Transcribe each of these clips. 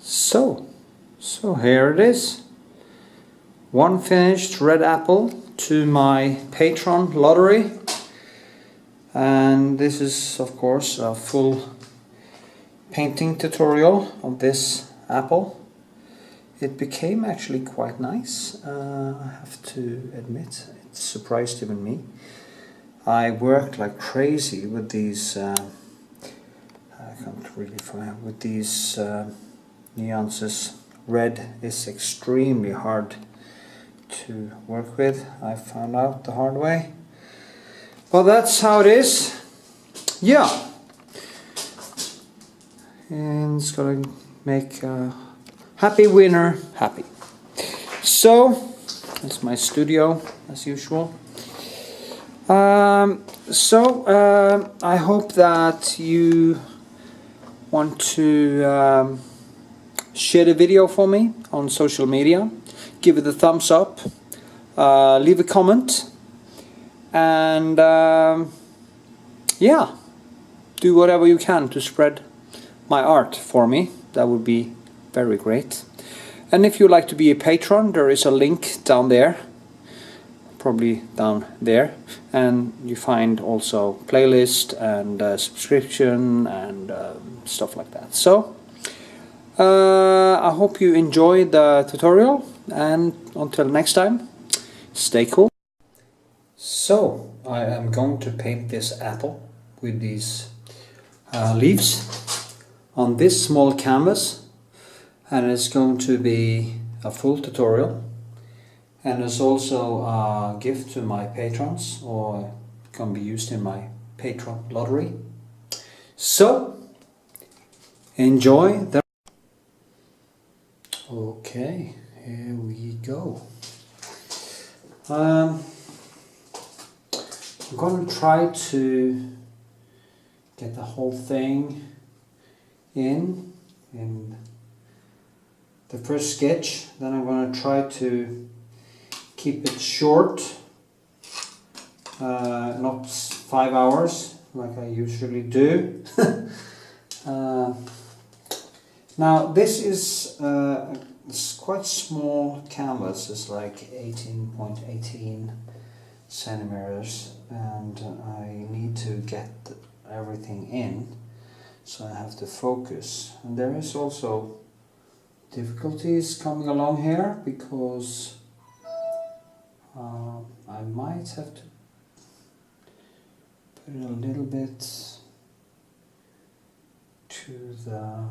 So here it is. One finished red apple to my PATRON lottery. And this is of course a full painting tutorial of this apple. It became actually quite nice, I have to admit. It surprised even me. I worked like crazy with these, I can't really find, with these nuances. Red is extremely hard to work with, I found out the hard way. But that's how it is. Yeah. And it's gonna make a happy winner happy. So, that's my studio as usual. I hope that you want to share the video for me on social media. Give it a thumbs up. Leave a comment. And yeah, do whatever you can to spread my art for me. That would be very great. And if you'd like to be a patron, there is a link down there, probably down there, and you find also playlist and subscription and stuff like that. So I hope you enjoyed the tutorial, and until next time, stay cool. So I am going to paint this apple with these leaves on this small canvas, and it's going to be a full tutorial, and it's also a gift to my patrons, or can be used in my Patron lottery. So enjoy the... Okay, here we go. I'm going to try to get the whole thing in the first sketch. Then I'm going to try to keep it short, not 5 hours like I usually do. Now this is it's quite small canvas. It's like 18.18 centimeters, and I need to get everything in, so I have to focus. And there is also difficulties coming along here, because I might have to put it a little bit to the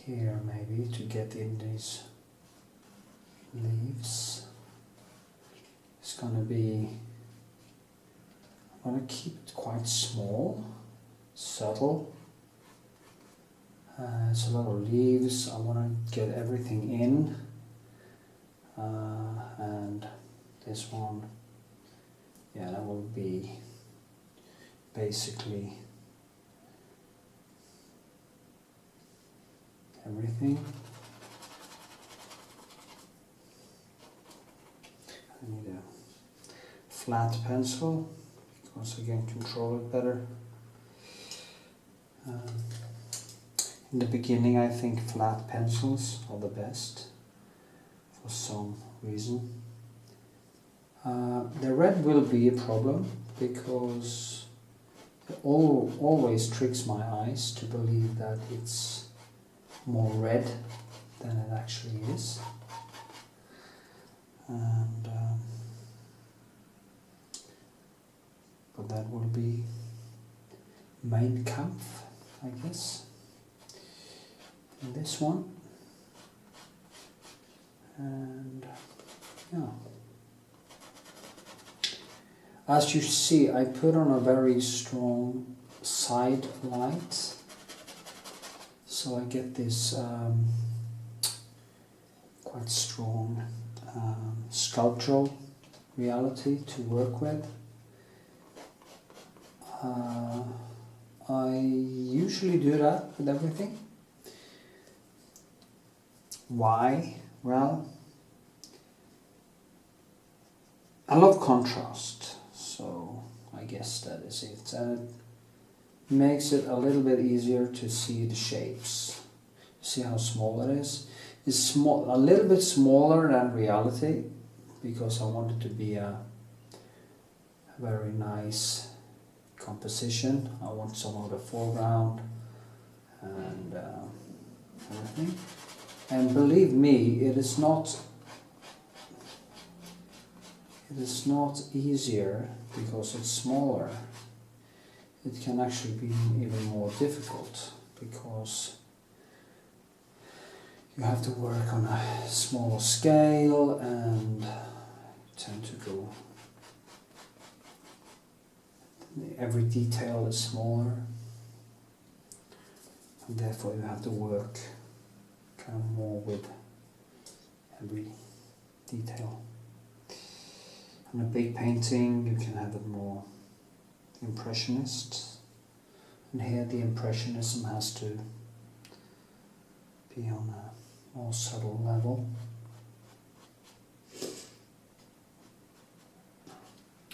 here, maybe, to get in these leaves. It's gonna be, I'm gonna keep it quite small, subtle. It's a lot of leaves. I want to get everything in, and this one, yeah, that will be basically everything. I need a flat pencil because I can control it better. In the beginning, I think flat pencils are the best for some reason. The red will be a problem because it always tricks my eyes to believe that it's more red than it actually is. And but that will be Mein Kampf, I guess. And this one, and yeah, as you see, I put on a very strong side light, so I get this quite strong sculptural reality to work with. I usually do that with everything. Why? Well, I love contrast, so I guess that is it. And it makes it a little bit easier to see the shapes. See how small it is? It's small, a little bit smaller than reality, because I want it to be a very nice composition. I want some of the foreground and everything. And believe me, it is not easier because it's smaller. It can actually be even more difficult because you have to work on a smaller scale and tend to go. Every detail is smaller, and therefore you have to work kind of more with every detail. In a big painting you can have it more impressionist, and here the impressionism has to be on a more subtle level.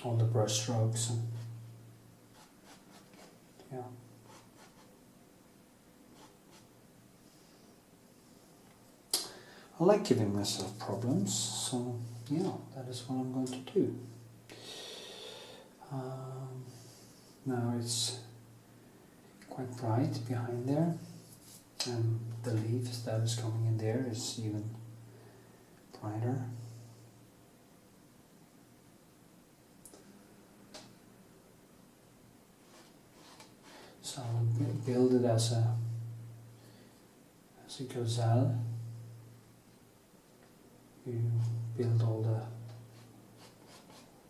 All the brush strokes and yeah. I like giving myself problems, so yeah, that is what I'm going to do. Now it's quite bright behind there, and the leaves that is coming in there is even brighter. So I'll build it as a gazelle. You build all the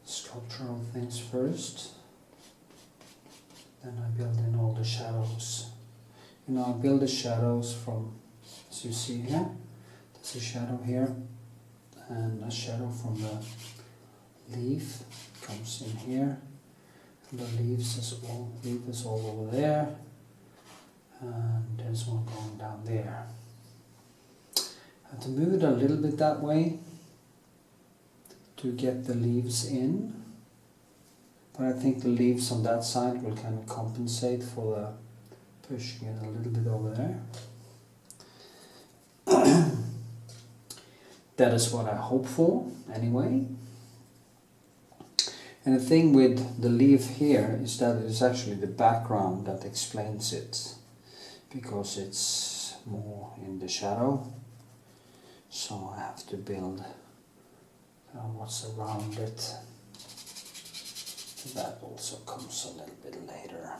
sculptural things first, then I build in all the shadows. You know, I build the shadows from, as you see here, there's a shadow here, and a shadow from the leaf comes in here. The leaf is all over there, and there's one going down there. I have to move it a little bit that way to get the leaves in, but I think the leaves on that side will kind of compensate for the pushing it a little bit over there. That is what I hope for anyway. And the thing with the leaf here is that it is actually the background that explains it, because it's more in the shadow. So I have to build what's around it. That also comes a little bit later.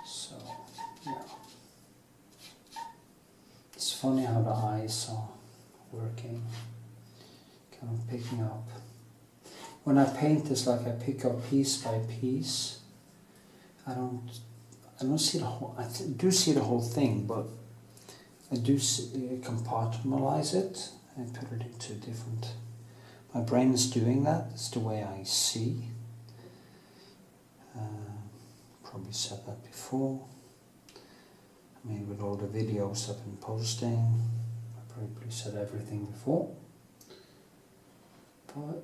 So yeah, it's funny how the eyes are working, kind of picking up. When I paint, it's like I pick up piece by piece. I don't see the whole. I do see the whole thing, but I do compartmentalize it and put it into different. My brain is doing that. It's the way I see. Probably said that before. I mean, with all the videos I've been posting, I probably said everything before. But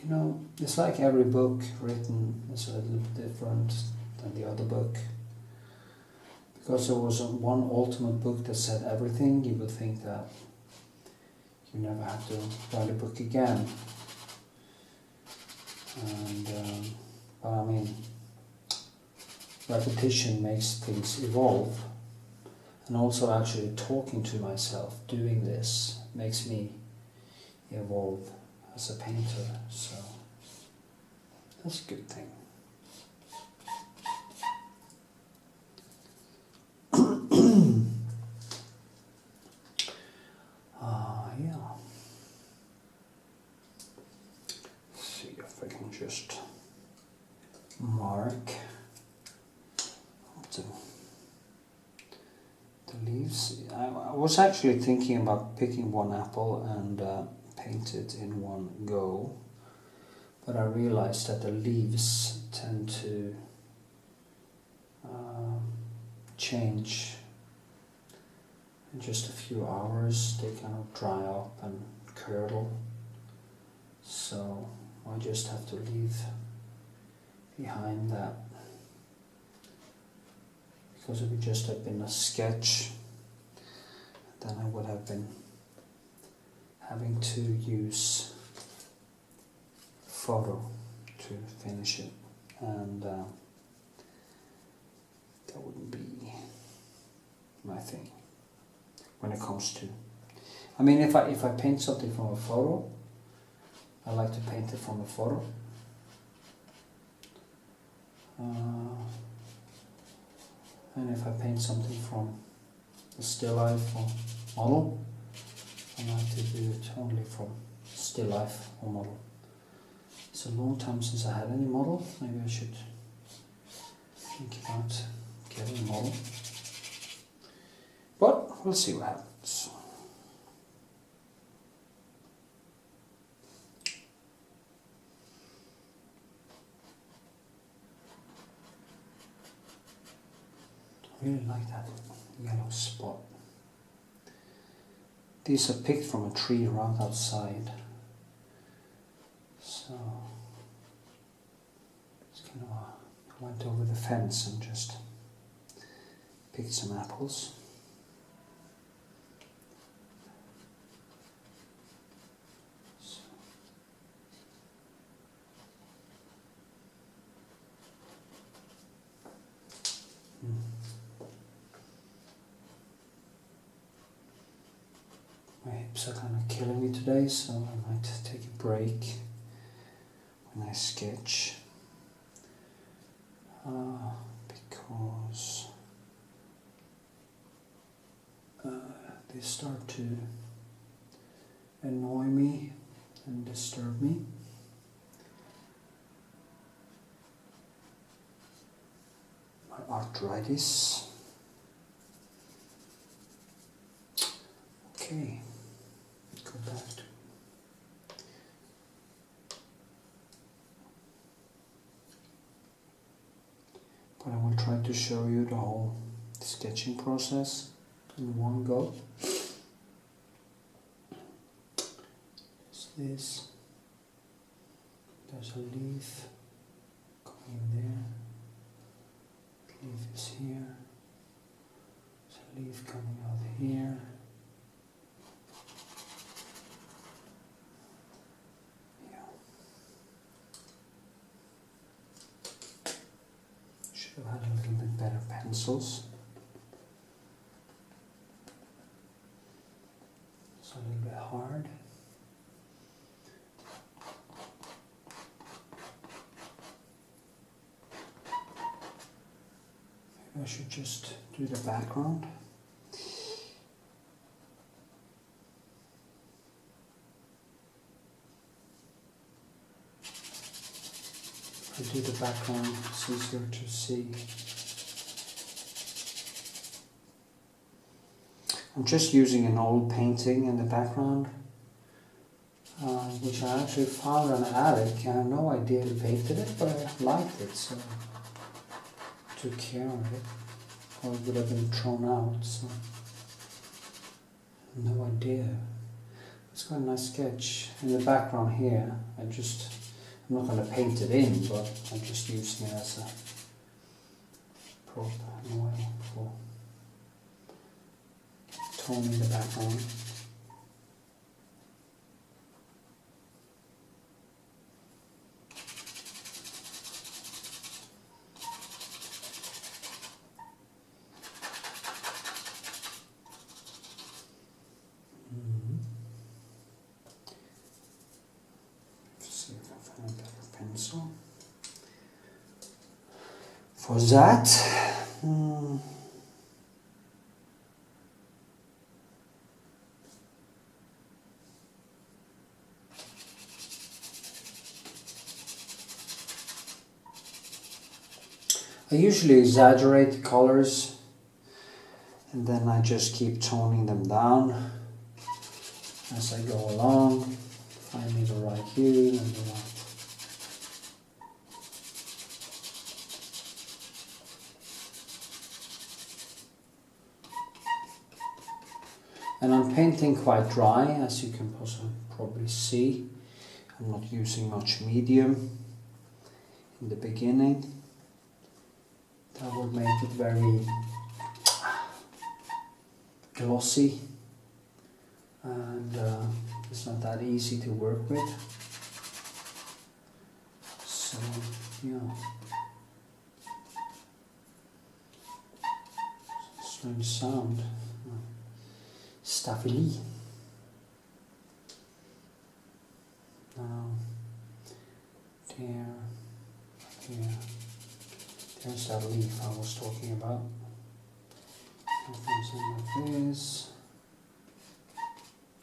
you know, it's like every book written is a little bit different than the other book. Because there was one ultimate book that said everything, you would think that you never have to write a book again. And but I mean, repetition makes things evolve, and also actually talking to myself, doing this, makes me evolve as a painter, so that's a good thing. Yeah. Let's see if I can just mark the leaves. I was actually thinking about picking one apple and paint it in one go, but I realized that the leaves tend to change in just a few hours. They kind of dry up and curdle, so I just have to leave behind that. Because if it just had been a sketch, then I would have been having to use photo to finish it, and that wouldn't be my thing when it comes to. I mean, if I paint something from a photo, I like to paint it from a photo. And if I paint something from a still life or model, I like to do it only from still life or model. It's a long time since I had any model. Maybe I should think about getting a model. But we'll see what happens. I really like that yellow spot. These are picked from a tree right outside. So it's kind of I went over the fence and just picked some apples. So. My hips are kind of killing me today, so I might take a break when I sketch, because they start to annoy me and disturb me. My arthritis. Okay, go back to but I will try to show you the whole sketching process in one go. This. There's a leaf going in there. The leaf is here. There's a leaf coming out here. Should have had a little bit better pencils. It's a little bit hard. Maybe I should just do the background. If I do the background, it's easier to see. I'm just using an old painting in the background, which I actually found in an attic. I have no idea who painted it, but I liked it, so I took care of it. Or it would have been thrown out, so no idea. It's quite a nice sketch. In the background here, I'm not going to paint it in, but I'm just using it as a prop in a way for toning the background. Pencil for that. I usually exaggerate the colors and then I just keep toning them down as I go along, finding the right hue and the right. And I'm painting quite dry, as you can probably see. I'm not using much medium in the beginning. That would make it very glossy, and it's not that easy to work with. So, yeah. Strange sound. Staphylli. Now, there, there's that leaf I was talking about. Something like this.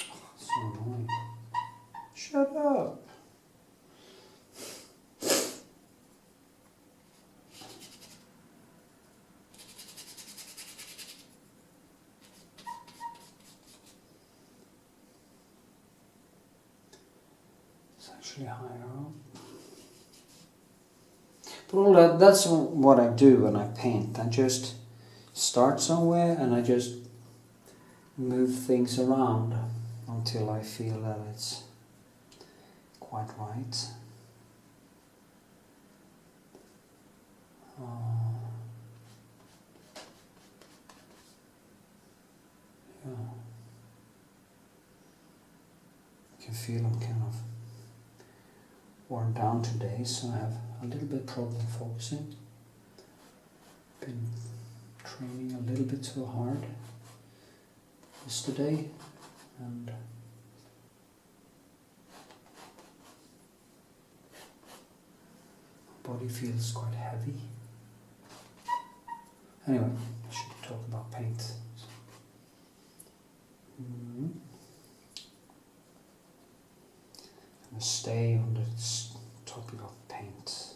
Oh, so annoying. Shut up! Higher up. But all that's what I do when I paint. I just start somewhere and I just move things around until I feel that it's quite right. Yeah. I can feel I'm kind of worn down today, so I have a little bit problem focusing. Been training a little bit too hard yesterday, and my body feels quite heavy. Anyway, I should talk about paint. Stay on the topic of paint.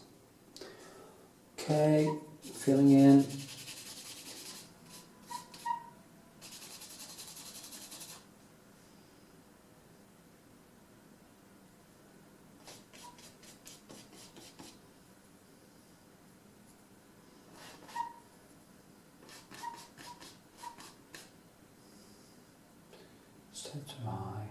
Okay, filling in. Stay too high.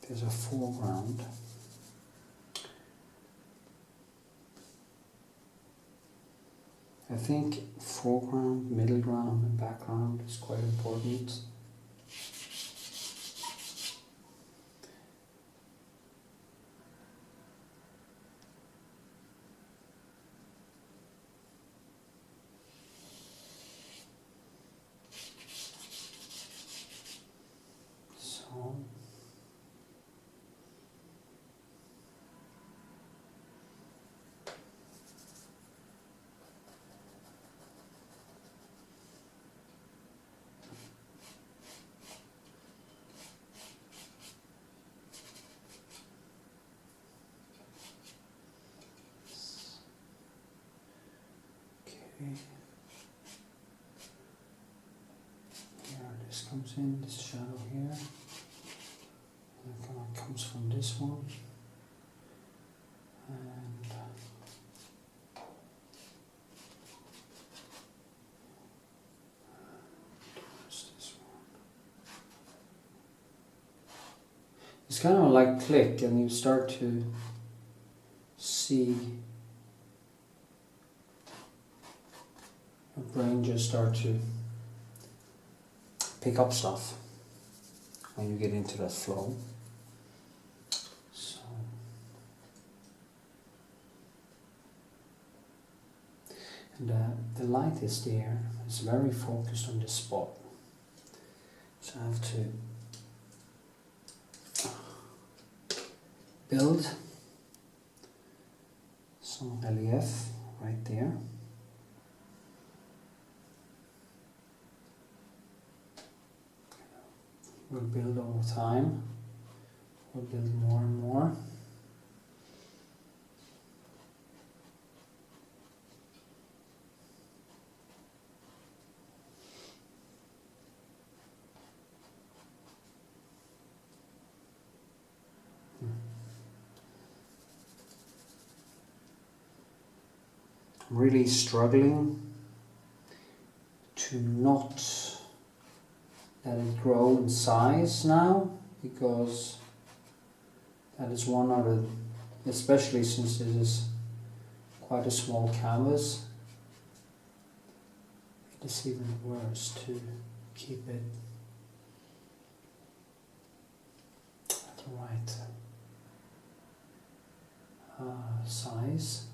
There's a foreground. I think foreground, middle ground and background is quite important. So here this comes in, this shadow here, and it kind of comes from this one, and there's this one. It's kind of like click, and you start to see your brain just start to pick up stuff when you get into that flow. So, and the light is there, it's very focused on this spot. So I have to build some relief right there. We'll build over time. We'll build more and more. I'm really struggling to not let it grow in size now, because that is one of the, especially since it is quite a small canvas, it is even worse to keep it at the right size.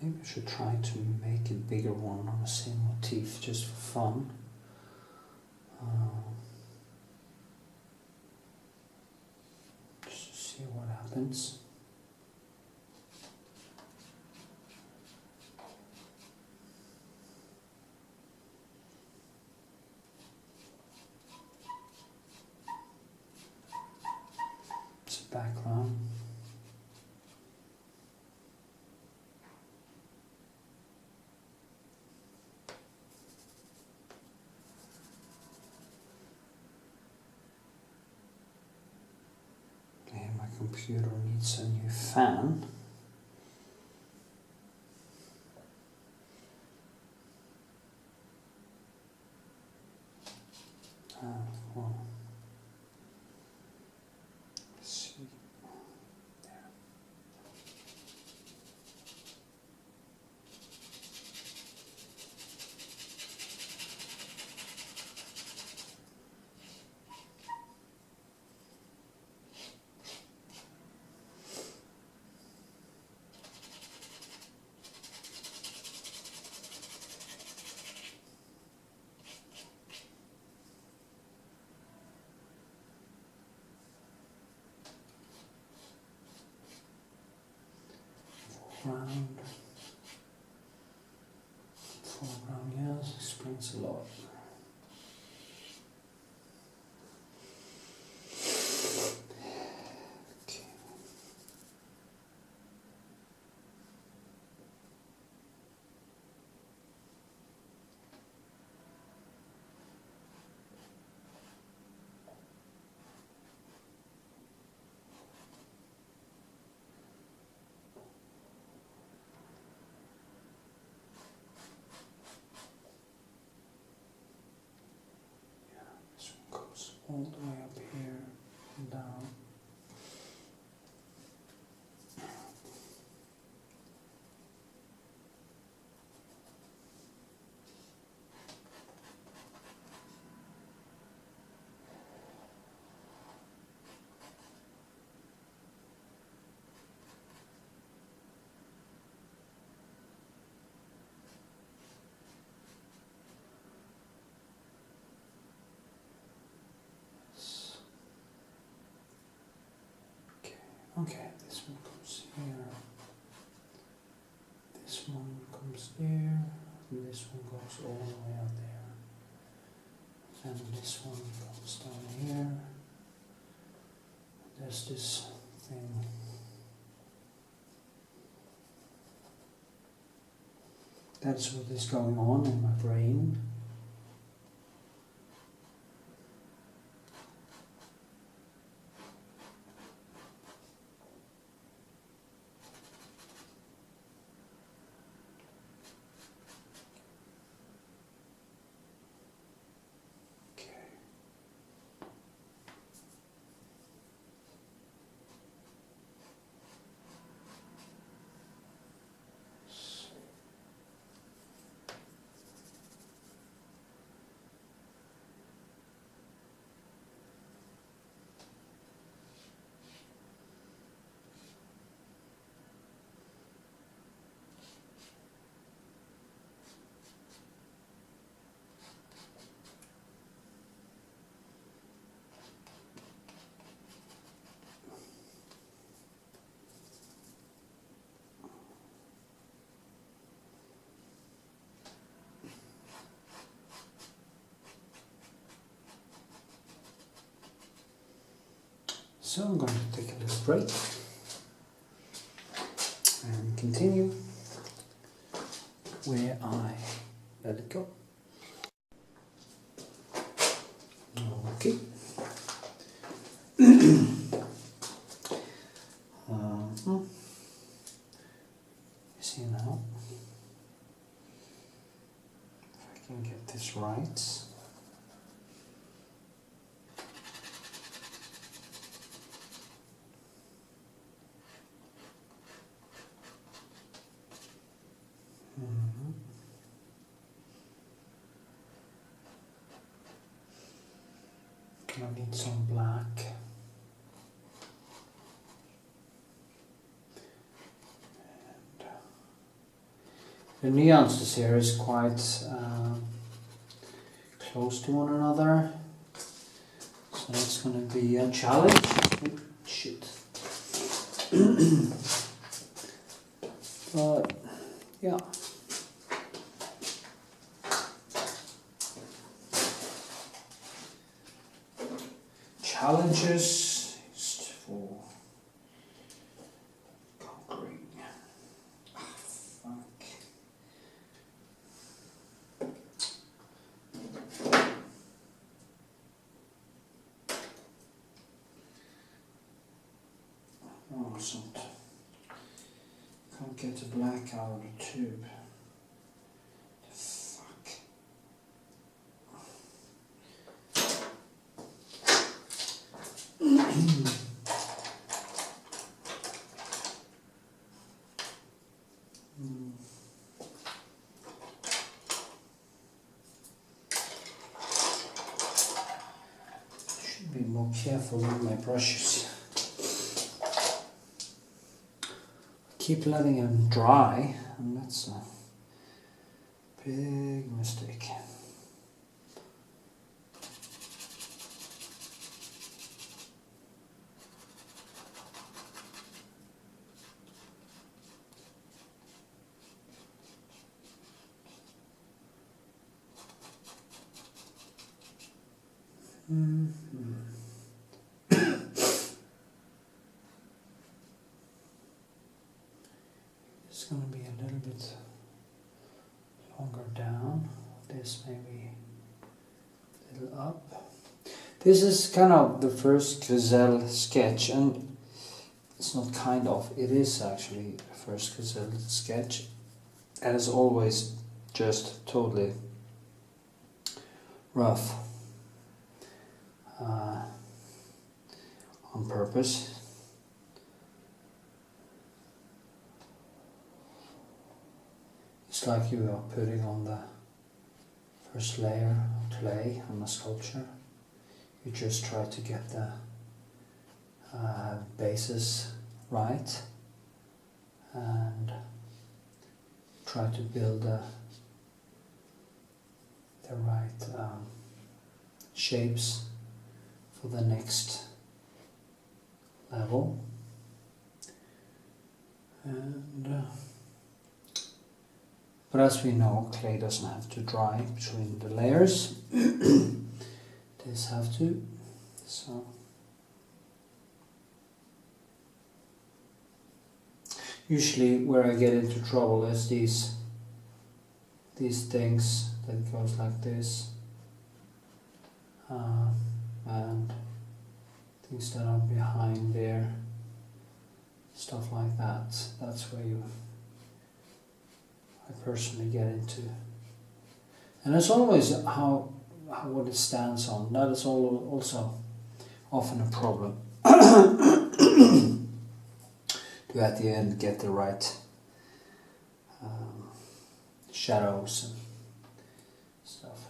Maybe I should try to make a bigger one on the same motif just for fun. Just to see what happens. It's a background. Computer needs a new fan. Well, let's see. There. Foreground, yes, explains a lot. Okay. All the way up here and down. Okay, this one comes here, this one comes there, and this one goes all the way out there. And this one comes down here. There's this thing. That's what is going on in my brain. So I'm going to take a little break and continue where I let it go. Okay. See now if I can get this right. I need some black. And the nuances here is quite close to one another, so that's going to be a challenge. Oh, shit. But yeah. Challenges is for conquering. Fuck. Oh, something. Can't get the black out of the tube. Should be more careful with my brushes. Keep letting them dry, and that's a big mistake. It's going to be a little bit longer down. This maybe a little up. This is kind of the first gazelle sketch, and it's not kind of, it is actually the first gazelle sketch, and it's always just totally rough on purpose. It's like you are putting on the first layer of clay on a sculpture. You just try to get the bases right and try to build the right shapes for the next level. And but as we know, clay doesn't have to dry between the layers. This have to. So usually where I get into trouble is these things that goes like this, and things that are behind there, stuff like that. That's where I personally get into, and it's always how what it stands on. That is also often a problem. To at the end get the right shadows and stuff.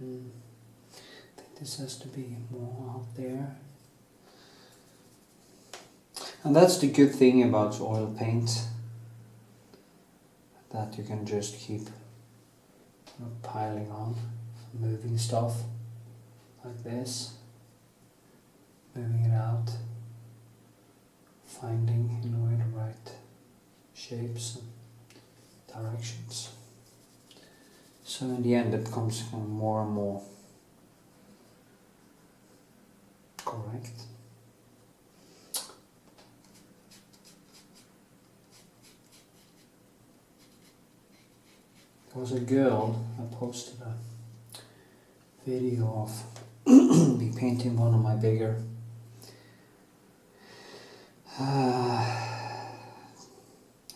I think this has to be more out there. And that's the good thing about oil paint, that you can just keep piling on, moving stuff like this, moving it out, finding in a way the right shapes and directions. So in the end it becomes more and more correct. There was a girl, I posted a video of me painting one of my bigger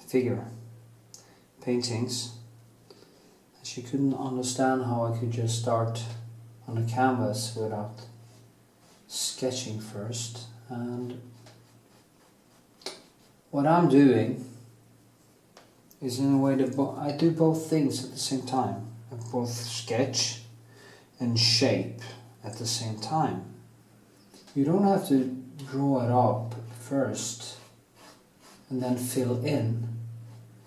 figure paintings. She couldn't understand how I could just start on a canvas without sketching first. And what I'm doing is in a way that I do both things at the same time. I both sketch and shape at the same time. You don't have to draw it up first and then fill in.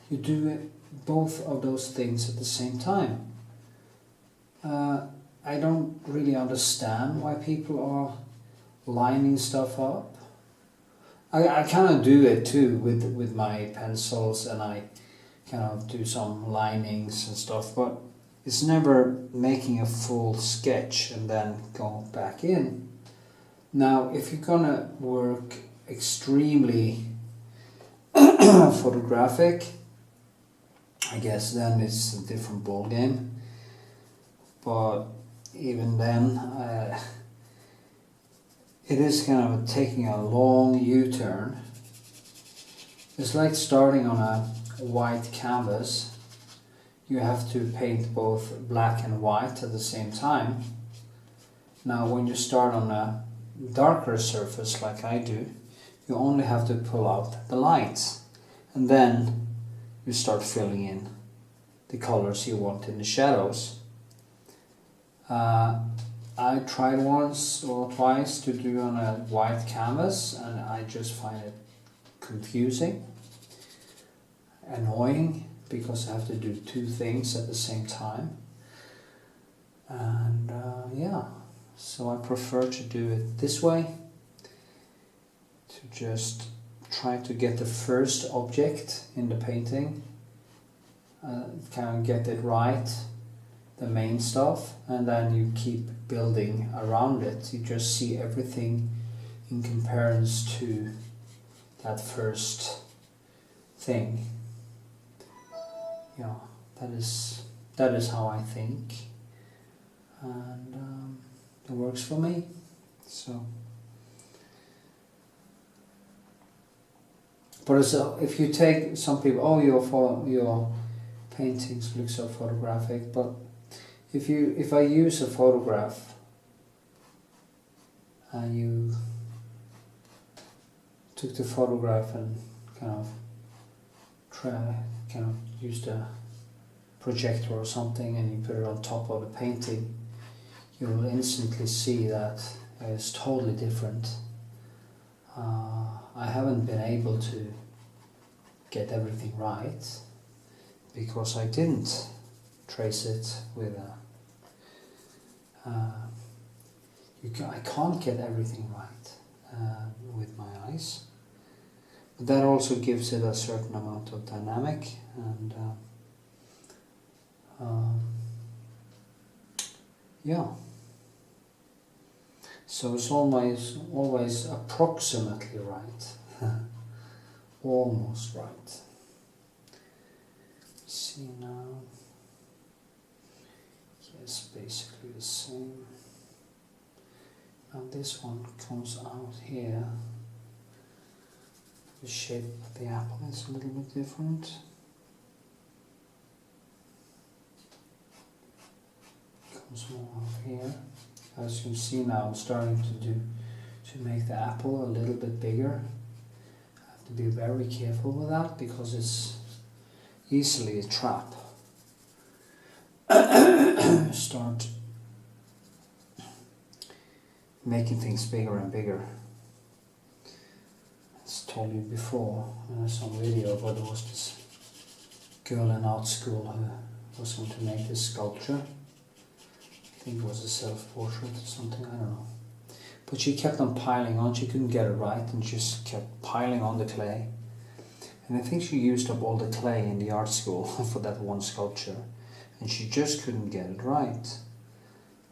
You do it, both of those things at the same time. I don't really understand why people are lining stuff up. I kind of do it too with my pencils, and I kind of do some linings and stuff, but it's never making a full sketch and then go back in. Now, if you're gonna work extremely photographic, I guess then it's a different ball game. But even then, it is kind of taking a long U-turn. It's like starting on a white canvas. You have to paint both black and white at the same time. Now when you start on a darker surface like I do, you only have to pull out the lights, and then you start filling in the colors you want in the shadows. I tried once or twice to do on a white canvas, and I just find it confusing, annoying, because I have to do two things at the same time. And yeah, so I prefer to do it this way, to just try to get the first object in the painting, kind of get it right, the main stuff, and then you keep building around it. You just see everything in comparison to that first thing. Yeah, that is how I think, and it works for me. So, but so if you take some people, oh, your paintings look so photographic, but if I use a photograph and you took the photograph and kind of used a projector or something and you put it on top of the painting, you will instantly see that it's totally different. I haven't been able to get everything right because I didn't trace it with a I can't get everything right with my eyes, but that also gives it a certain amount of dynamic, and yeah, so it's always approximately right. Almost right. See now. Yes, basically the same. Now this one comes out here. The shape of the apple is a little bit different. Comes more out here. As you can see now, I'm starting to make the apple a little bit bigger. I have to be very careful with that because it's easily a trap. Start making things bigger and bigger. I told you before, I saw a video where there was this girl in art school who was going to make this sculpture. I think it was a self-portrait or something, I don't know. But she kept on piling on, she couldn't get it right and just kept piling on the clay. And I think she used up all the clay in the art school for that one sculpture. And she just couldn't get it right.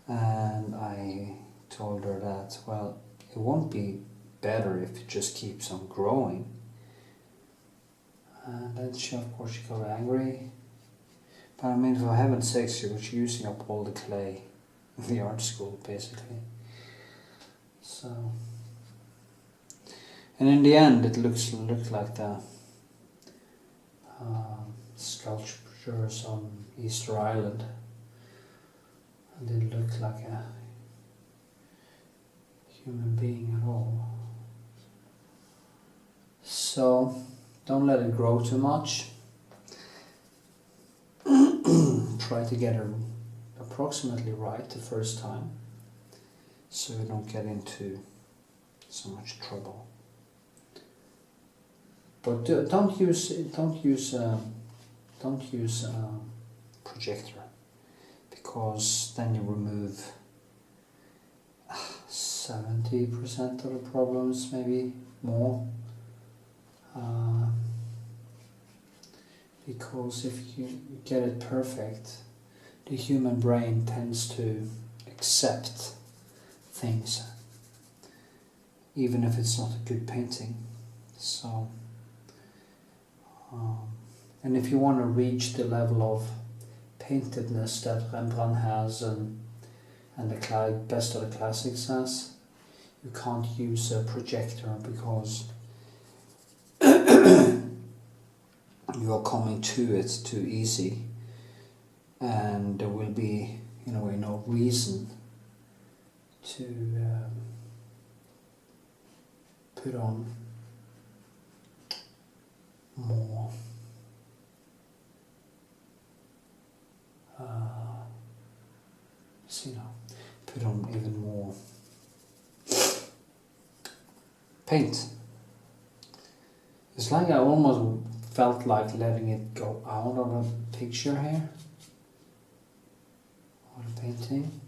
And I told her that, well, it won't be better if it just keeps on growing. And then she, of course, she got angry. But I mean, for heaven's sake, she was using up all the clay in the art school, basically. So, and in the end, it looked like the sculptures on Easter Island. It didn't look like a human being at all. So don't let it grow too much. Try to get it approximately right the first time, so you don't get into so much trouble. But don't use projector, because then you remove 70% of the problems, maybe more. Because if you get it perfect, the human brain tends to accept things, even if it's not a good painting. So, and if you want to reach the level of paintedness that Rembrandt has and the best of the classics has, you can't use a projector, because you are coming to it too easy, and there will be, in a way, no reason to put on more put on even more paint. It's like I almost felt like letting it go out of a picture here, or a painting.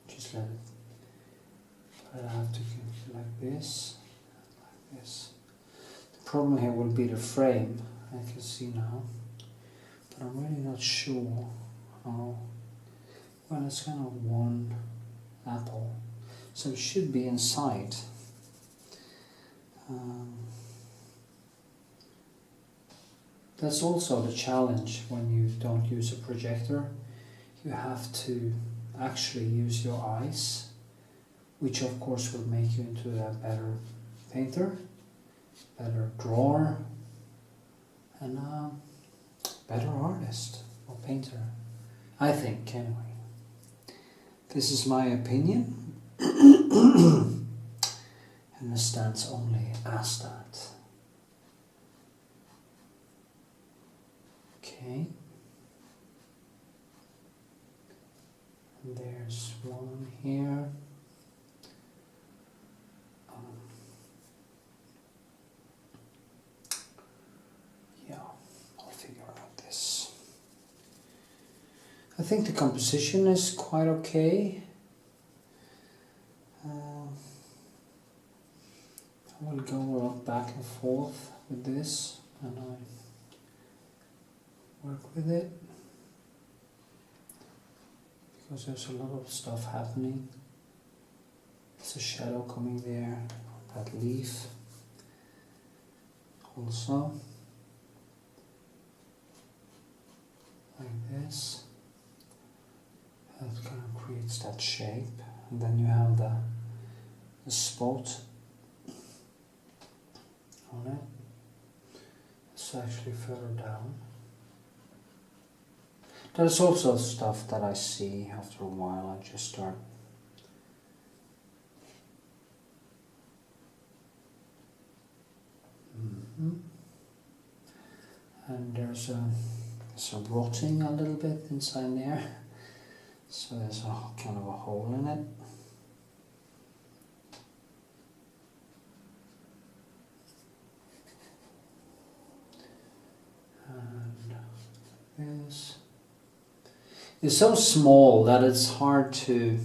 Just let it. But I have to keep it like this, like this. The problem here will be the frame, I can see now, but I'm really not sure how. Well, it's kind of one apple, so it should be inside. That's also the challenge when you don't use a projector. You have to actually use your eyes, which of course will make you into a better painter, better drawer, and a better artist or painter, I think, anyway. This is my opinion, and it stands only as that. Okay. And there's one here. Yeah, I'll figure out this. I think the composition is quite okay. I will go a lot back and forth with this, and I work with it, because there's a lot of stuff happening. There's a shadow coming there, that leaf also, like this. That kind of creates that shape, and then you have the spot on it. It's actually further down. There's also stuff that I see after a while. I just start and there's a rotting a little bit inside there, so there's a kind of a hole in it. this. It's so small that it's hard to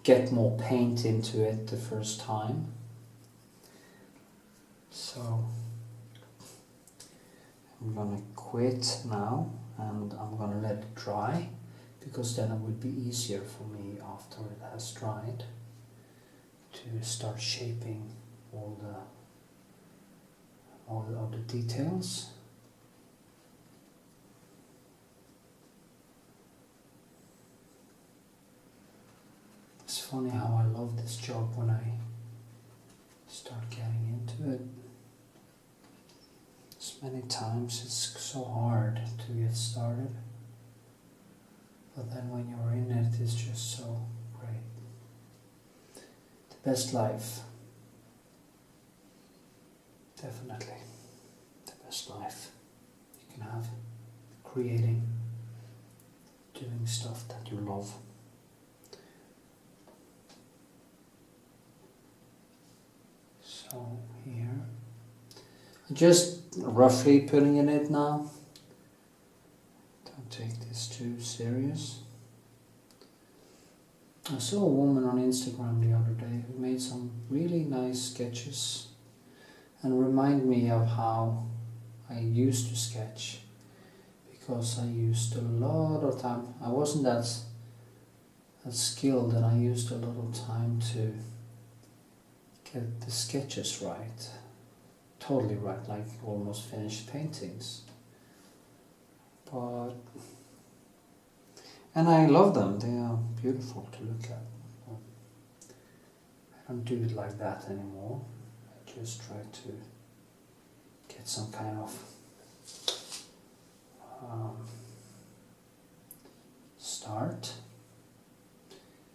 get more paint into it the first time. So I'm gonna quit now and I'm gonna let it dry, because then it would be easier for me after it has dried to start shaping all the other details. It's funny how I love this job when I start getting into it. As many times it's so hard to get started, but then when you're in it, it's just so great. The best life. Definitely the best life you can have. Creating, doing stuff that you love. So here, just roughly putting in it now. Don't take this too serious. I saw a woman on Instagram the other day who made some really nice sketches and remind me of how I used to sketch, because I used a lot of time. I wasn't that skilled, and I used a lot of time to get the sketches right, totally right, like almost finished paintings. And I love them, they are beautiful to look at. I don't do it like that anymore. I just try to get some kind of start,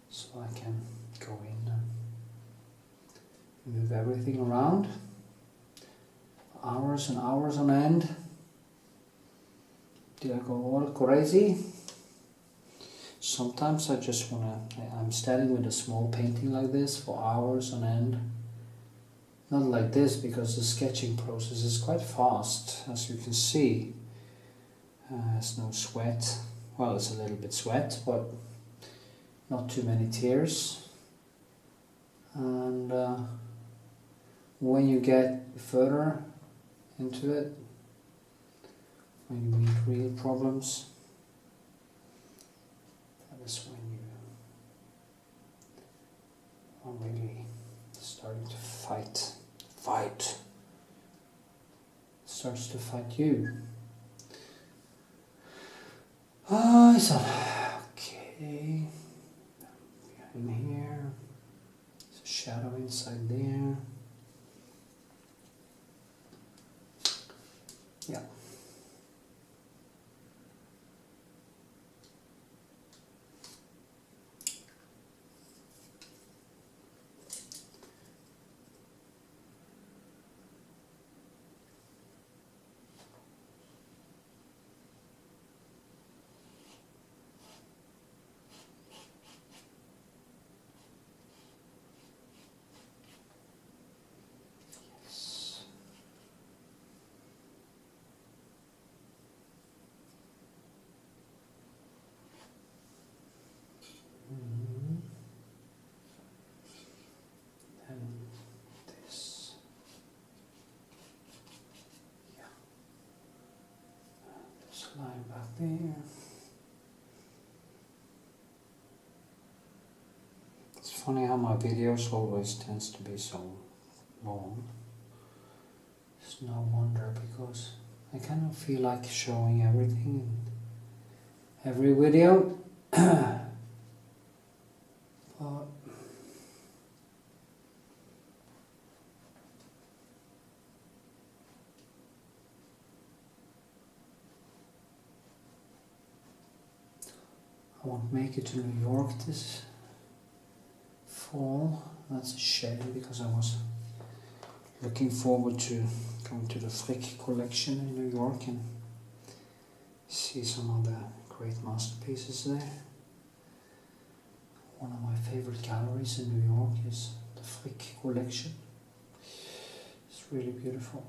so I can go in and move everything around, hours and hours on end. Did I go all crazy? Sometimes I just I'm standing with a small painting like this for hours on end. Not like this, because the sketching process is quite fast, as you can see. There's no sweat. Well, it's a little bit sweat, but not too many tears. And when you get further into it, when you meet real problems, that is when you are really starting to fight. It starts to fight you. So, okay, behind here, there's a shadow inside there. Yeah. Line back there. It's funny how my videos always tends to be so long. It's no wonder, because I kind of feel like showing everything in every video. But I won't make it to New York this fall. That's a shame, because I was looking forward to going to the Frick collection in New York and see some of the great masterpieces there. One of my favorite galleries in New York is the Frick collection. It's really beautiful.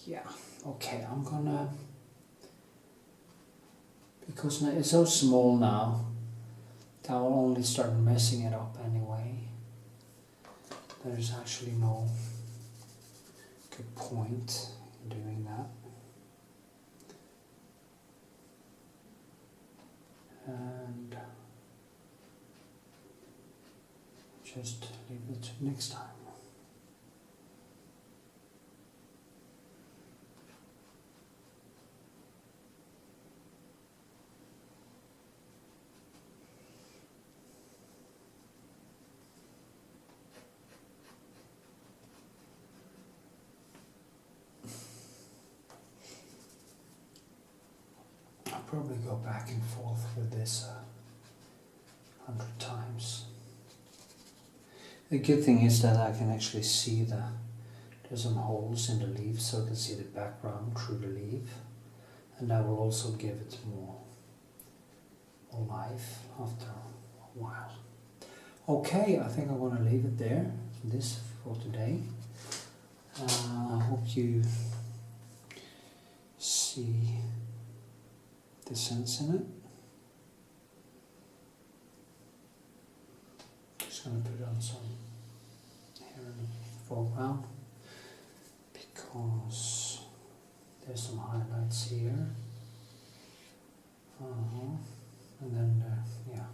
yeah, okay, I'm gonna, because it's so small now, that will only start messing it up anyway. There's actually no good point in doing that. And just leave it to next time. I'll probably go back and forth with this 100 times. The good thing is that I can actually see there's some holes in the leaf, so I can see the background through the leaf, and that will also give it more life after a while. Okay, I think I'm going to leave it there, this for today. I hope you see the sense in it. Just going to put on some here in the foreground because there's some highlights here. And then, yeah.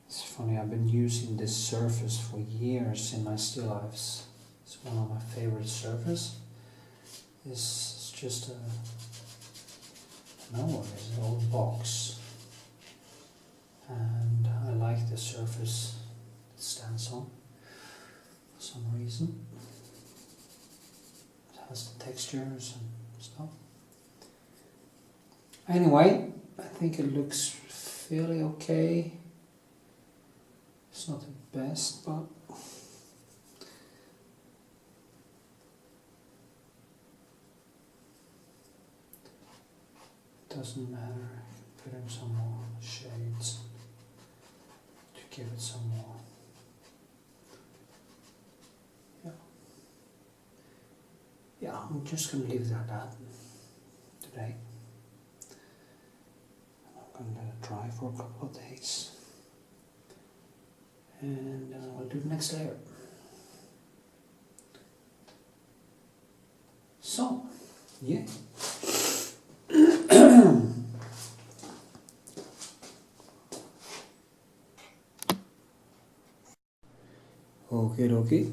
It's funny, I've been using this surface for years in my still lifes. It's one of my favorite surfaces. It's just an old box, and I like the surface it stands on for some reason. It has the textures and stuff. Anyway, I think it looks fairly okay. It's not the best, but doesn't matter. Put in some more shades to give it some more. Yeah, I'm just going to leave it at that today. I'm going to let it dry for a couple of days, and then I'll do the next layer. So, yeah. Okay, dokie.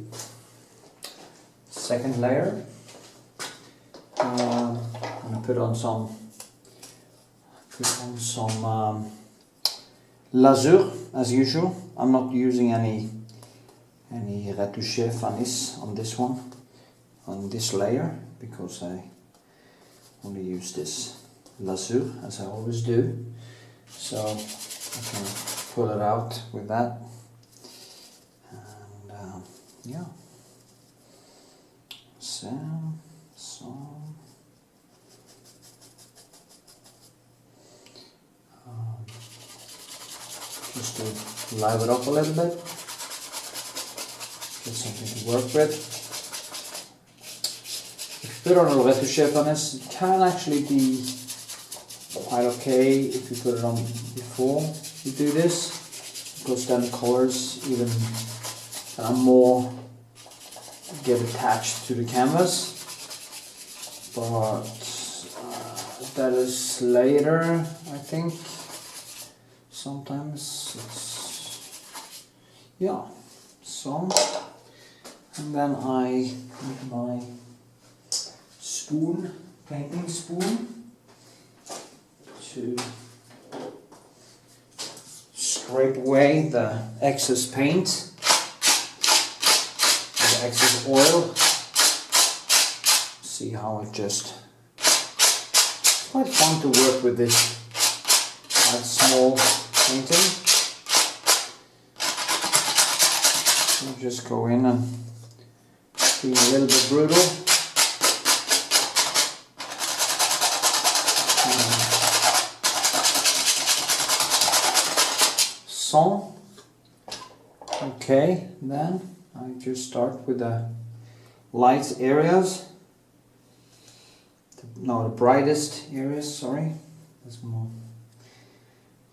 Second layer. I'm gonna put on some lasur as usual. I'm not using any retouche vanish on this one, on this layer, because I only use this lasur as I always do. So I can pull it out with that. Yeah, some, just to live it up a little bit, get something to work with. If you put on a retouche on this, it can actually be quite okay if you put it on before you do this, because then the colors even more get attached to the canvas, but that is later, I think. Sometimes it's, yeah, some, and then I with my spoon, painting spoon, to scrape away the excess paint, excess oil. See how it just, it's quite fun to work with this quite small painting. So just go in and be a little bit brutal. So, okay, then I just start with the light areas. The brightest areas, sorry. That's more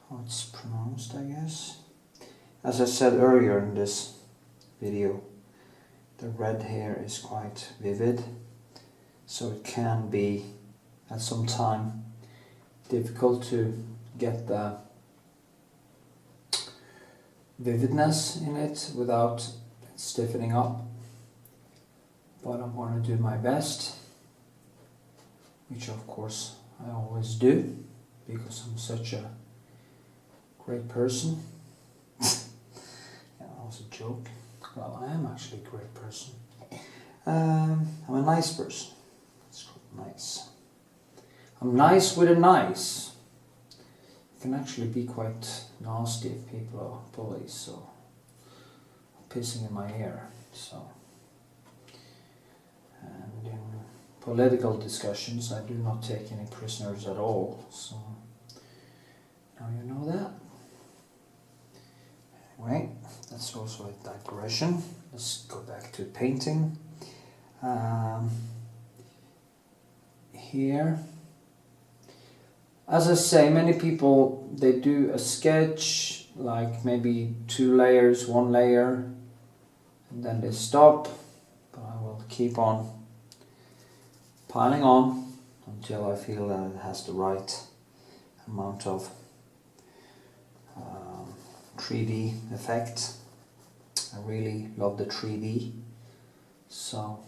how it's pronounced, I guess. As I said earlier in this video, the red here is quite vivid, so it can be at some time difficult to get the vividness in it without stiffening up, but I'm going to do my best, which of course I always do because I'm such a great person. Yeah, that was a joke. Well, I am actually a great person. I'm a nice person. It's called nice. I'm nice with a nice. It can actually be quite nasty if people are bullies or pissing in my ear. So, and in political discussions, I do not take any prisoners at all. So now you know that. Anyway, that's also a digression. Let's go back to painting. Here, as I say, many people, they do a sketch, like maybe 2 layers, 1 layer, and then they stop, but I will keep on piling on until I feel that it has the right amount of 3D effect. I really love the 3D, so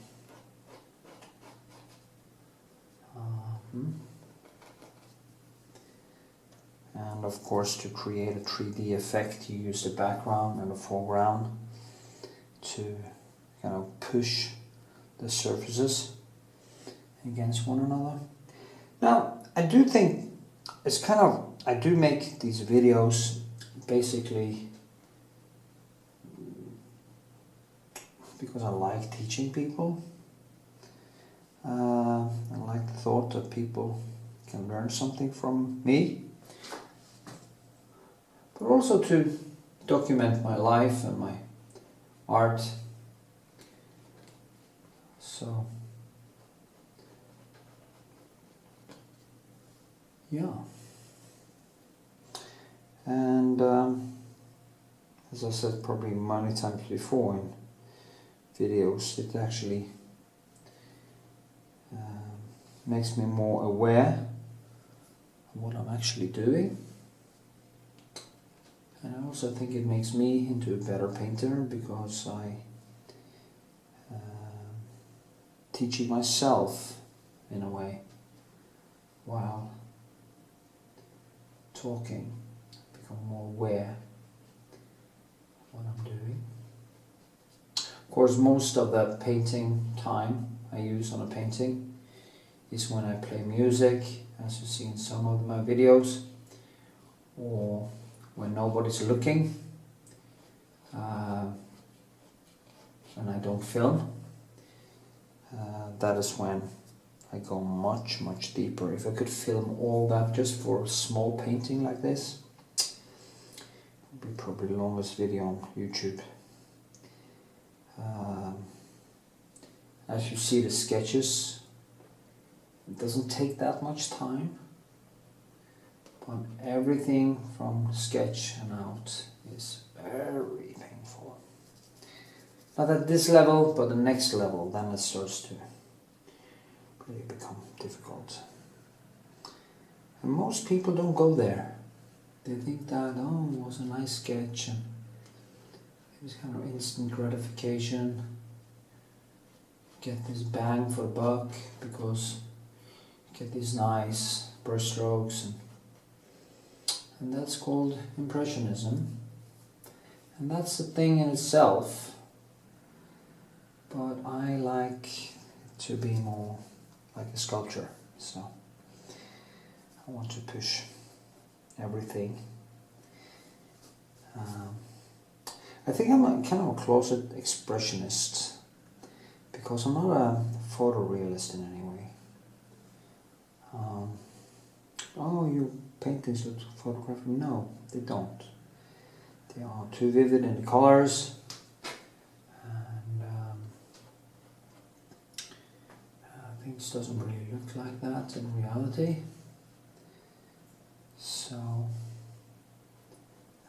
and of course, to create a 3D effect, you use the background and the foreground to kind of push the surfaces against one another. Now, I do think it's kind of, I do make these videos basically because I like teaching people. I like the thought that people can learn something from me, but also to document my life and my art. So, yeah. And as I said probably many times before in videos, it actually makes me more aware of what I'm actually doing. And I also think it makes me into a better painter because I teaching myself in a way while talking, become more aware of what I'm doing. Of course, most of the painting time I use on a painting is when I play music, as you see in some of my videos, or when nobody's looking, and I don't film. That is when I go much deeper. If I could film all that just for a small painting like this, it would be probably the longest video on YouTube. As you see the sketches, it doesn't take that much time, but everything from sketch and out is very painful. Not at this level, but the next level, then it starts to really become difficult. And most people don't go there. They think that, oh, it was a nice sketch and it was kind of instant gratification. Get this bang for a buck because you get these nice brush strokes, and that's called impressionism. And that's a thing in itself, but I like to be more like a sculpture, so I want to push everything. I think I'm kind of a closet expressionist because I'm not a photorealist in any way. Oh, your paintings look photographic. No, they don't. They are too vivid in the colors. doesn't really look like that in reality. So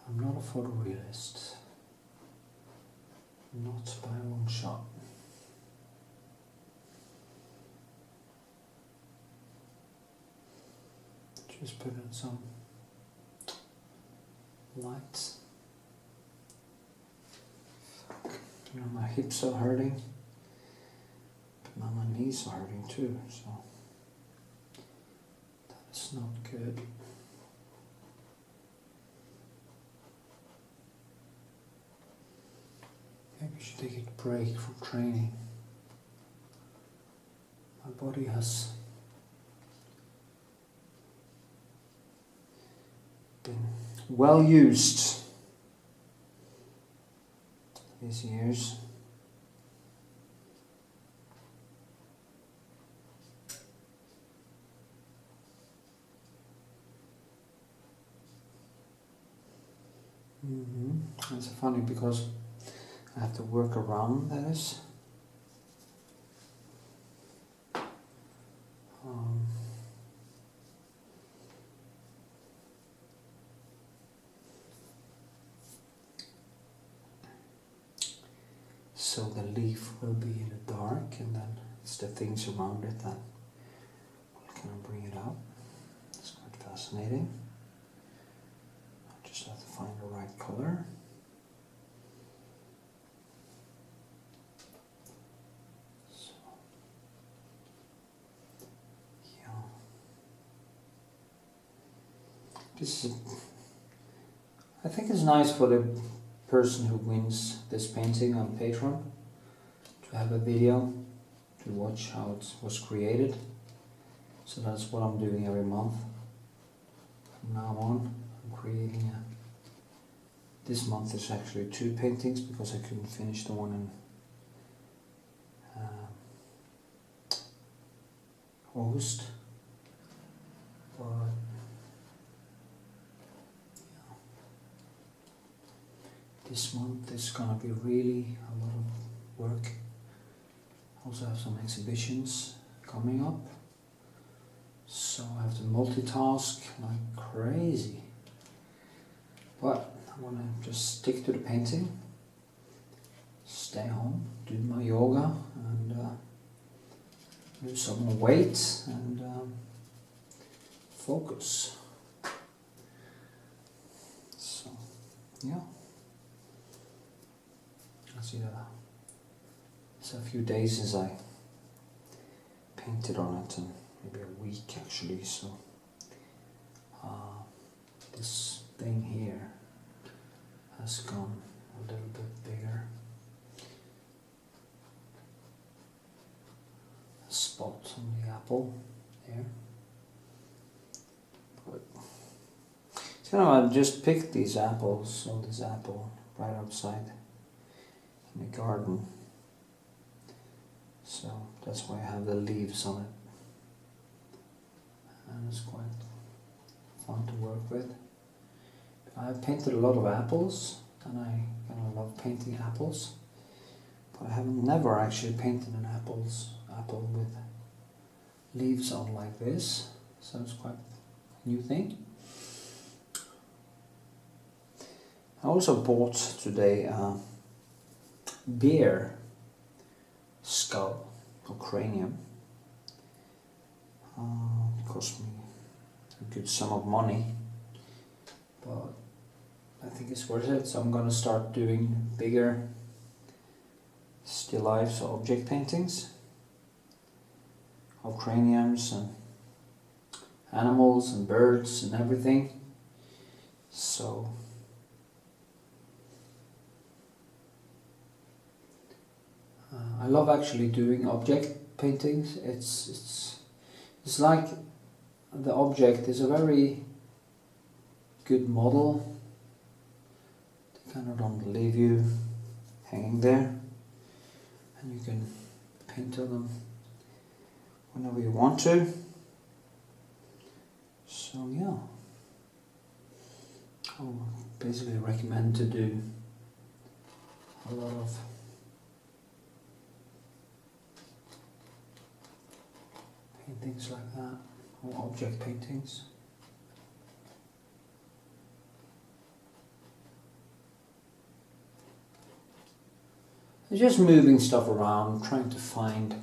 I'm not a photorealist, not by a long shot. Just put in some lights. You know, my hips are hurting, but now my knees are hurting too, so that's not good. Maybe I should take a break from training. My body has been well used these years. It's funny because I have to work around this. So the leaf will be in the dark, and then it's the things around it that will kind of bring it out. It's quite fascinating. I just have to find the right color. So, yeah. This is, I think it's nice for the person who wins this painting on PATRON to have a video to watch how it was created. So that's what I'm doing every month. From now on, I'm creating this month is actually 2 paintings because I couldn't finish the one in August. But this month is gonna be really a lot of work. Also have some exhibitions coming up, so I have to multitask like crazy. But I wanna just stick to the painting, stay home, do my yoga, and lose some more weight, and focus. So, yeah. It's a few days since I painted on it, and maybe a week actually, so this thing here has gone a little bit bigger. A spot on the apple there. But it's kind of, I just picked these apples, so this apple right outside in the garden, so that's why I have the leaves on it, and it's quite fun to work with. I've painted a lot of apples, and I kind of love painting apples, but I have never actually painted an apple with leaves on like this, so it's quite a new thing. I also bought today bear skull or cranium. It cost me a good sum of money, but I think it's worth it, so I'm gonna start doing bigger still lifes or object paintings of craniums and animals and birds and everything. So I love actually doing object paintings. It's like the object is a very good model. They kind of don't leave you hanging there, and you can paint on them whenever you want to. So yeah, I would basically recommend to do a lot of paintings like that, or object paintings. Just moving stuff around, trying to find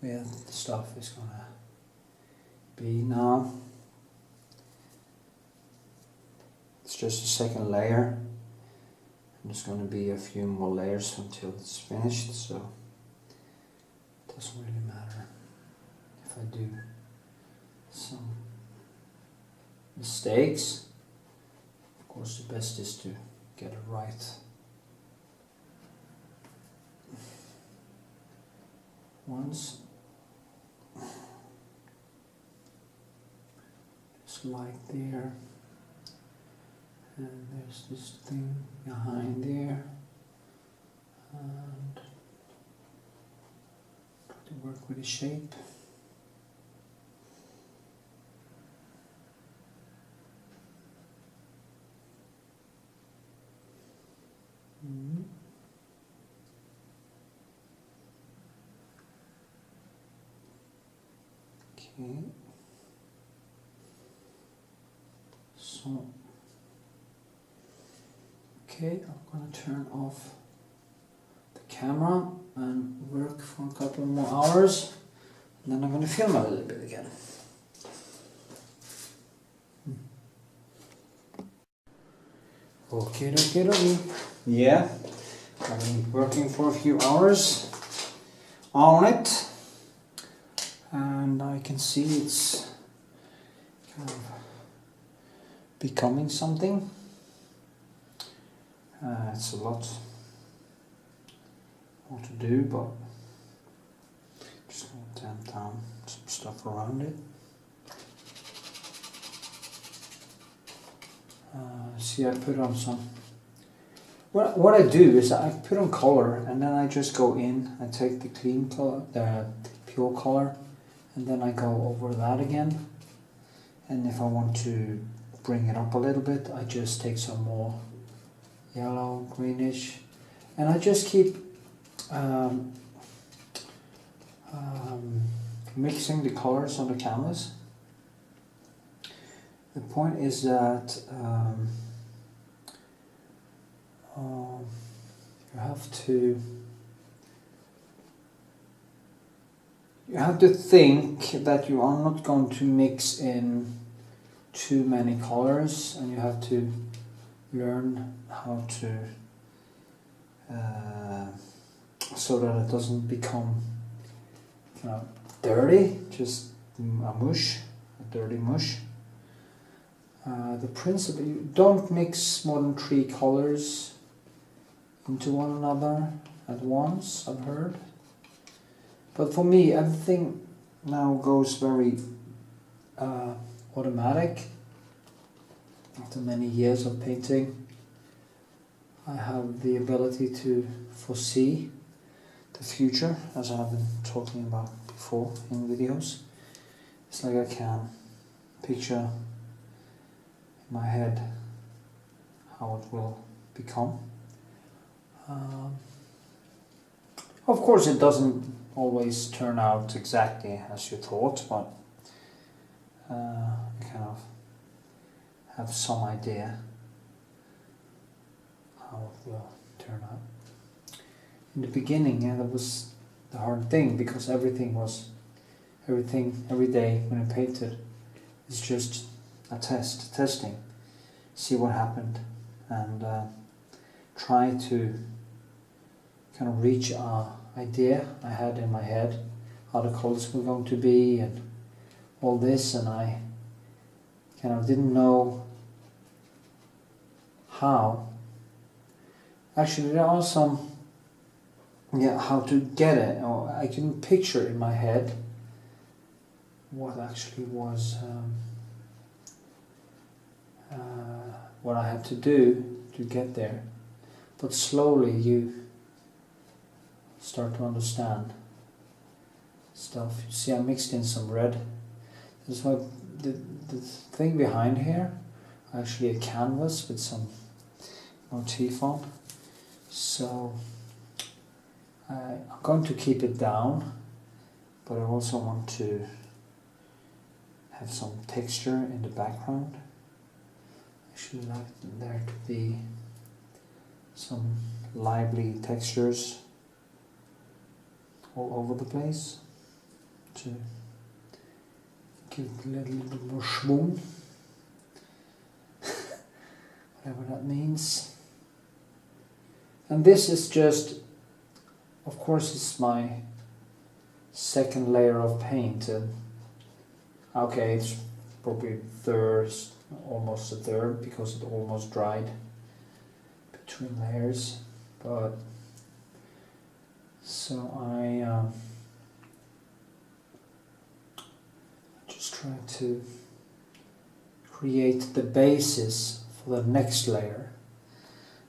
where the stuff is gonna be now. It's just a second layer. There's gonna be a few more layers until it's finished, so it doesn't really matter if I do some mistakes. Of course, the best is to get it right. Once, just like there, and there's this thing behind there, and try to work with the shape. Okay, so okay, I'm gonna turn off the camera and work for a couple more hours, and then I'm gonna film a little bit again. Okay. Yeah, I've been working for a few hours on it. And I can see it's kind of becoming something. It's a lot more to do, but just going to tamp down some stuff around it. See, I put on some. What I do is I put on color, and then I just go in. I take the clean color, the pure color. And then I go over that again, and if I want to bring it up a little bit, I just take some more yellow, greenish, and I just keep mixing the colors on the canvas. The point is that you have to think that you are not going to mix in too many colors, and you have to learn how to so that it doesn't become dirty, just a dirty mush. The principle, you don't mix more than 3 colors into one another at once, I've heard. But for me, everything now goes very automatic. After many years of painting, I have the ability to foresee the future, as I have been talking about before in videos. It's like I can picture in my head how it will become. Of course, it doesn't always turn out exactly as you thought, but you kind of have some idea how it will turn out. In the beginning, that was the hard thing, because every day when I painted, it's just a testing, see what happened, and try to kind of reach a idea I had in my head, how the colors were going to be and all this, and I kind of didn't know how. Actually, there are some, how to get it, or I can picture in my head what actually was what I had to do to get there, but slowly you start to understand stuff. You see, I mixed in some red. That's why the thing behind here, actually a canvas with some motif on. So I'm going to keep it down, but I also want to have some texture in the background. I should like there to be some lively textures all over the place to give it a little bit more schwung, whatever that means. And this is just, of course, it's my second layer of paint, and okay, it's probably third, almost a third, because it almost dried between layers. But so I just try to create the basis for the next layer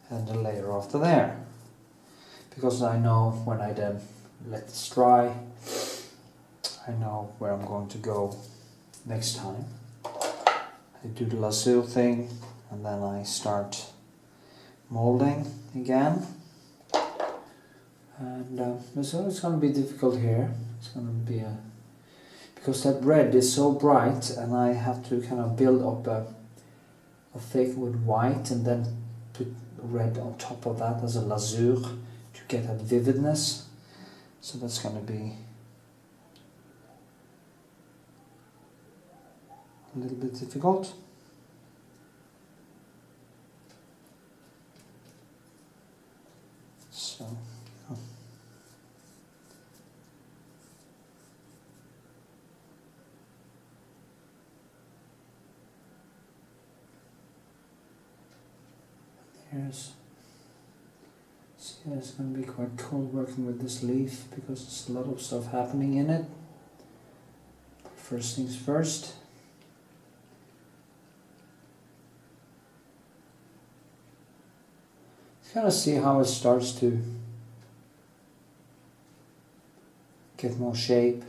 and the layer after there, because I know when I then let this dry, I know where I'm going to go next time. I do the lasso thing and then I start molding again. And so it's going to be difficult here. It's going to be because that red is so bright, and I have to kind of build up a fake with white and then put red on top of that as a lasur to get that vividness. So that's going to be a little bit difficult. So it's going to be quite cool working with this leaf because there's a lot of stuff happening in it. First things first. Kind of see how it starts to get more shape.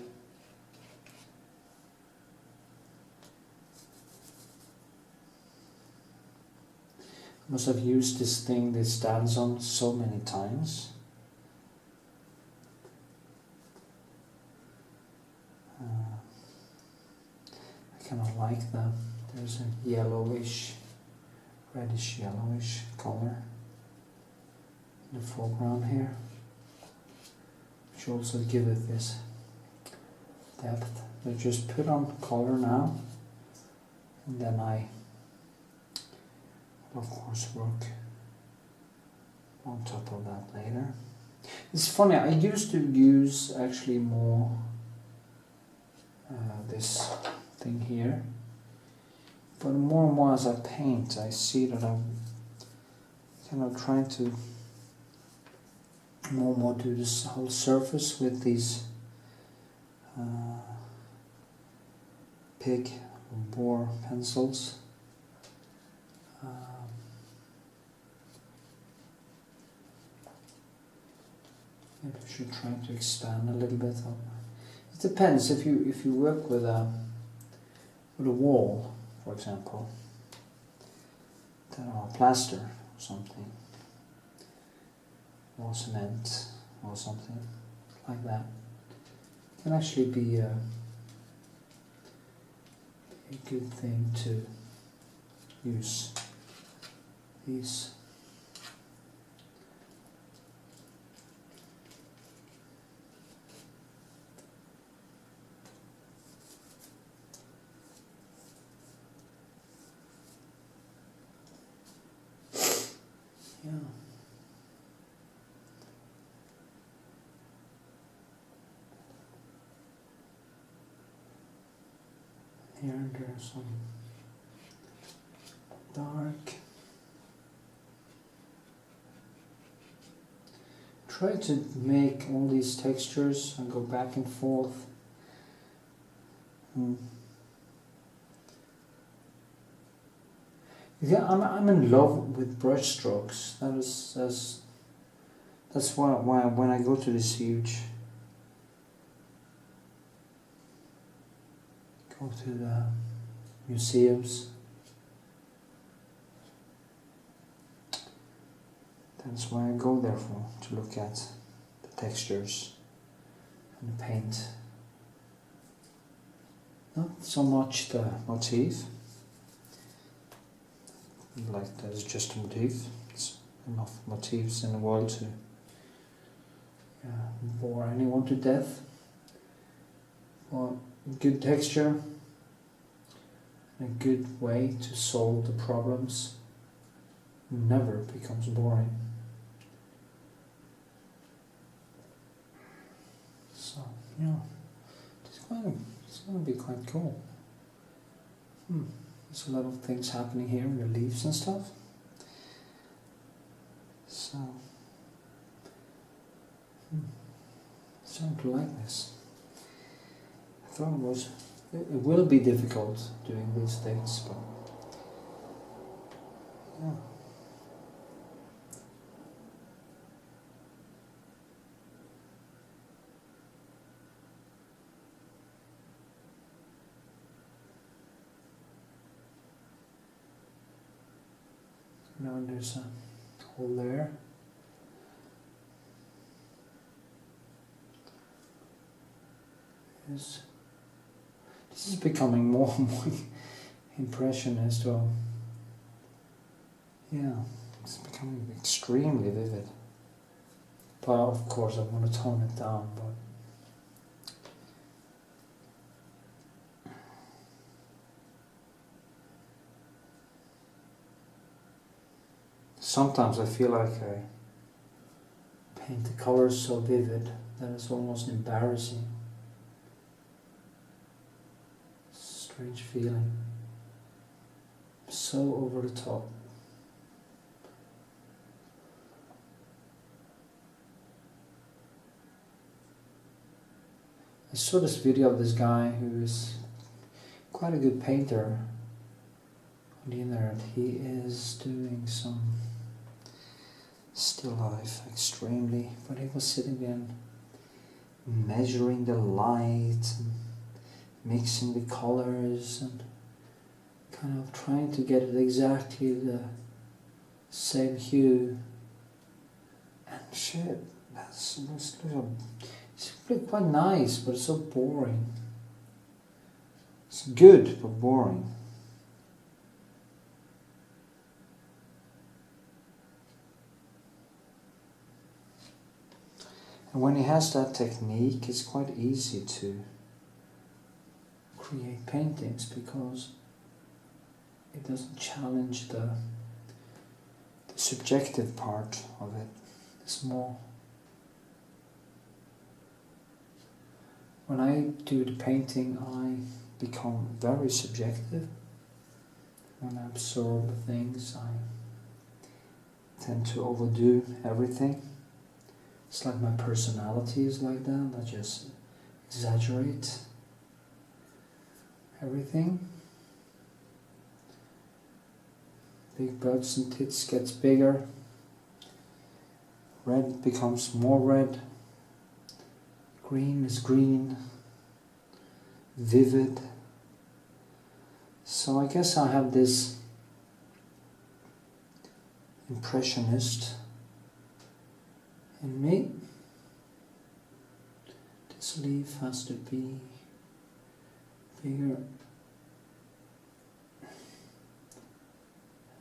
I must have used this thing that stands on so many times. I kind of like that. There's a yellowish, reddish yellowish color in the foreground here, which also give it this depth. I just put on color now, and then I of course work on top of that later. It's funny, I used to use actually more this thing here, but more and more as I paint I see that I'm kind of trying to more and more do this whole surface with these pig or boar pencils. Maybe I should try to expand a little bit. It depends if you work with a wall, for example, or plaster or something, or cement or something like that. It can actually be a good thing to use these. Yeah. Here there's some dark. Try to make all these textures and go back and forth. Yeah, I'm in love with brush strokes. That's why when I go to this huge, go to the museums, that's why I go there for, to look at the textures and the paint Not so much the motif, like there's just a motif. It's enough motifs in the world to bore anyone to death. But good texture, a good way to solve the problems, never becomes boring. So yeah, it's going to be quite cool. There's a lot of things happening here in the leaves and stuff. So starting to like this. I thought it will be difficult doing these things, but yeah. Now there's a hole there. This is becoming more and more impressionist. Well, yeah, it's becoming extremely vivid. But of course I want to tone it down, but sometimes I feel like I paint the colors so vivid that it's almost embarrassing. Strange feeling. So over the top. I saw this video of this guy who is quite a good painter on the internet. He is doing some still life extremely, but he was sitting there and measuring the light and mixing the colors and kind of trying to get it exactly the same hue. And shit, it's quite nice, but it's so boring. It's good, but boring. And when he has that technique, it's quite easy to create paintings because it doesn't challenge the subjective part of it. It's more, when I do the painting, I become very subjective. When I absorb things, I tend to overdo everything. It's like my personality is like that. I just exaggerate everything. Big butts and tits gets bigger. Red becomes more red. Green is green. Vivid. So I guess I have this impressionist in me. This leaf has to be bigger.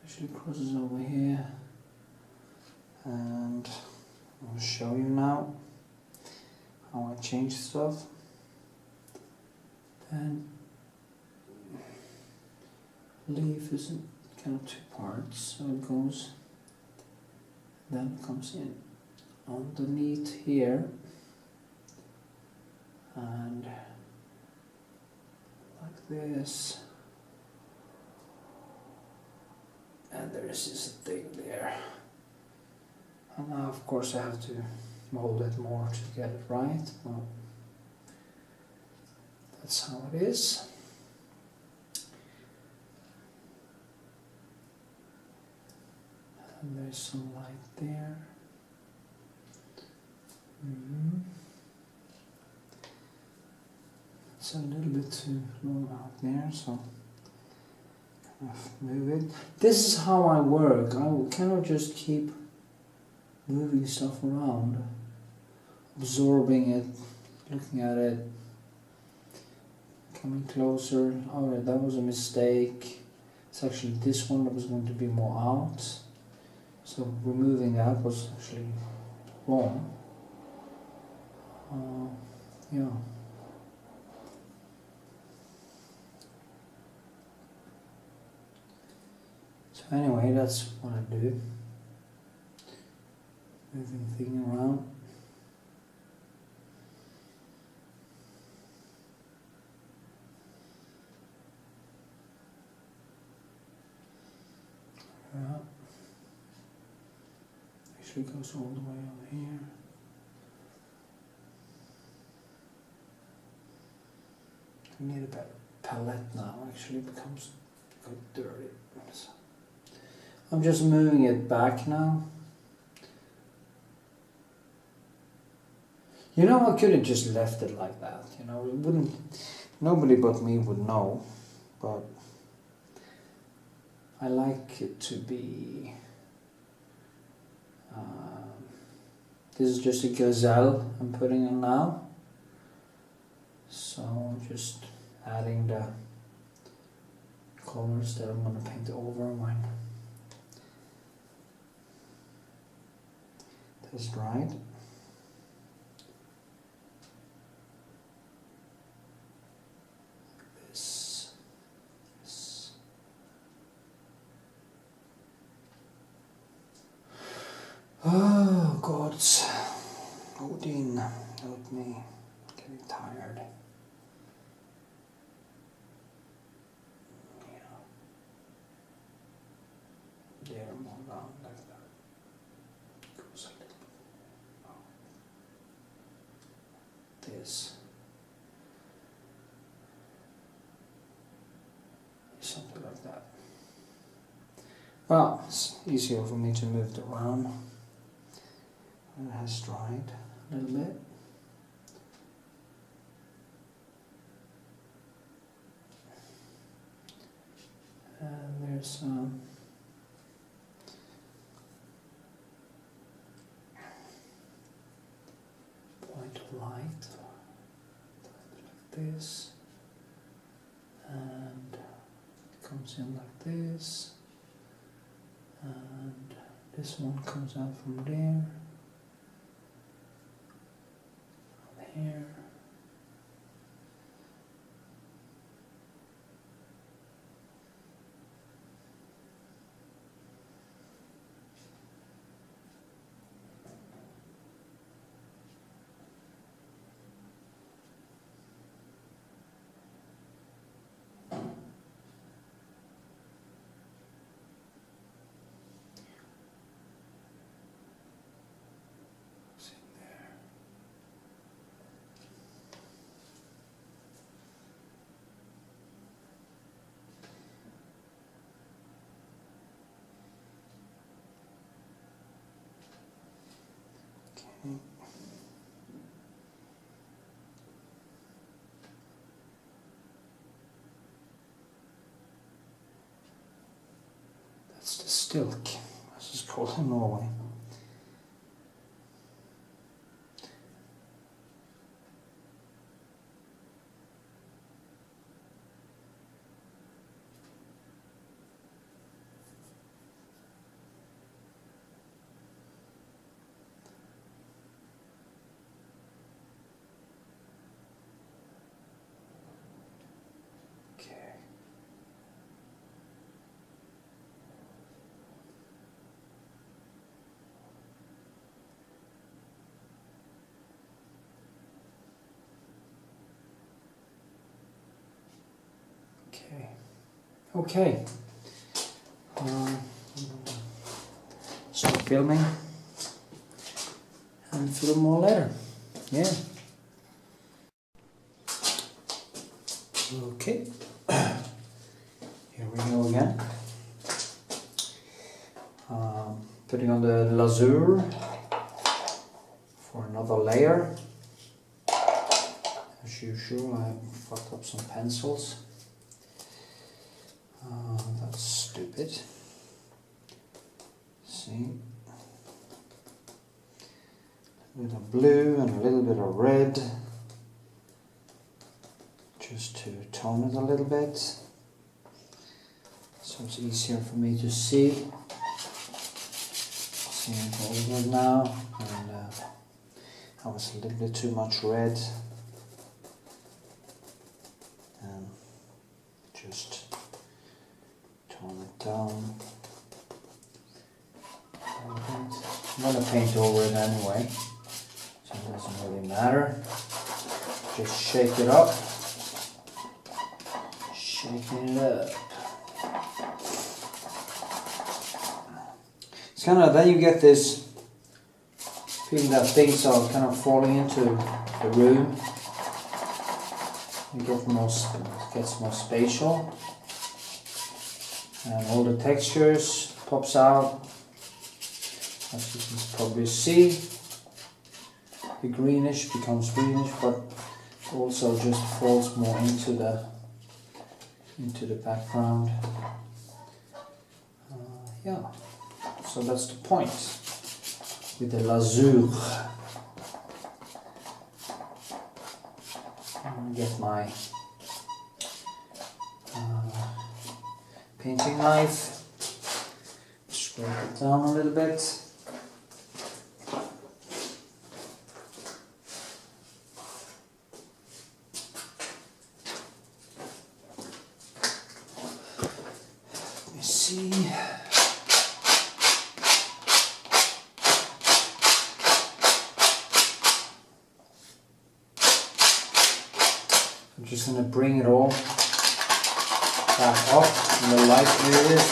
Actually crosses over here, and I'll show you now how I change stuff. Then leaf is in kind of two parts, so it goes, then it comes in underneath here, and like this, and there is this thing there, and now of course I have to mold it more to get it right. Well, that's how it is. And there's some light there. It's a little bit too low out there, so kind of move it. This is how I work. I will kind of just keep moving stuff around, absorbing it, looking at it, Coming closer. Oh yeah, that was a mistake. It's actually this one that was going to be more out. So removing that was actually wrong. Yeah. So anyway, that's what I do. Moving thing around. Yeah. Actually goes all the way over here. I need a better palette now, actually it becomes quite dirty. So I'm just moving it back now. You know, I could have just left it like that, you know, it wouldn't, nobody but me would know, but I like it to be, this is just a gazelle I'm putting on now, so I'm just adding the colors that I'm going to paint over mine. That's dried. Oh, gods. Odin, help me. I'm getting tired. Yeah. There, more round like that. Goes a little bit. This. Something like that. Well, it's easier for me to move it around. It has dried a little bit. And there's some point of light like this, and it comes in like this, and this one comes out from there. Here. That's the stilk, as it's called in Norway. Okay. Stop filming and film more later. Yeah. Okay. Here we go again. Putting on the lasur for another layer. As usual, I fucked up some pencils. That's stupid. See? A little bit of blue and a little bit of red. just to tone it a little bit, so it's easier for me to see. See it all good now, and I was a little bit too much red, and just tone it down. I'm going to paint over it anyway, so it doesn't really matter. Just shake it up. Shaking it up. It's kind of, then you get this feeling that things are kind of falling into the room. You get more, it gets more spatial, and all the textures pops out. As you can probably see, the greenish becomes greenish, but also just falls more into the background. Yeah, so that's the point with the lasur. I'm gonna get my painting knife, scrape it down a little bit. I'm just going to bring it all back up in the light areas.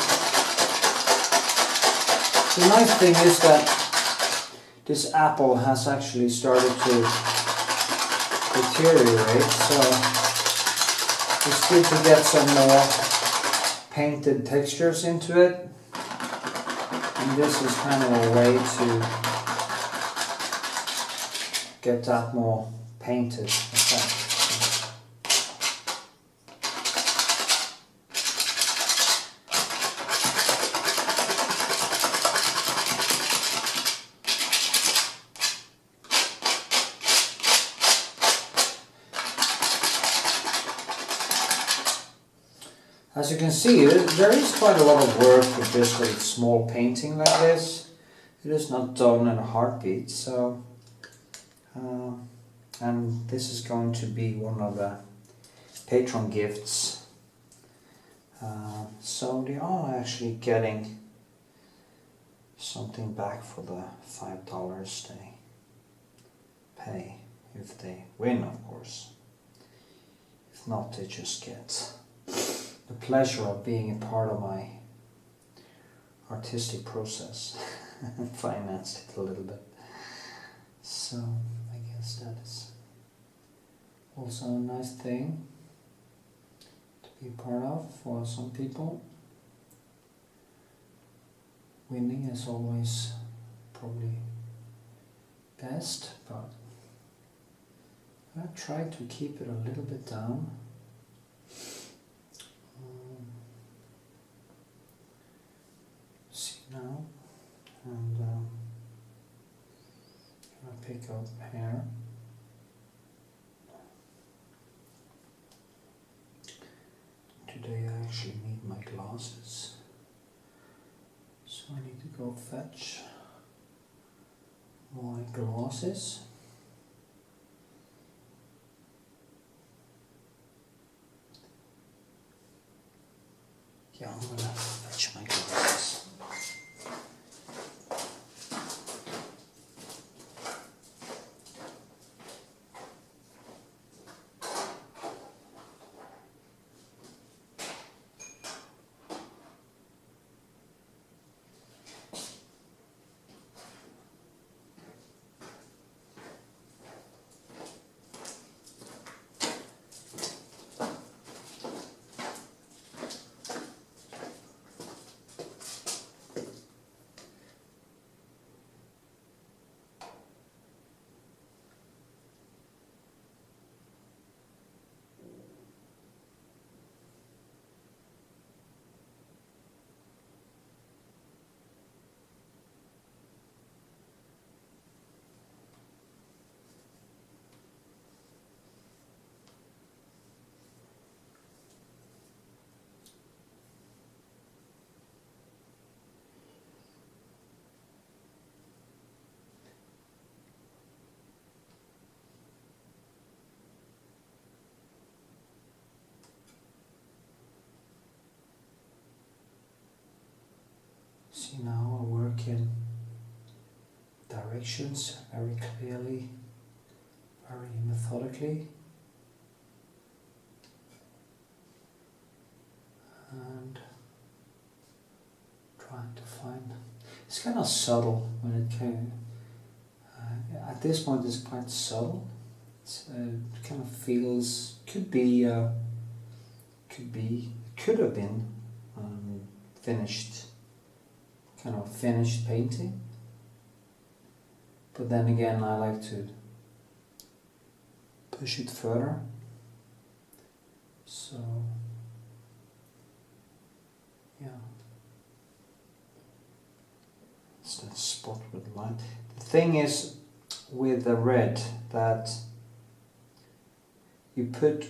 The nice thing is that this apple has actually started to deteriorate, so it's good to get some more painted textures into it. And this is kind of a way to get that more painted effect. As you can see, there is quite a lot of work with just a small painting like this. It is not done in a heartbeat, so and this is going to be one of the PATRON gifts. So they are actually getting something back for the $5 they pay, if they win, of course. If not, they just get the pleasure of being a part of my artistic process. Financed it a little bit. So I guess that is also a nice thing to be part of for some people. Winning is always probably best, but I try to keep it a little bit down. See now, and I pick up hair. Today I actually need my glasses, so I need to go fetch my glasses. Yeah, I'm gonna fetch my glasses. See, now I work in directions very clearly, very methodically, and trying to find. It's kind of subtle when it came. At this point, it's quite subtle. It kind of feels could have been finished, kind of finished painting. But then again, I like to push it further. So, yeah. It's that spot with light. The thing is with the red that you put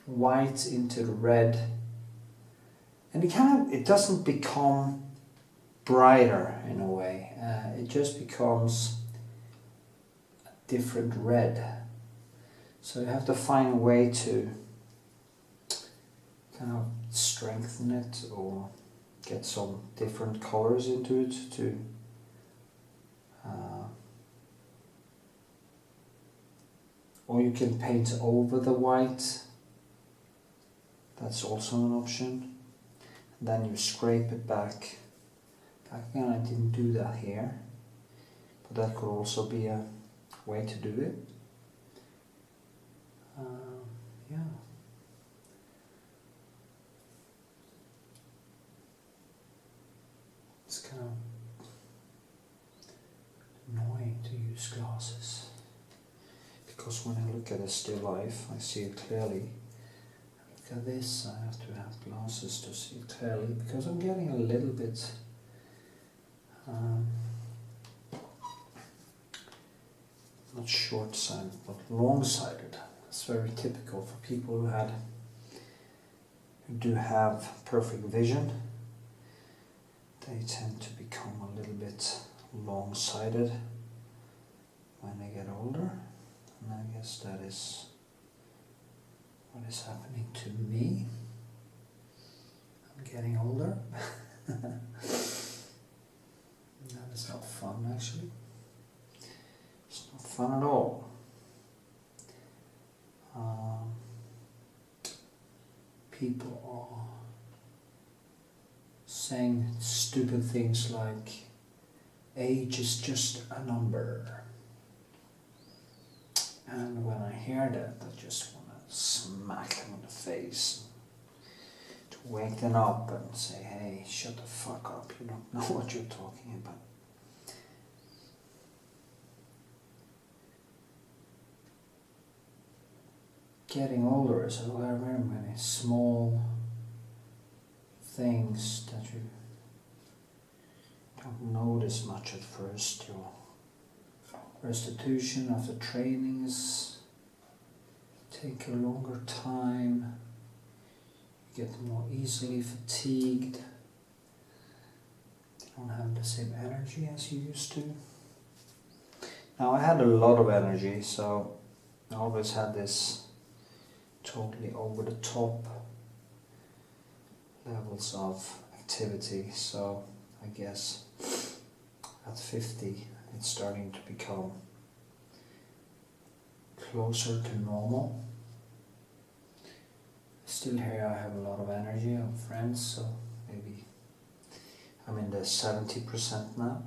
white into the red and it doesn't become brighter in a way. It just becomes a different red. So you have to find a way to kind of strengthen it or get some different colors into it to or you can paint over the white. That's also an option. Then you scrape it back. Again, I didn't do that here, but that could also be a way to do it. Yeah. It's kind of annoying to use glasses because when I look at a still life, I see it clearly. Look at this, I have to have glasses to see it clearly because I'm getting a little bit not short-sighted but long-sighted. It's very typical for people who do have perfect vision. They tend to become a little bit long-sighted when they get older, and I guess that is what is happening to me. I'm getting older. That is not fun, actually. It's not fun at all. People are saying stupid things like age is just a number, and when I hear that I just want to smack them in the face, to wake them up and say, hey, shut the fuck up, you don't know what you're talking about. Getting older is there are very many small things that you don't notice much at first. Your restitution after trainings take a longer time. You get more easily fatigued. You don't have the same energy as you used to. Now I had a lot of energy, so I always had this totally over the top levels of activity, so I guess at 50 it's starting to become closer to normal. Still here I have a lot of energy, I have friends, so maybe I'm in the 70% now.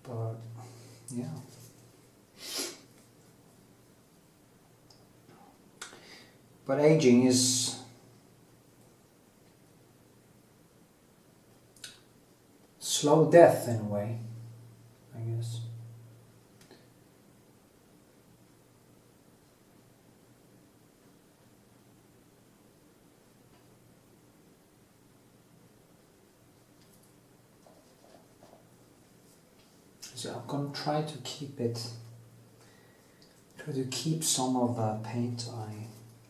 But yeah. But aging is slow death in a way, I guess. So I'm going to try to keep some of the paint I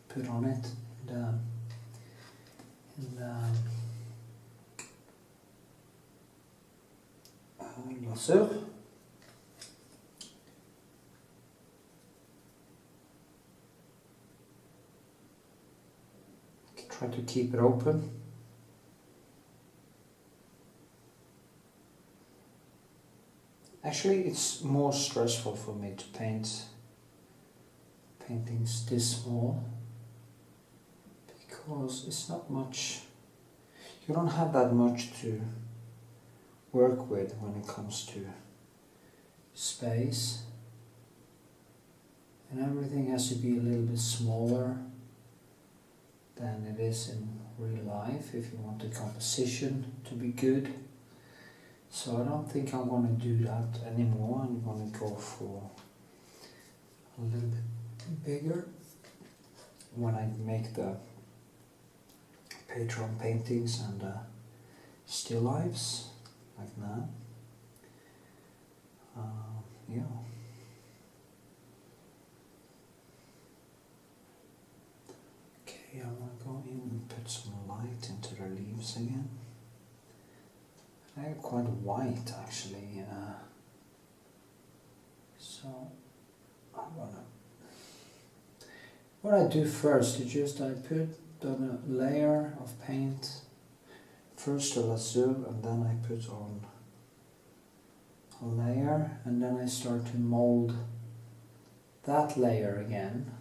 put on it laser. Try to keep it open. Actually, it's more stressful for me to paint paintings this small, because it's not much, you don't have that much to work with when it comes to space, and everything has to be a little bit smaller than it is in real life if you want the composition to be good. So I don't think I'm going to do that anymore. I'm going to go for a little bit bigger when I make the PATRON paintings and still lifes like that. Yeah. Okay, I want to go in and put some light into the leaves again. They're quite white actually, so I'm gonna. What I do first is just I put on a layer of paint, first a lazuli, and then I put on a layer, and then I start to mold that layer again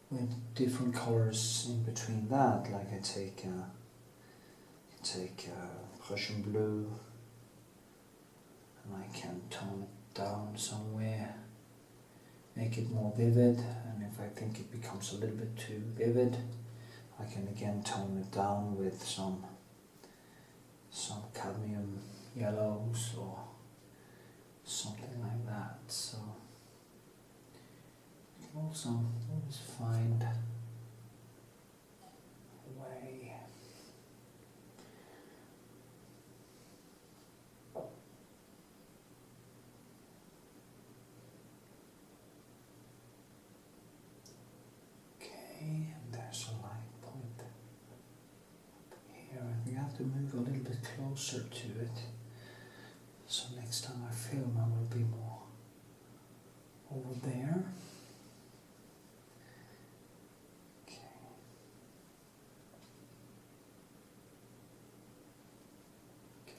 with different colors in between that. Like I take Prussian blue, and I can tone it down somewhere, make it more vivid, and if I think it becomes a little bit too vivid, I can again tone it down with some cadmium yellows or something like that. So you can also always find a way. And there's a light point up here, and we have to move a little bit closer to it, so next time I film I will be more over there. Okay. Okay.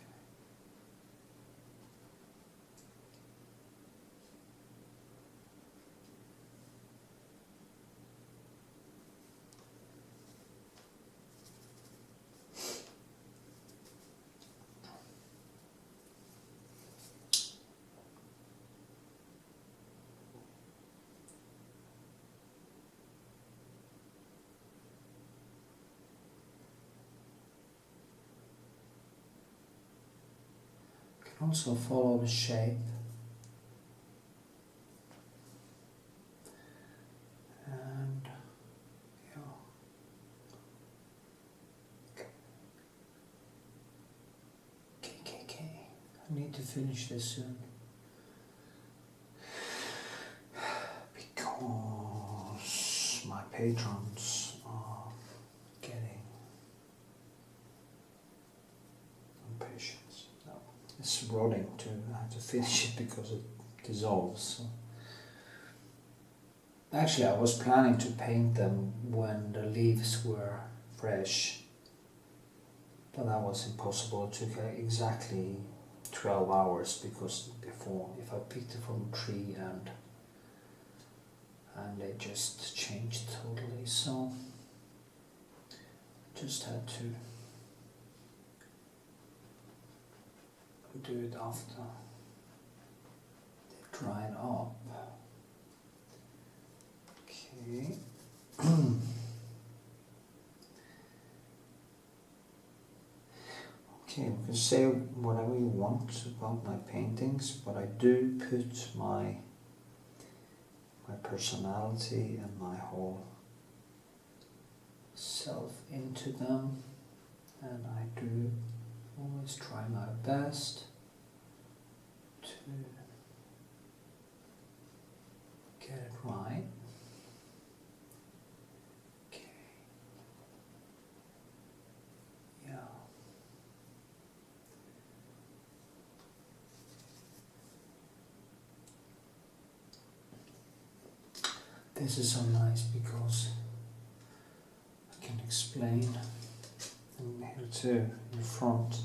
Also follow the shape, and yeah. Okay. I need to finish this soon because my patrons are getting impatient. It's rotting too. I have to finish it because it dissolves. So. Actually, I was planning to paint them when the leaves were fresh, but that was impossible. It took exactly 12 hours because before, if I picked it from a tree and they just changed totally. So I just had to do it after they dried up. Okay. Okay, we can say whatever you want about my paintings, but I do put my personality and my whole self into them, and I do always try my best to get it right. Okay. Yeah. This is so nice because I can explain. And here too, in front,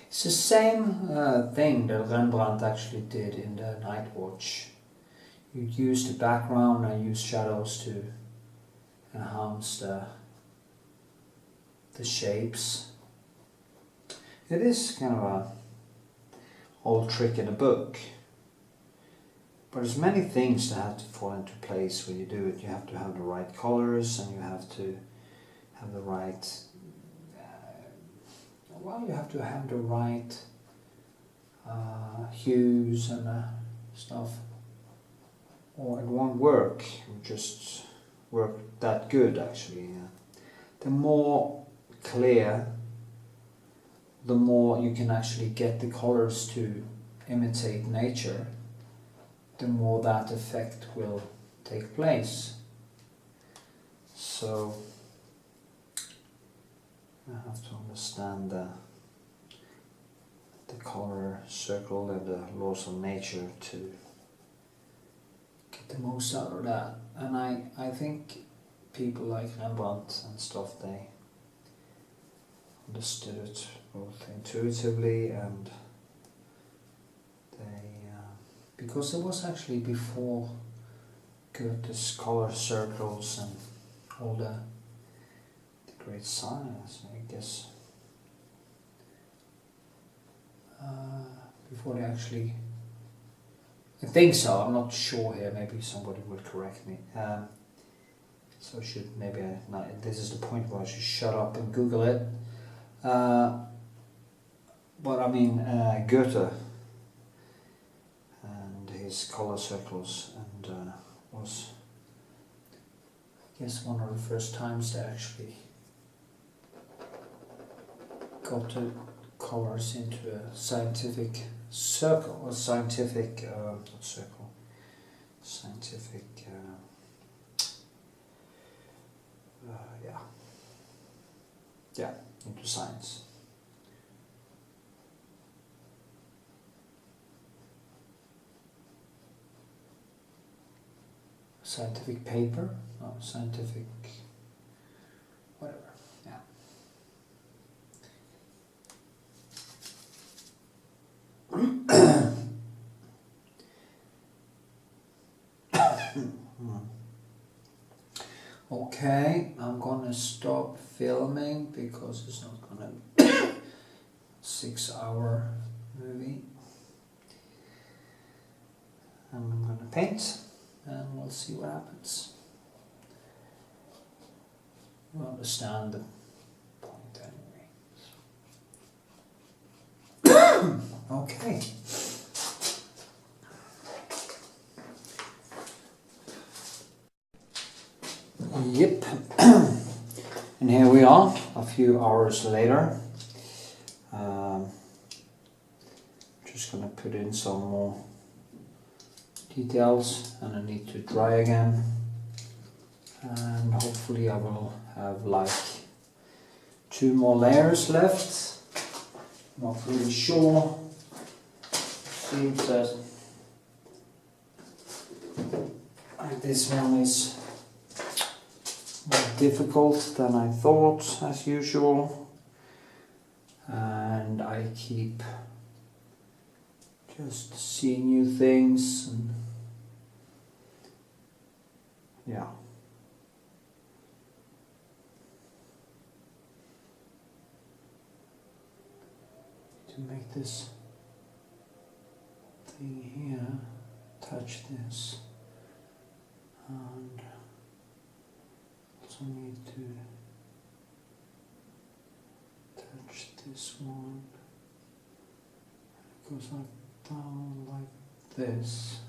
It's the same thing that Rembrandt actually did in the Night Watch. You use the background and use shadows to enhance the shapes. It is kind of a old trick in a book, but there's many things that have to fall into place when you do it. You have to have the right colors, and you have to have the right you have to have the right hues and stuff, or it won't work. It won't just work that good actually. The more clear, the more you can actually get the colors to imitate nature, the more that effect will take place. So I have to understand the color circle and the laws of nature to get the most out of that. And I think people like Rembrandt and stuff, they understood it both intuitively and they because it was actually before Goethe's color circles and all the great science, I guess. Before they actually, I think so, I'm not sure here, maybe somebody will correct me. So I should, maybe this is the point where I should shut up and Google it. But I mean, Goethe and his color circles, and was, I guess, one of the first times they actually got the colors into a scientific circle, or scientific, not circle, scientific, yeah, into science. Scientific paper, no, scientific, whatever, yeah. Okay, I'm gonna stop filming because it's not gonna be a 6-hour movie. And I'm gonna paint and we'll see what happens. You understand the point anyway. Okay. Yep. And here we are, a few hours later. Just gonna put in some more details and I need to dry again. And hopefully I will have like 2 more layers left. Not really sure. Seems that this one is more difficult than I thought, as usual, and I keep just seeing new things, and yeah. To make this thing here touch this, and also need to touch this one. It goes like down like this.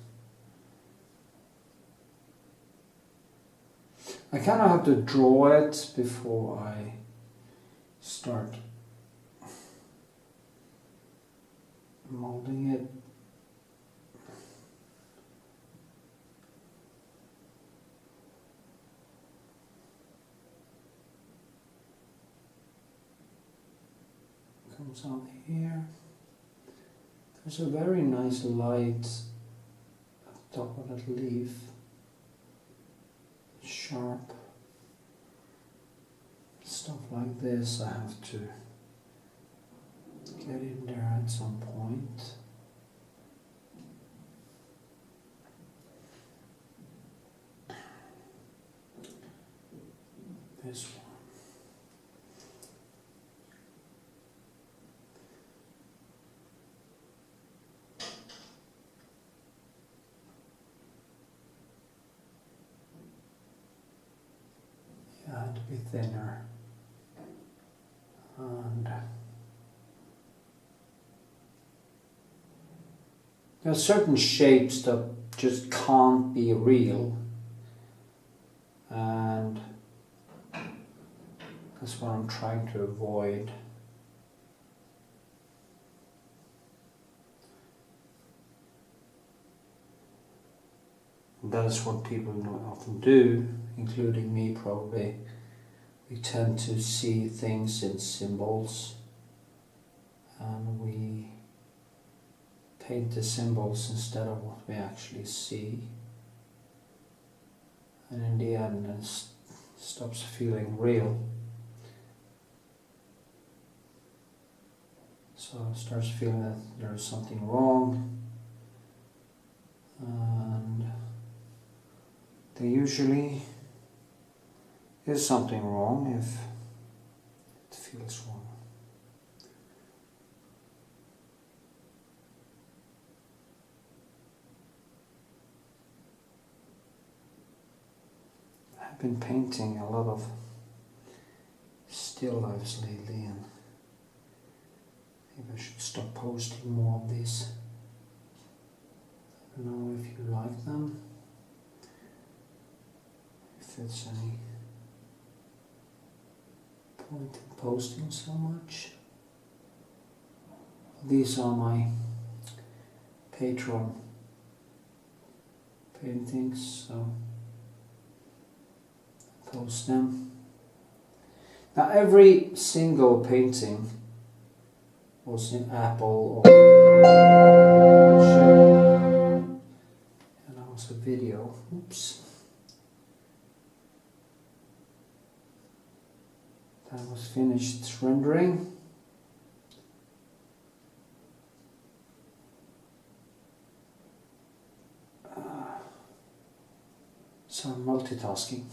I kind of have to draw it before I start molding it. Comes out here. There's a very nice light at the top of that leaf. Sharp. Stuff like this I have to get in there at some point. This one. Yeah, to be thinner. And there are certain shapes that just can't be real, and that's what I'm trying to avoid. And that is what people often do, including me probably. We tend to see things in symbols, and we paint the symbols instead of what we actually see. And in the end it stops feeling real. So it starts feeling that there is something wrong, and there usually is something wrong if it feels wrong. I've been painting a lot of still lifes lately, and maybe I should stop posting more of these. I don't know if you like them, if it's any point in posting so much. These are my PATRON paintings, so I post them. Now every single painting was in Apple or and that was a video. Oops. That was finished rendering. So I'm multitasking.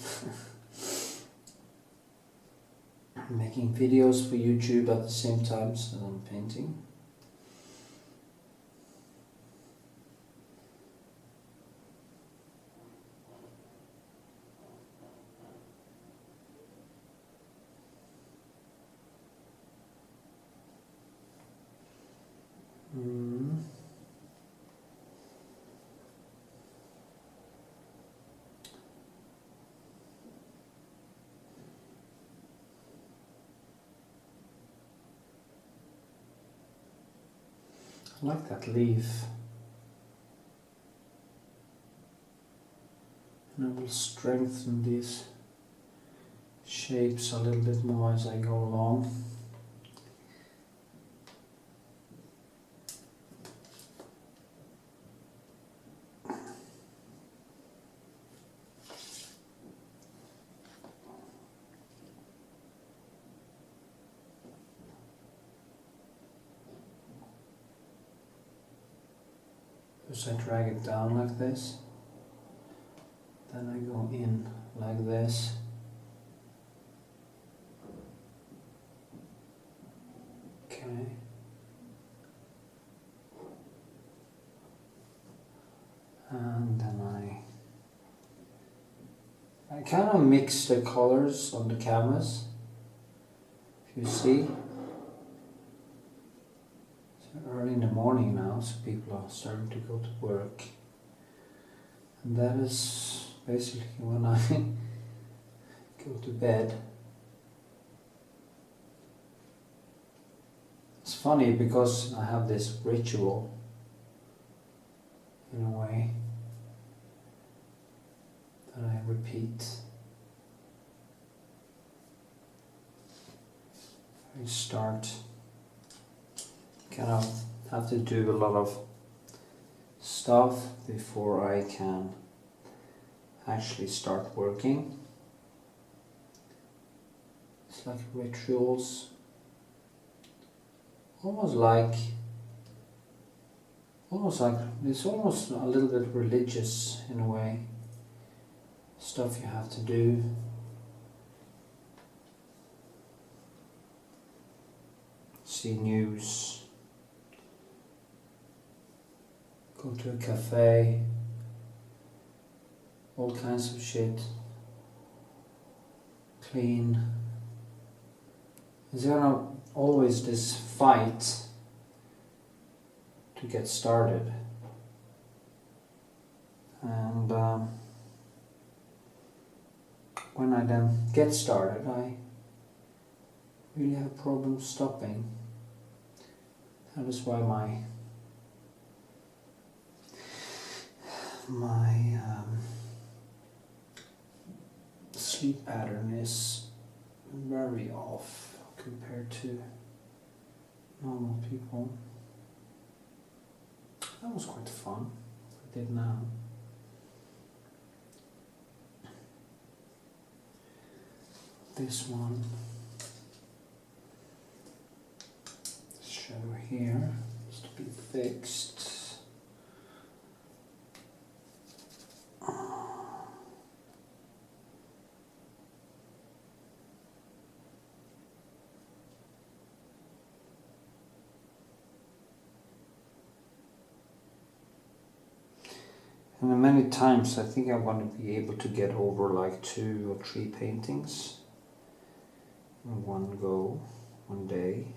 I'm making videos for YouTube at the same time as I'm painting. I like that leaf. And I will strengthen these shapes a little bit more as I go along. First I drag it down like this, then I go in like this. Okay. And then I kind of mix the colors on the canvas, if you see. Early in the morning now, so people are starting to go to work, and that is basically when I go to bed. It's funny because I have this ritual in a way that I repeat. I start kind of have to do a lot of stuff before I can actually start working. It's like rituals almost like it's almost a little bit religious in a way. Stuff you have to do. See news. Go to a cafe. All kinds of shit. Clean. Is there always this fight to get started? And when I then get started, I really have problems stopping. That is why my sleep pattern is very off compared to normal people. That was quite fun. I did now. This one. This shadow here is to be fixed. And many times I think I want to be able to get over like 2 or 3 paintings in one go, one day.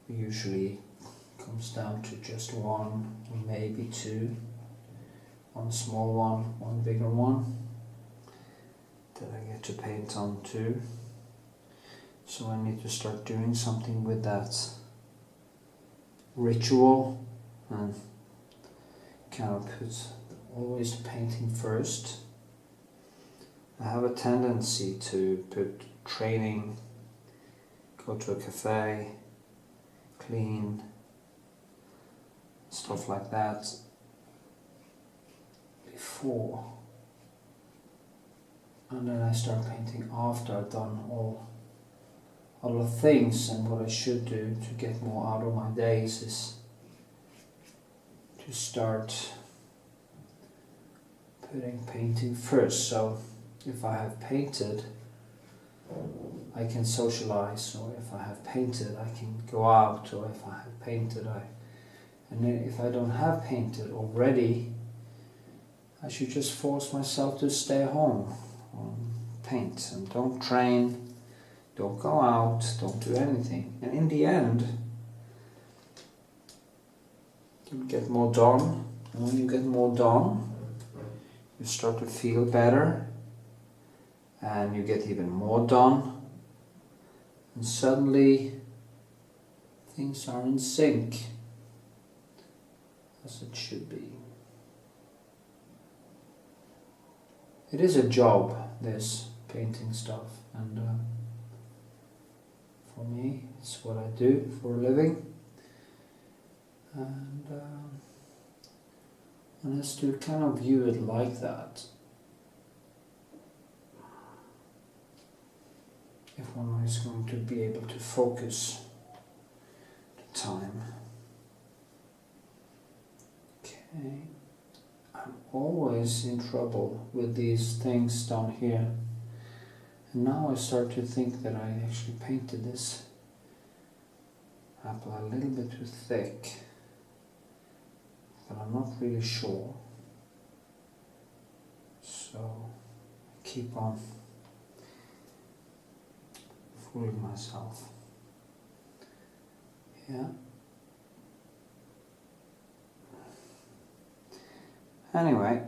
It usually comes down to just 1 or maybe 2. One small one bigger one that I get to paint on too. So I need to start doing something with that ritual and kind of put always the painting first. I have a tendency to put training, go to a cafe, clean, stuff like that before, and then I start painting after I've done all the things. And what I should do to get more out of my days is to start putting painting first. So if I have painted, I can socialize, or if I have painted, I can go out, or if I have painted, and then if I don't have painted already, I should just force myself to stay home and paint, and don't train, don't go out, don't do anything. And in the end, you get more done, and when you get more done, you start to feel better, and you get even more done, and suddenly things are in sync as it should be. It is a job, this painting stuff, and for me it's what I do for a living. And one has to kind of view it like that. If one is going to be able to focus the time. Okay. I'm always in trouble with these things down here. And now I start to think that I actually painted this apple a little bit too thick. But I'm not really sure. So I keep on fooling myself. Yeah. Anyway,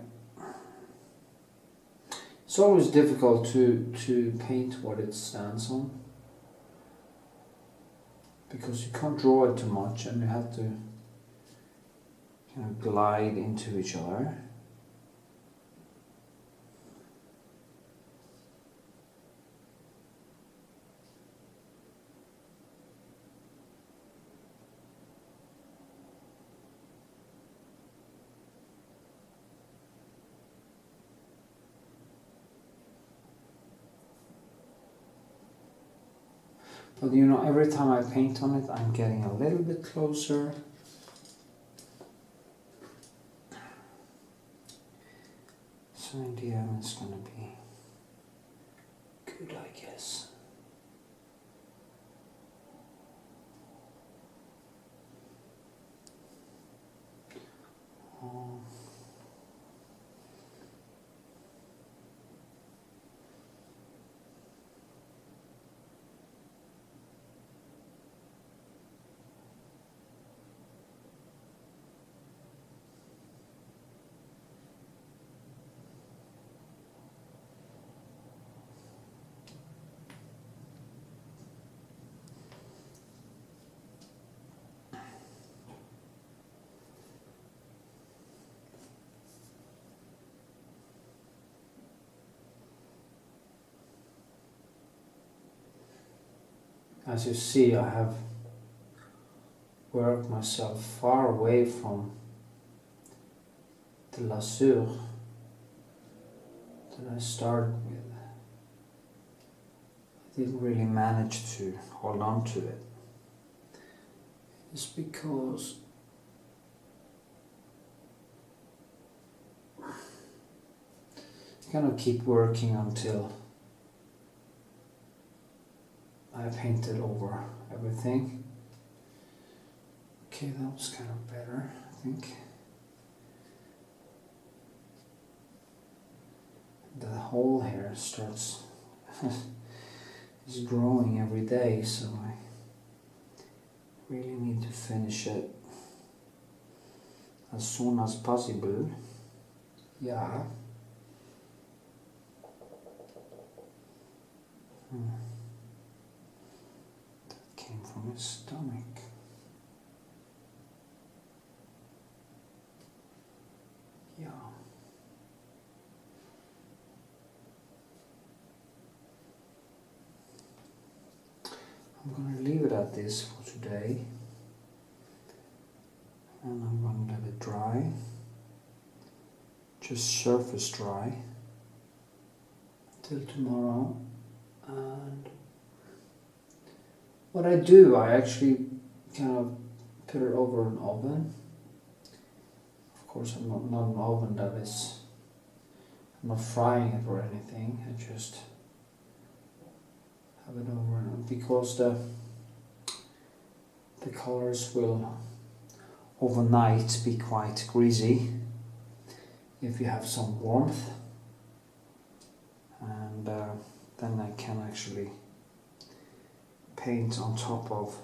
it's always difficult to paint what it stands on, because you can't draw it too much and you have to kind of glide into each other. But you know, every time I paint on it, I'm getting a little bit closer. So in the end it's gonna be good, I guess. As you see, I have worked myself far away from the lasure that I started with. I didn't really manage to hold on to it. It's because I kind of keep working until I painted over everything. Okay, that was kind of better, I think. The hole here starts is growing every day, so I really need to finish it as soon as possible. Yeah. That came from his stomach. Yeah. I'm going to leave it at this for today, and I'm going to let it dry, just surface dry till tomorrow. And what I do, I actually kind of put it over an oven. Of course, I'm not an oven that is, I'm not frying it or anything. I just have it over, because the colors will overnight be quite greasy if you have some warmth, and then I can actually paint on top of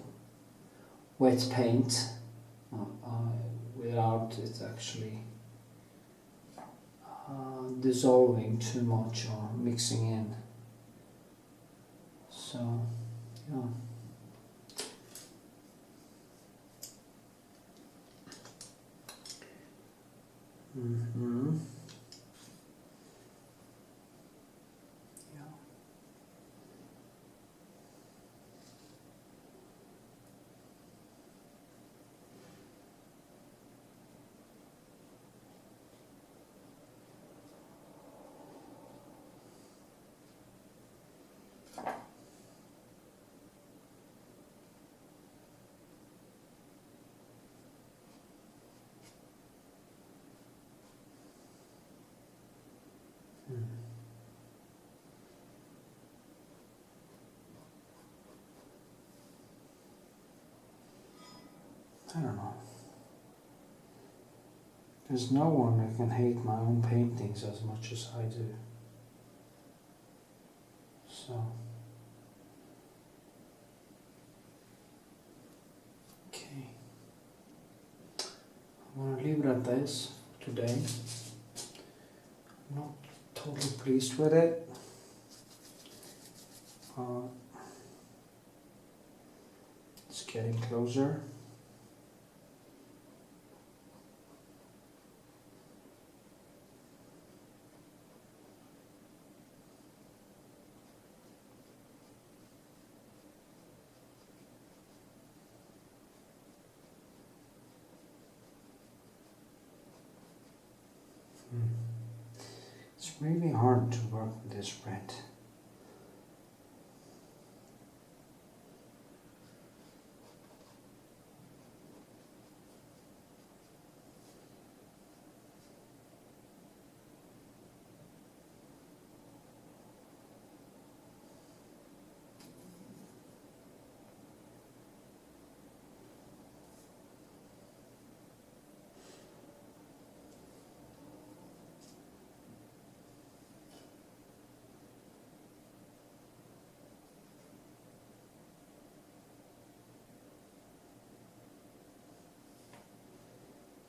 wet paint without it actually dissolving too much or mixing in. So, yeah. Mm-hmm. Yeah. I don't know. There's no one that can hate my own paintings as much as I do. So, okay. I'm gonna leave it at this today. I'm not totally pleased with it. It's getting closer. It's really hard to work with this red.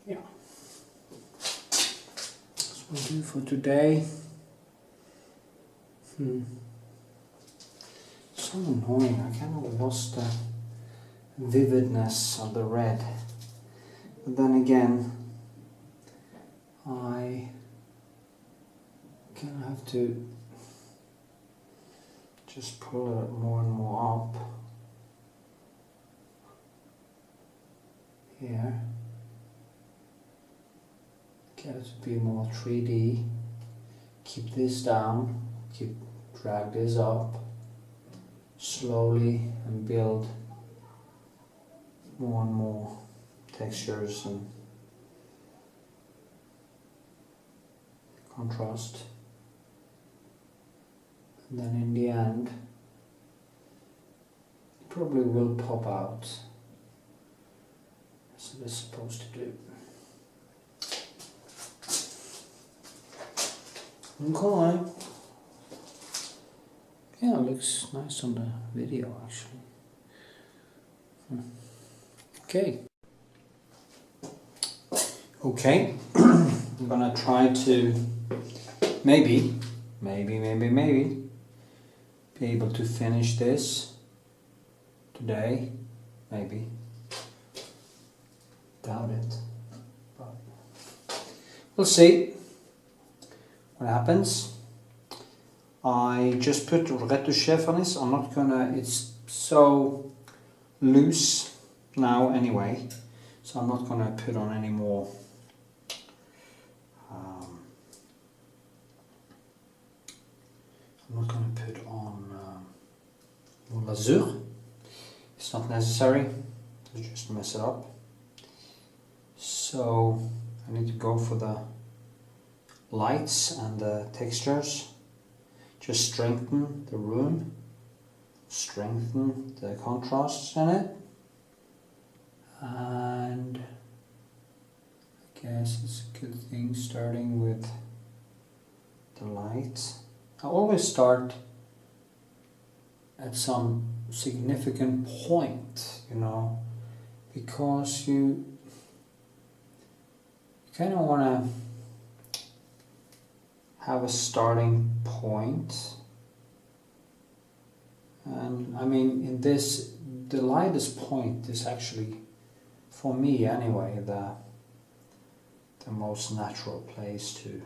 yeah, that's what we'll do for today. So annoying, I kind of lost the vividness of the red. But then again, I kind of have to just pull it more and more up here. Get it to be more 3D. Keep this down, drag this up slowly and build more and more textures and contrast. And then in the end, it probably will pop out as it is supposed to do. Okay. Yeah, it looks nice on the video actually. Okay. Okay. I'm gonna try to maybe be able to finish this today. Maybe. Doubt it. But we'll see what happens. I just put retouche on this. I'm not gonna, it's so loose now anyway, so I'm not gonna put on any more I'm not gonna put on more lasur. It's not necessary to just mess it up. So I need to go for the lights and the textures. Just strengthen the room, strengthen the contrasts in it, and I guess it's a good thing starting with the lights. I always start at some significant point, you know, because you kind of want to have a starting point. And I mean, in this, the lightest point is actually, for me anyway, the most natural place to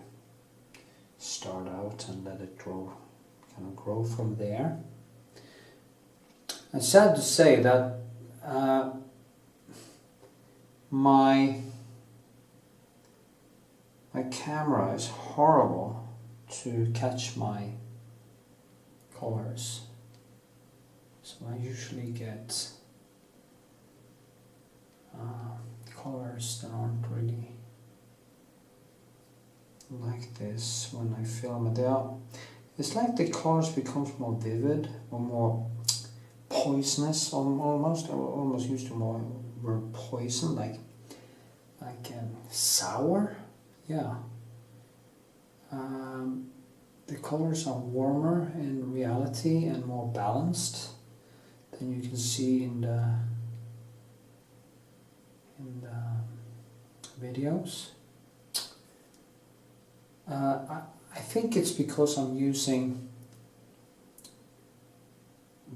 start out and let it grow, kind of grow from there. It's sad to say that my camera is horrible to catch my colors, so I usually get colors that aren't really like this when I film it. It's like the colors becomes more vivid or more poisonous, almost. I almost used the more word poison, like sour. Yeah. The colors are warmer in reality and more balanced than you can see in the videos. I think it's because I'm using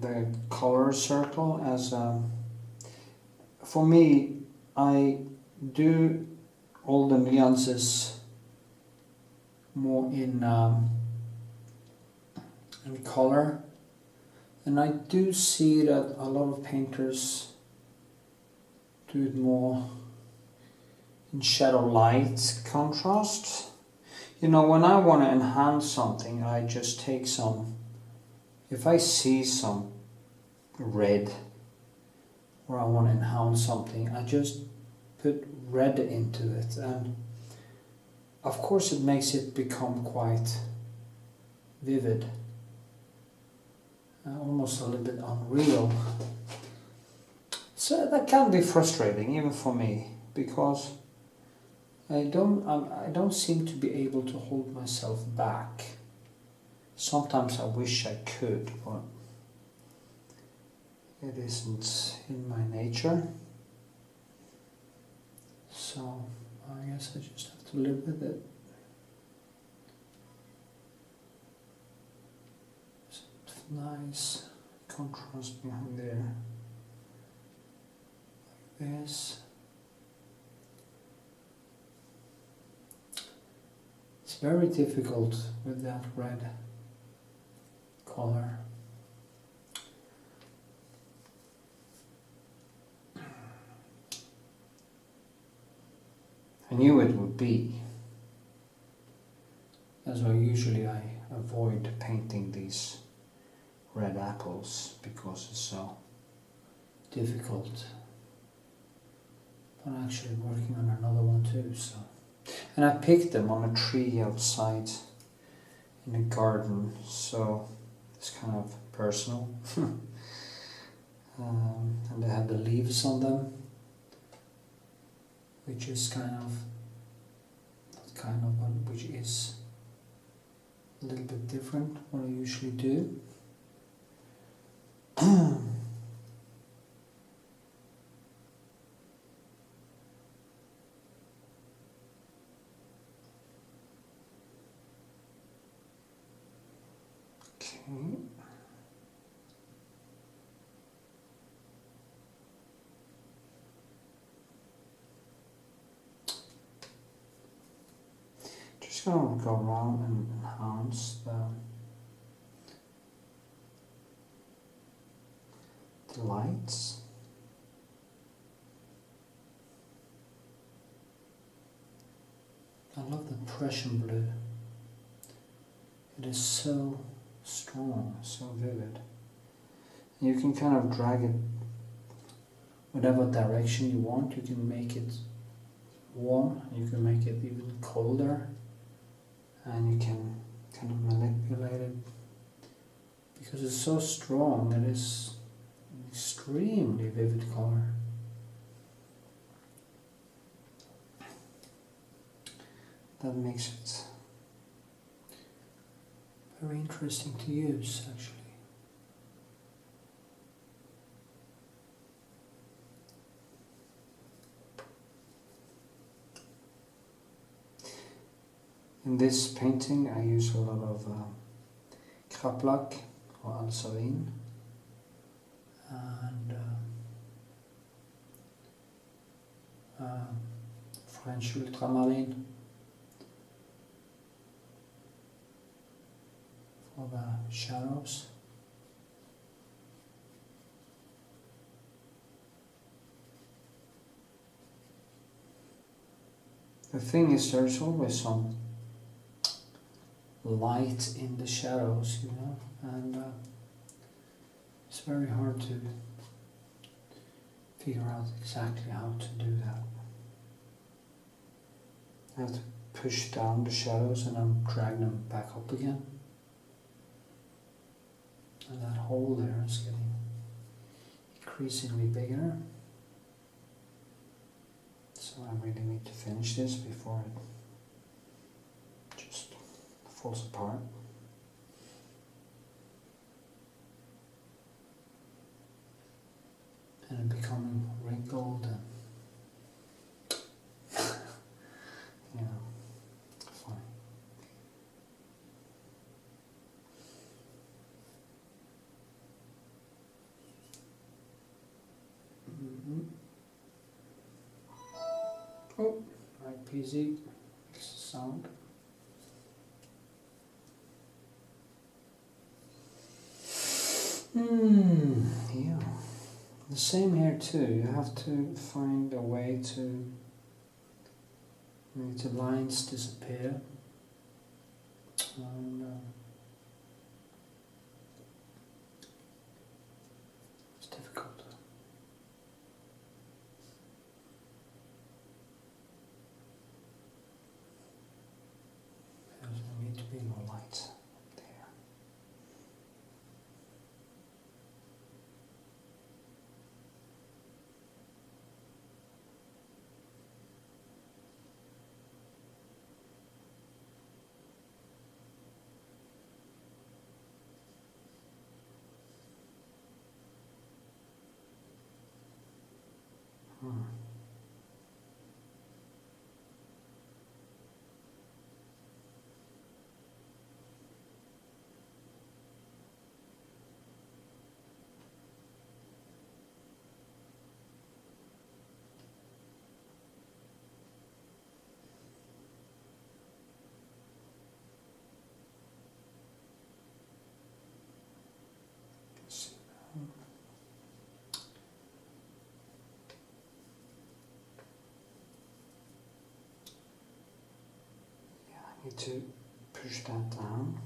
the color circle as for me, I do all the nuances more in color, and I do see that a lot of painters do it more in shadow light contrast. You know, when I want to enhance something, I just take some, if I see some red or I want to enhance something, I just put red into it, and of course it makes it become quite vivid, almost a little bit unreal. So that can be frustrating even for me, because I don't seem to be able to hold myself back. Sometimes I wish I could, but it isn't in my nature. So I guess I just have to live with it. Nice contrast behind there. Like this. It's very difficult with that red color. I knew it would be. That's why usually I avoid painting these red apples because it's so difficult. But I'm actually working on another one too, so. And I picked them on a tree outside in a garden, so it's kind of personal. And they have the leaves on them, which is which is a little bit different what I usually do. Okay. Just going to go around and enhance the lights. I love the Prussian blue. It is so strong, so vivid. You can kind of drag it whatever direction you want. You can make it warm, you can make it even colder, and you can kind of manipulate it because it's so strong. It is an extremely vivid color. That makes it very interesting to use, actually. In this painting I use a lot of kraplak or alsarin and French ultramarine for the shadows. The thing is, there's always some light in the shadows, you know, and it's very hard to figure out exactly how to do that. I have to push down the shadows and then drag them back up again. And that hole there is getting increasingly bigger. So I really need to finish this before it just falls apart. And it becoming wrinkled and you know, fine. Oh, right, PZ, sound. Yeah. The same here too. You have to find a way to make the lines disappear. And, it's difficult. There need to be more light there. need to push that down,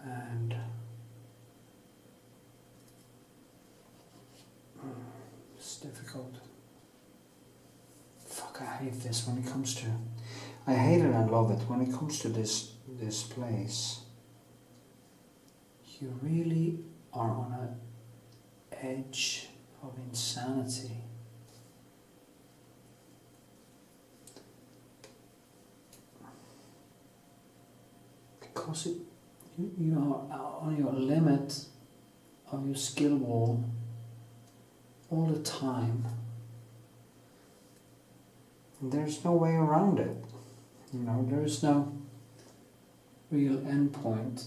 and it's difficult. Fuck, I hate this when it comes to, I hate it and love it when it comes to this place. You really are on an edge of insanity. Because you are on your limit of your skill wall all the time. And there's no way around it. You know, there is no real end point.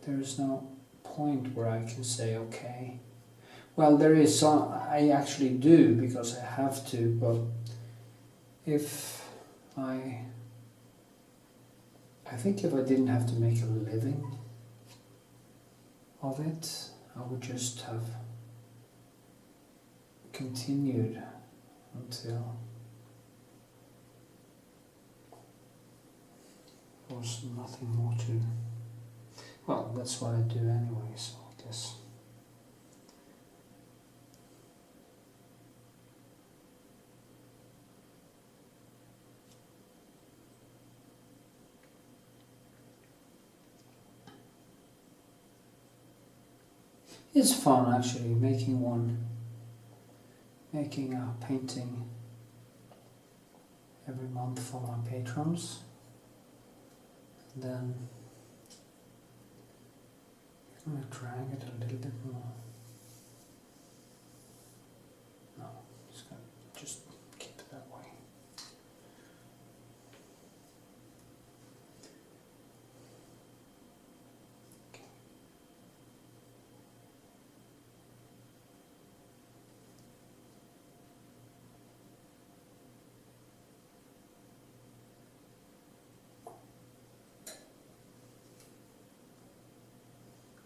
There is no point where I can say, okay, well, there is some, I actually do because I have to, but if I think if I didn't have to make a living of it, I would just have continued until there was nothing more to, well, that's what I do anyway, so I guess. It's fun actually making a painting every month for my patrons. And then I'm going to drag it a little bit more. No, just keep it that way.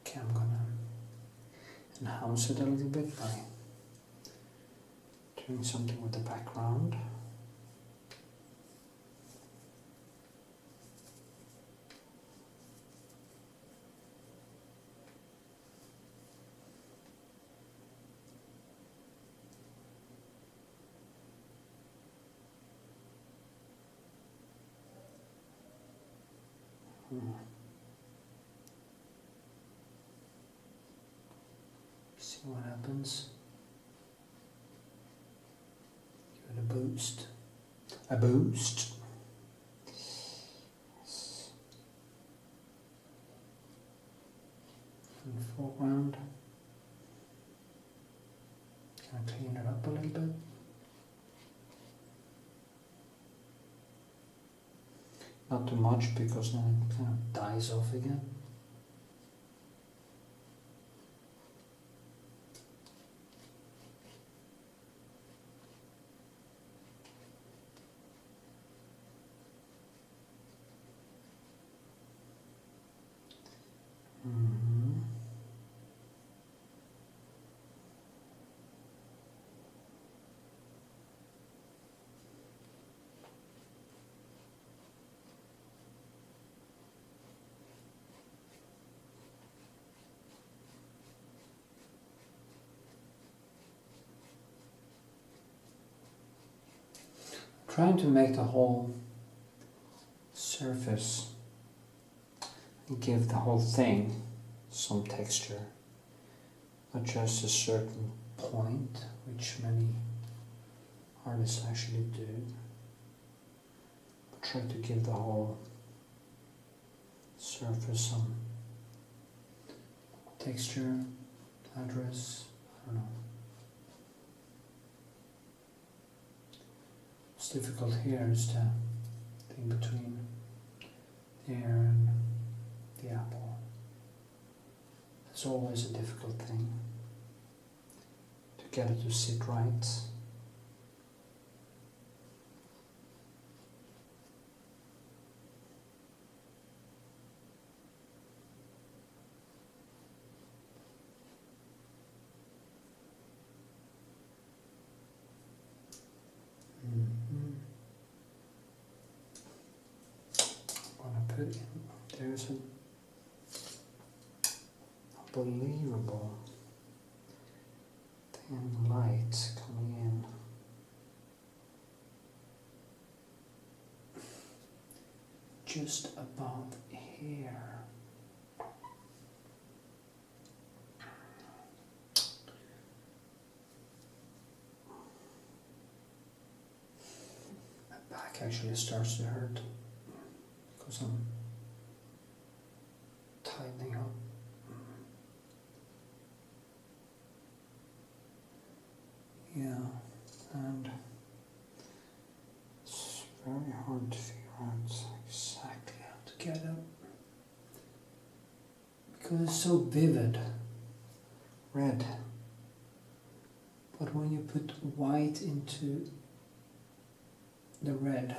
Okay, I'm gonna enhance it a little bit by doing something with the background. See what happens. Give it a boost. A boost. Yes. In the foreground. Can I clean it up a little bit? Not too much because then it kind of dies off again. Trying to make the whole surface and give the whole thing some texture, not just a certain point, which many artists actually do, but try to give the whole surface some texture, address, I don't know. What's difficult here is the thing between the air and the apple. It's always a difficult thing to get it to sit right. there's an unbelievable thin light coming in. Just above here. My back actually starts to hurt because I'm tightening up. Yeah, and it's very hard to figure out exactly how to get up because it's so vivid, red. But when you put white into the red,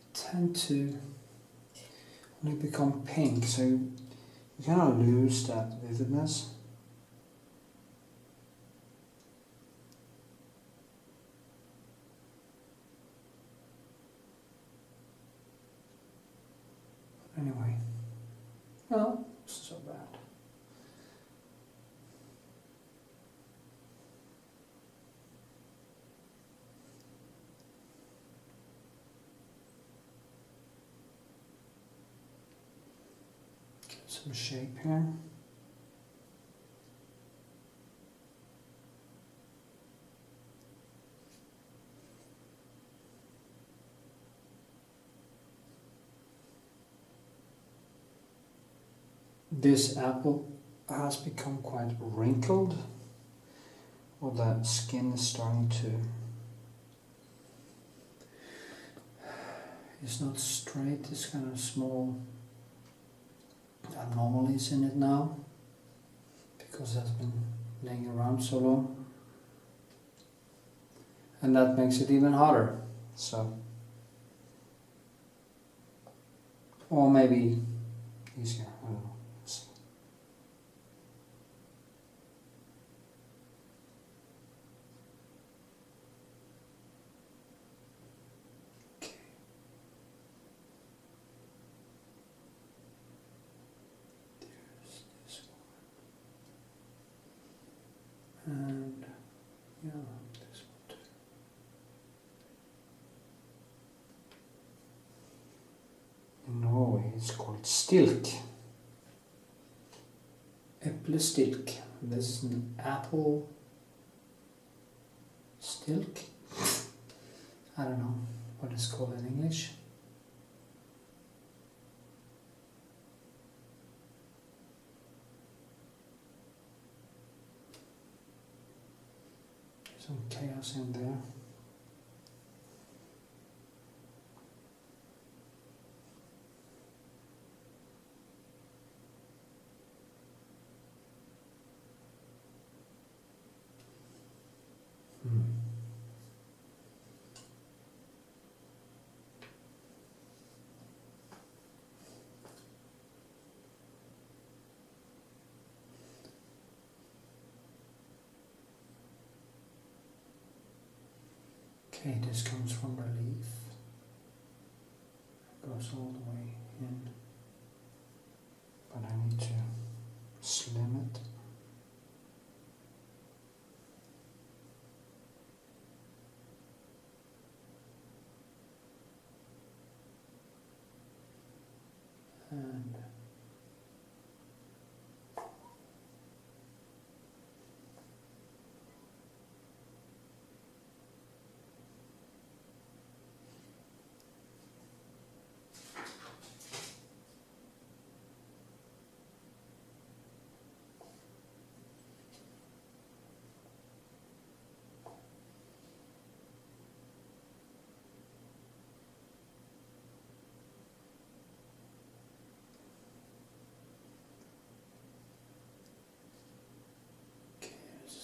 it tends to only become pink, so you kind of lose that vividness. Anyway, well, it's so bad. Get some shape here. This apple has become quite wrinkled, or that skin is starting to, it's not straight, it's kind of small anomalies in it now, because it's been laying around so long, and that makes it even harder, so, or maybe easier, I don't know. And yeah, this one too. In Norway it's called stilk. Eplestilk. This is an apple stilk. I don't know what it's called in English. Some chaos in there. Okay, this comes from relief. Goes all the way in. But I need to slim it. And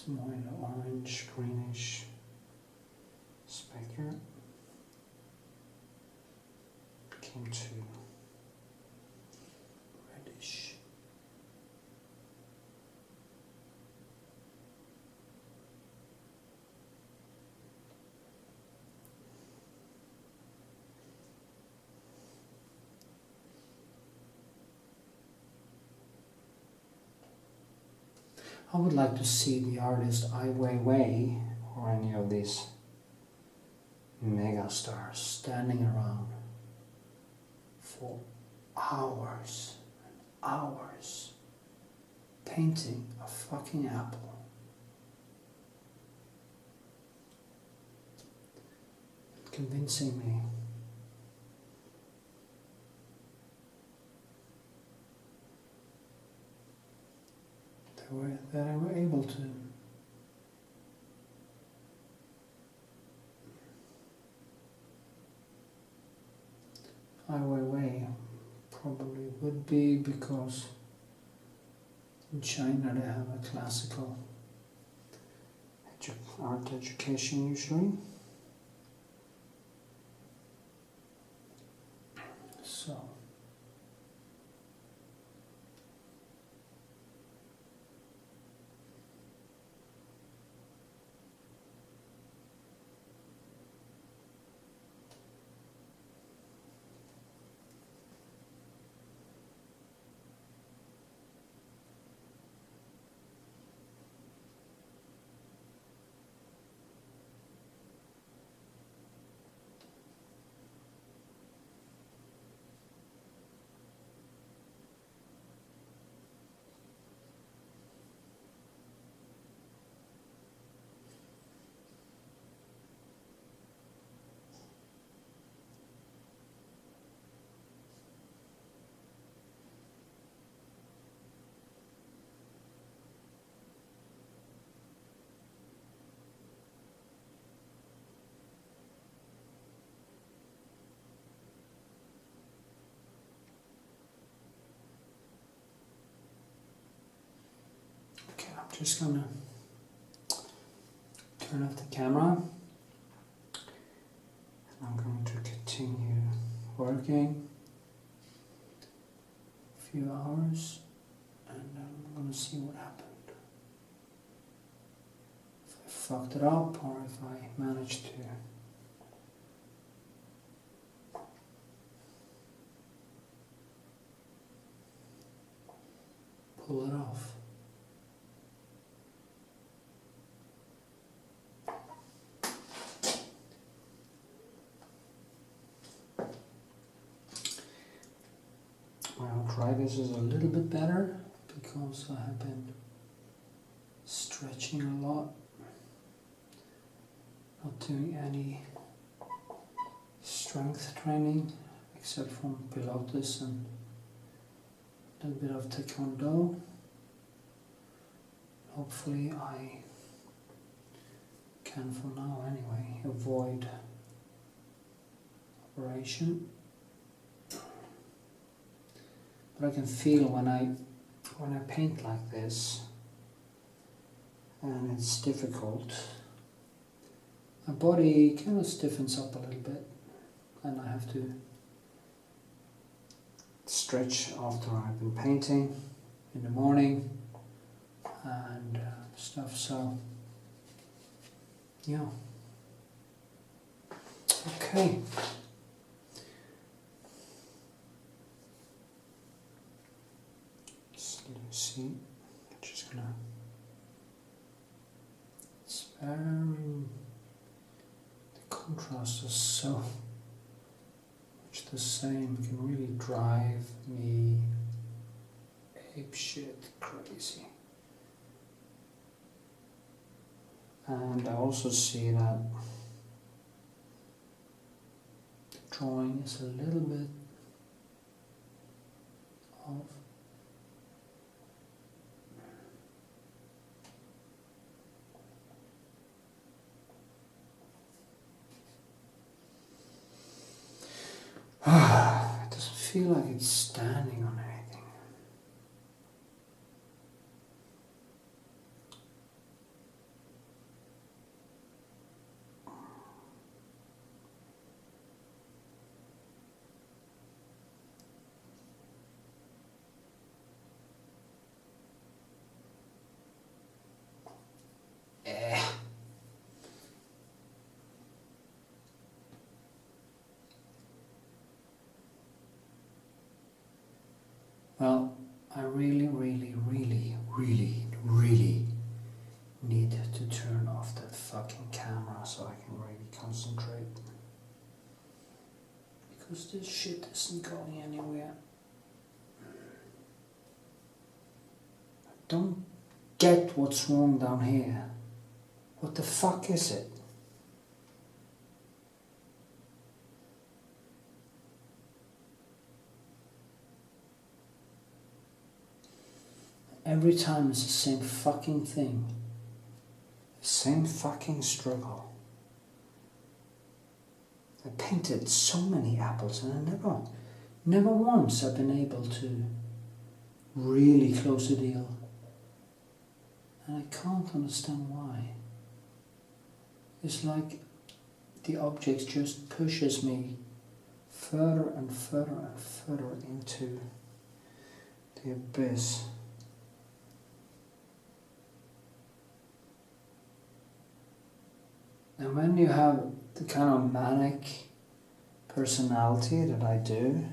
more in the orange, greenish specter. Came to reddish. I would like to see the artist Ai Weiwei or any of these megastars standing around for hours and hours painting a fucking apple. Convincing me that I were able to Ai Weiwei probably would be because in China they have a classical art education usually. So I'm just gonna turn off the camera and I'm going to continue working a few hours and I'm gonna see what happened. If I fucked it up or if I managed to pull it off. I'll try this is a little bit better because I have been stretching a lot, not doing any strength training except from Pilates and a little bit of Taekwondo. Hopefully I can, for now anyway, avoid operation. But I can feel when I paint like this, and it's difficult, my body kind of stiffens up a little bit, and I have to stretch after I've been painting in the morning and stuff. So yeah, okay. See, I'm just gonna, it's very, the contrast is so much the same, it can really drive me apeshit crazy. And I also see that the drawing is a little bit off. It doesn't feel like it's standing on anything. Well, I really, really, really, really, really Because this shit isn't going anywhere. I don't get what's wrong down here. What the fuck is it? Every time it's the same fucking thing. The same fucking struggle. I painted so many apples and I never once have been able to really close the deal. And I can't understand why. It's like the object just pushes me further and further and further into the abyss. And when you have the kind of manic personality that I do,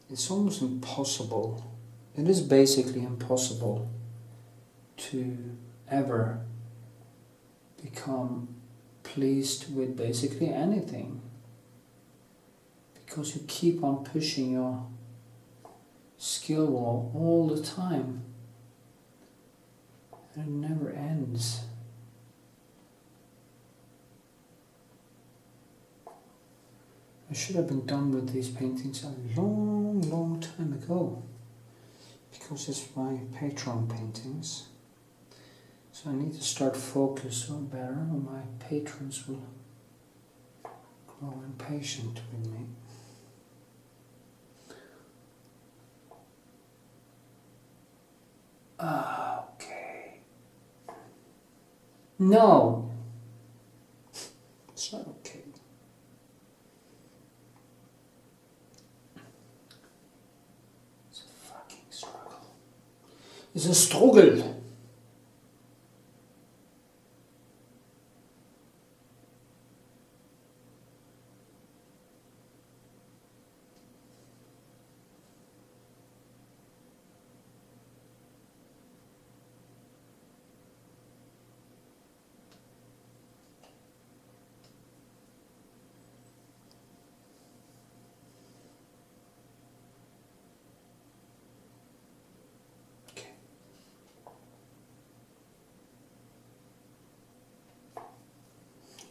it's almost impossible. It is basically impossible to ever become pleased with basically anything, because you keep on pushing your skill wall all the time and it never ends. I should have been done with these paintings a long time ago, because it's my PATRON paintings. So I need to start focusing better, or my patrons will grow impatient with me. Okay. No! It's not okay. It's a fucking struggle. It's a struggle!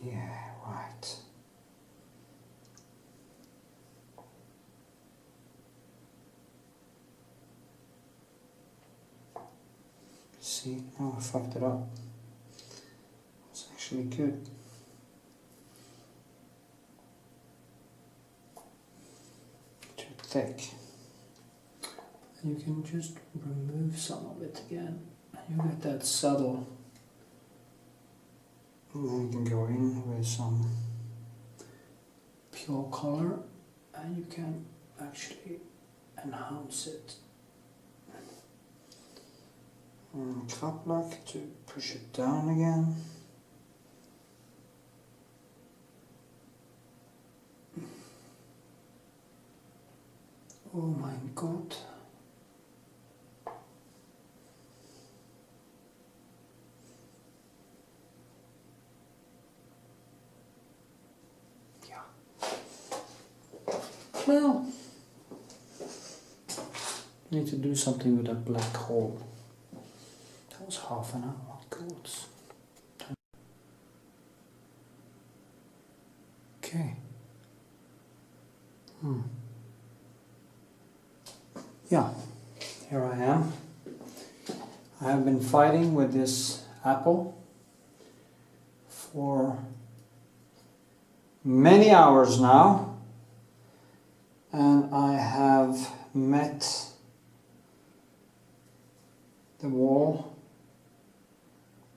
Yeah, right. See, now I fucked it up. It's actually good. Too thick. And you can just remove some of it again. And you get that subtle. And then you can go in with some pure color and you can actually enhance it. And Knut to push it down again. Oh my god. Well, need to do something with that black hole. That was half an hour. God. Okay. Yeah, here I am. I have been fighting with this apple for many hours now. And I have met the wall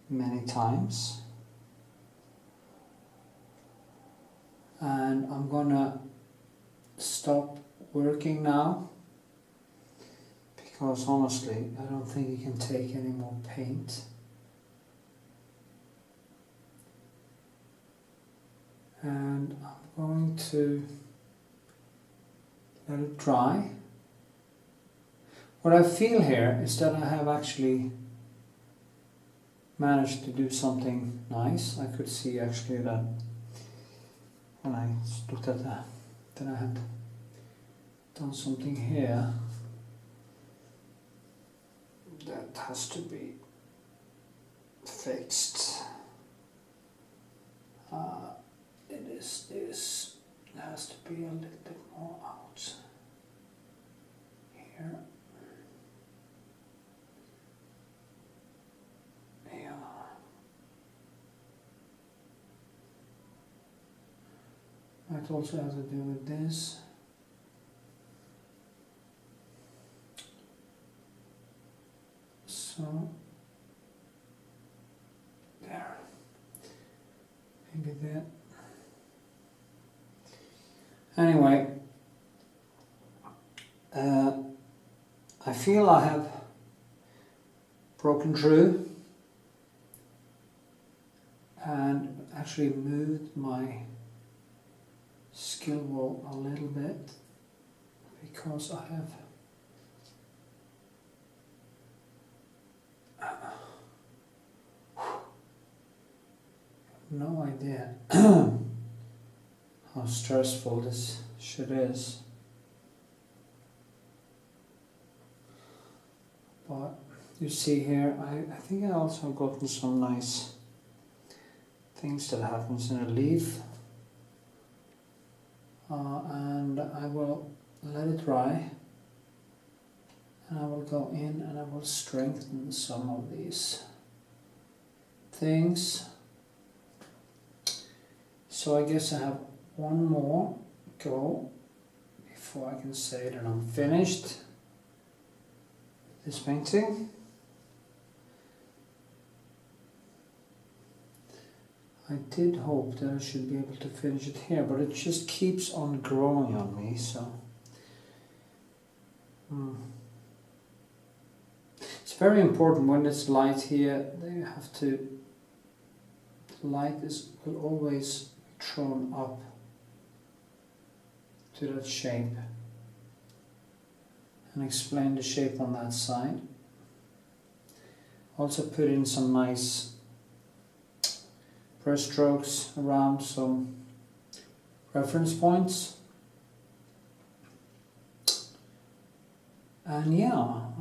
many times. And I'm gonna stop working now, because honestly, I don't think it can take any more paint. And I'm going to let it dry. What I feel here is that I have actually managed to do something nice. I could see actually that when I looked at that I had done something here that has to be fixed. It is this. It has to be a little bit more out here. Yeah. Might also have to do with this. So there. Maybe that. Anyway, I feel I have broken through and actually moved my skill wall a little bit because I have no idea how stressful this shit is, but you see here, I think I also gotten some nice things that happens in a leaf, and I will let it dry, and I will go in and I will strengthen some of these things. So I guess I have one more go before I can say that I'm finished with this painting. I did hope that I should be able to finish it here, but it just keeps on growing on me, so it's very important when it's light here. They have to, the light will always be thrown up to that shape, and explain the shape on that side. Also put in some nice brush strokes around some reference points. And yeah,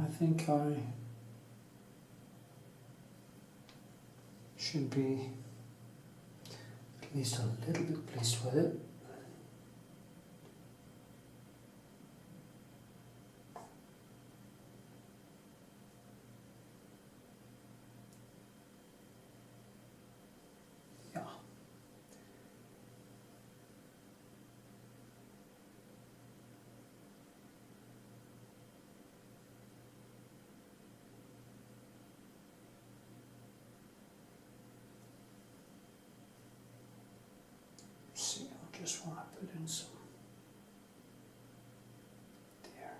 I think I should be at least a little bit pleased with it. See, I just want to put in some there.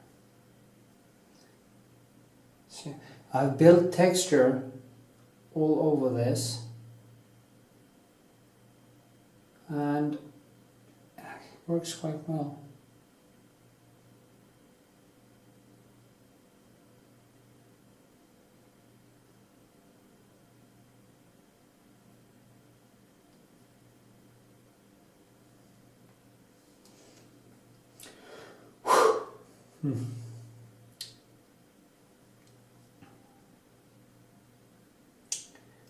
See, I've built texture all over this, and it works quite well.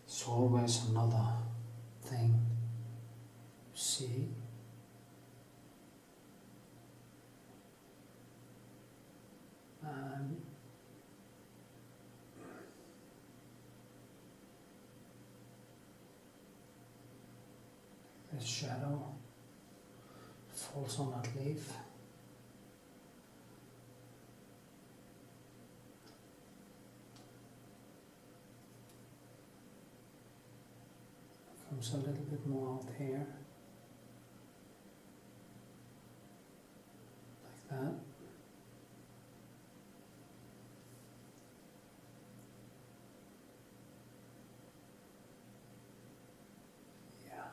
It's always another thing, see? And this shadow falls on that leaf. Comes a little bit more out here, like that. Yeah.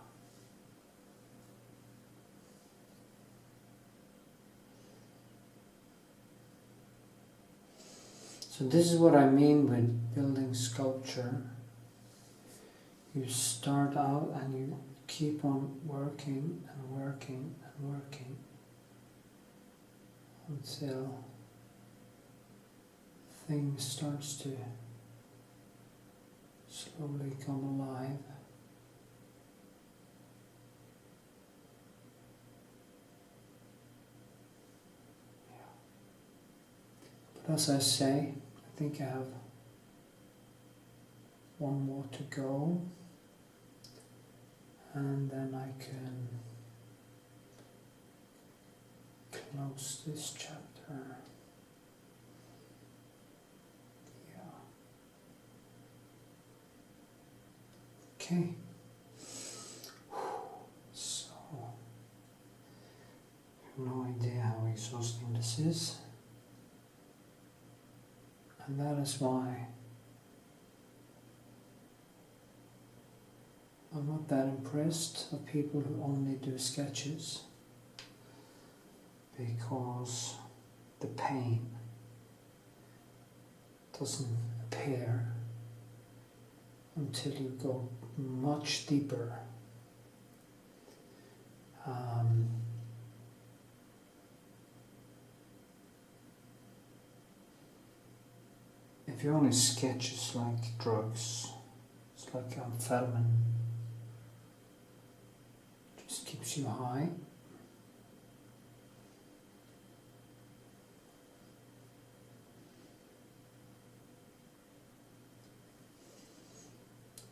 So this is what I mean with building sculpture. You start out and you keep on working and working and working until things starts to slowly come alive. But as I say, I think I have one more to go, and then I can close this chapter. Yeah. Okay. So, I have no idea how exhausting this is. And that is why I'm not that impressed with people who only do sketches, because the pain doesn't appear until you go much deeper. If you only sketch, it's like drugs. It's like amphetamine. It just keeps you high.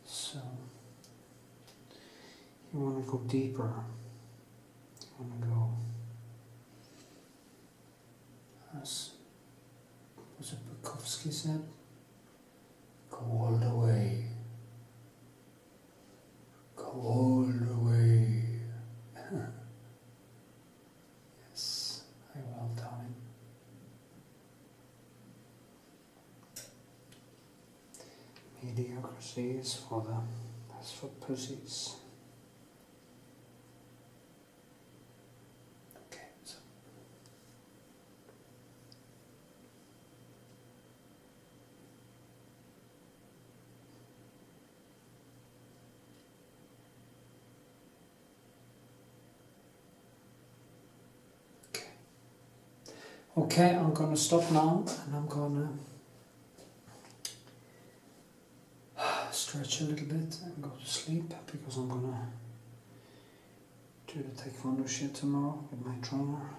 So, you want to go deeper. You want to go, as was it Bukowski said, go all the way. Go all the way. Yes, I will tell him. Mediocrity is for pussies. Okay, so okay, I'm gonna stop now, and I'm gonna stretch a little bit and go to sleep, because I'm gonna do the taekwondo shit tomorrow with my trainer.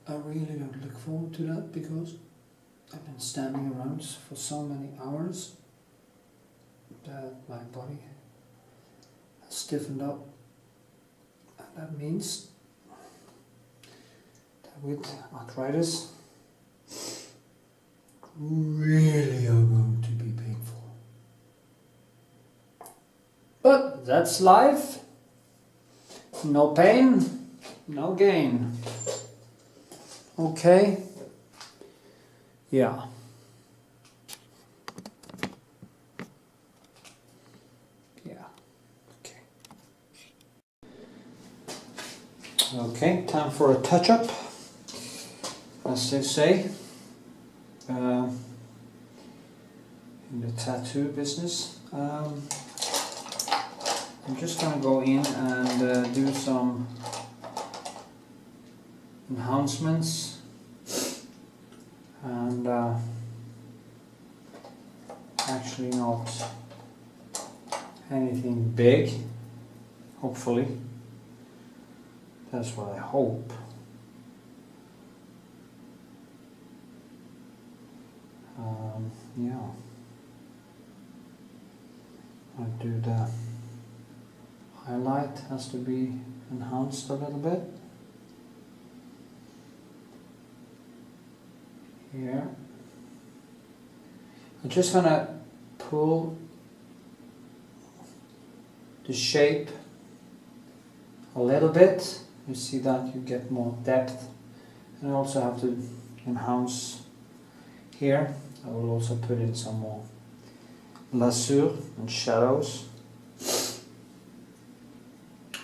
I really don't look forward to that, because I've been standing around for so many hours that my body has stiffened up, and that means that with arthritis really are going to be painful. But that's life. No pain, no gain. Okay? Yeah. Yeah. Okay. Okay, time for a touch-up, as they say. In the tattoo business. I'm just going to go in and do some enhancements, and actually not anything big, hopefully. That's what I hope. Yeah, I do the highlight, has to be enhanced a little bit here. I'm just gonna pull the shape a little bit. You see that you get more depth, and I also have to enhance here. I will also put in some more lasur and shadows,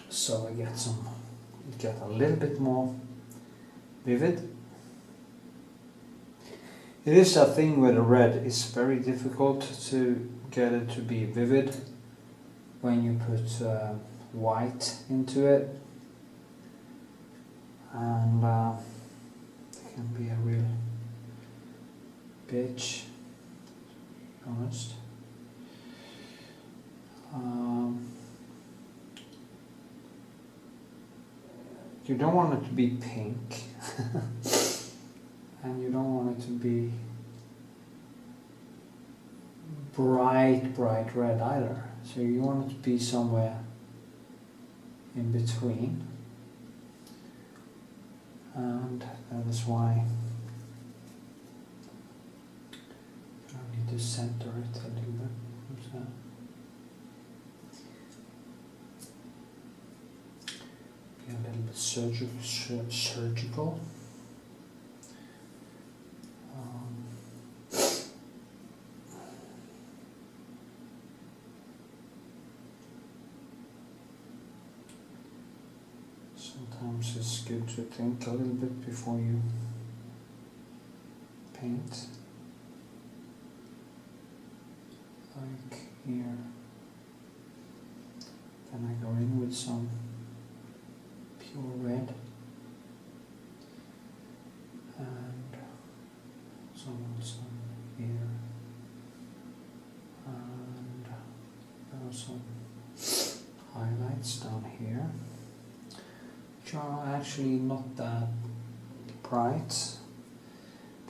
so I get a little bit more vivid. It is a thing with the red, it's very difficult to get it to be vivid, when you put white into it, and it can be a real bitch, to be honest. You don't want it to be pink and you don't want it to be bright red either. So you want it to be somewhere in between, and that is why I need to center it a little bit. Be a little bit surgical. Sometimes it's good to think a little bit before you paint. Like here. Then I go in with some pure red and some also here, and there are some highlights down here, which are actually not that bright,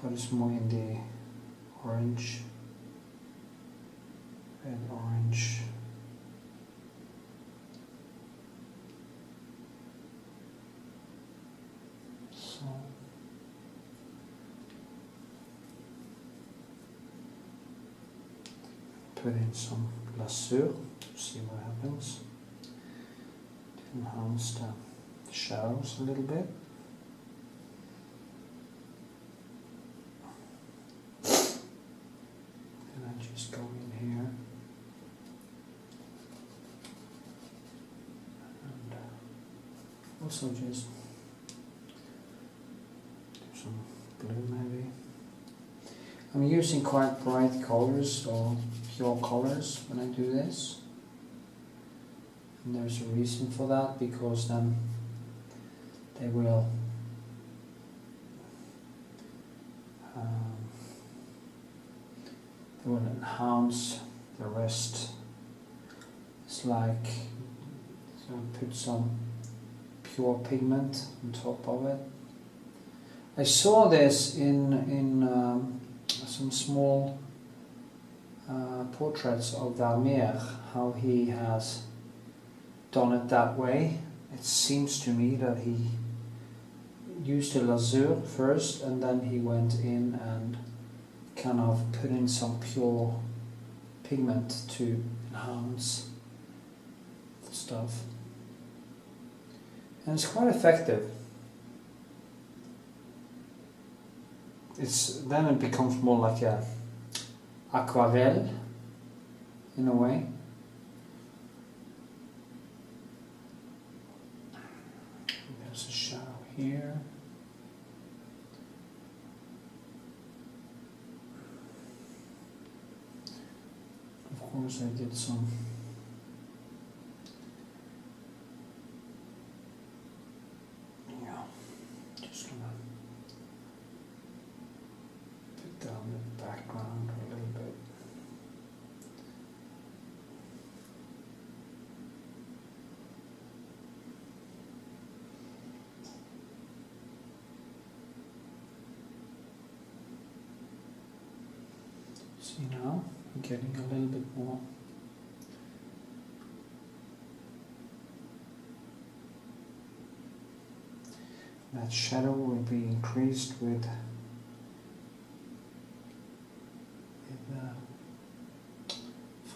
but it's more in the orange, red orange. So put in some lasur to see what happens, to enhance the shadows a little bit. And I just go in here and also just some blue maybe. I'm using quite bright colors or pure colors when I do this, and there's a reason for that, because then they will enhance the rest. It's like, so put some pure pigment on top of it. I saw this in some small portraits of Vermeer, how he has done it that way. It seems to me that he used the lasur first and then he went in and kind of put in some pure pigment to enhance the stuff. And it's quite effective. Then it becomes more like a aquarelle in a way. There's a shadow here. Of course I did some just gonna put down the background a little bit. See now, I'm getting a little bit more. That shadow will be increased with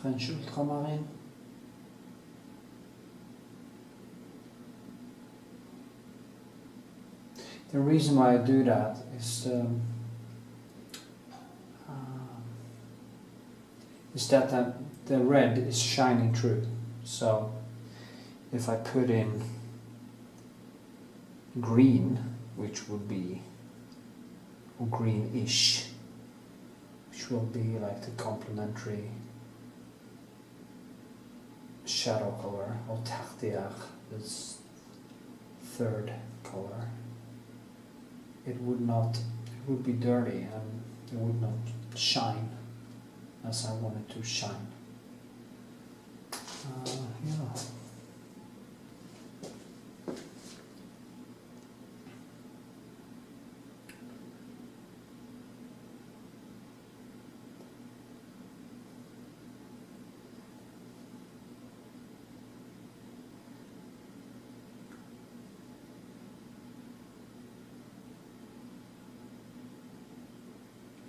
French ultramarine. The reason why I do that is that the red is shining through. So if I put in green, which would be, or greenish, which will be like the complementary shadow color, or tartière, this third color, it would be dirty and it would not shine as I want it to shine.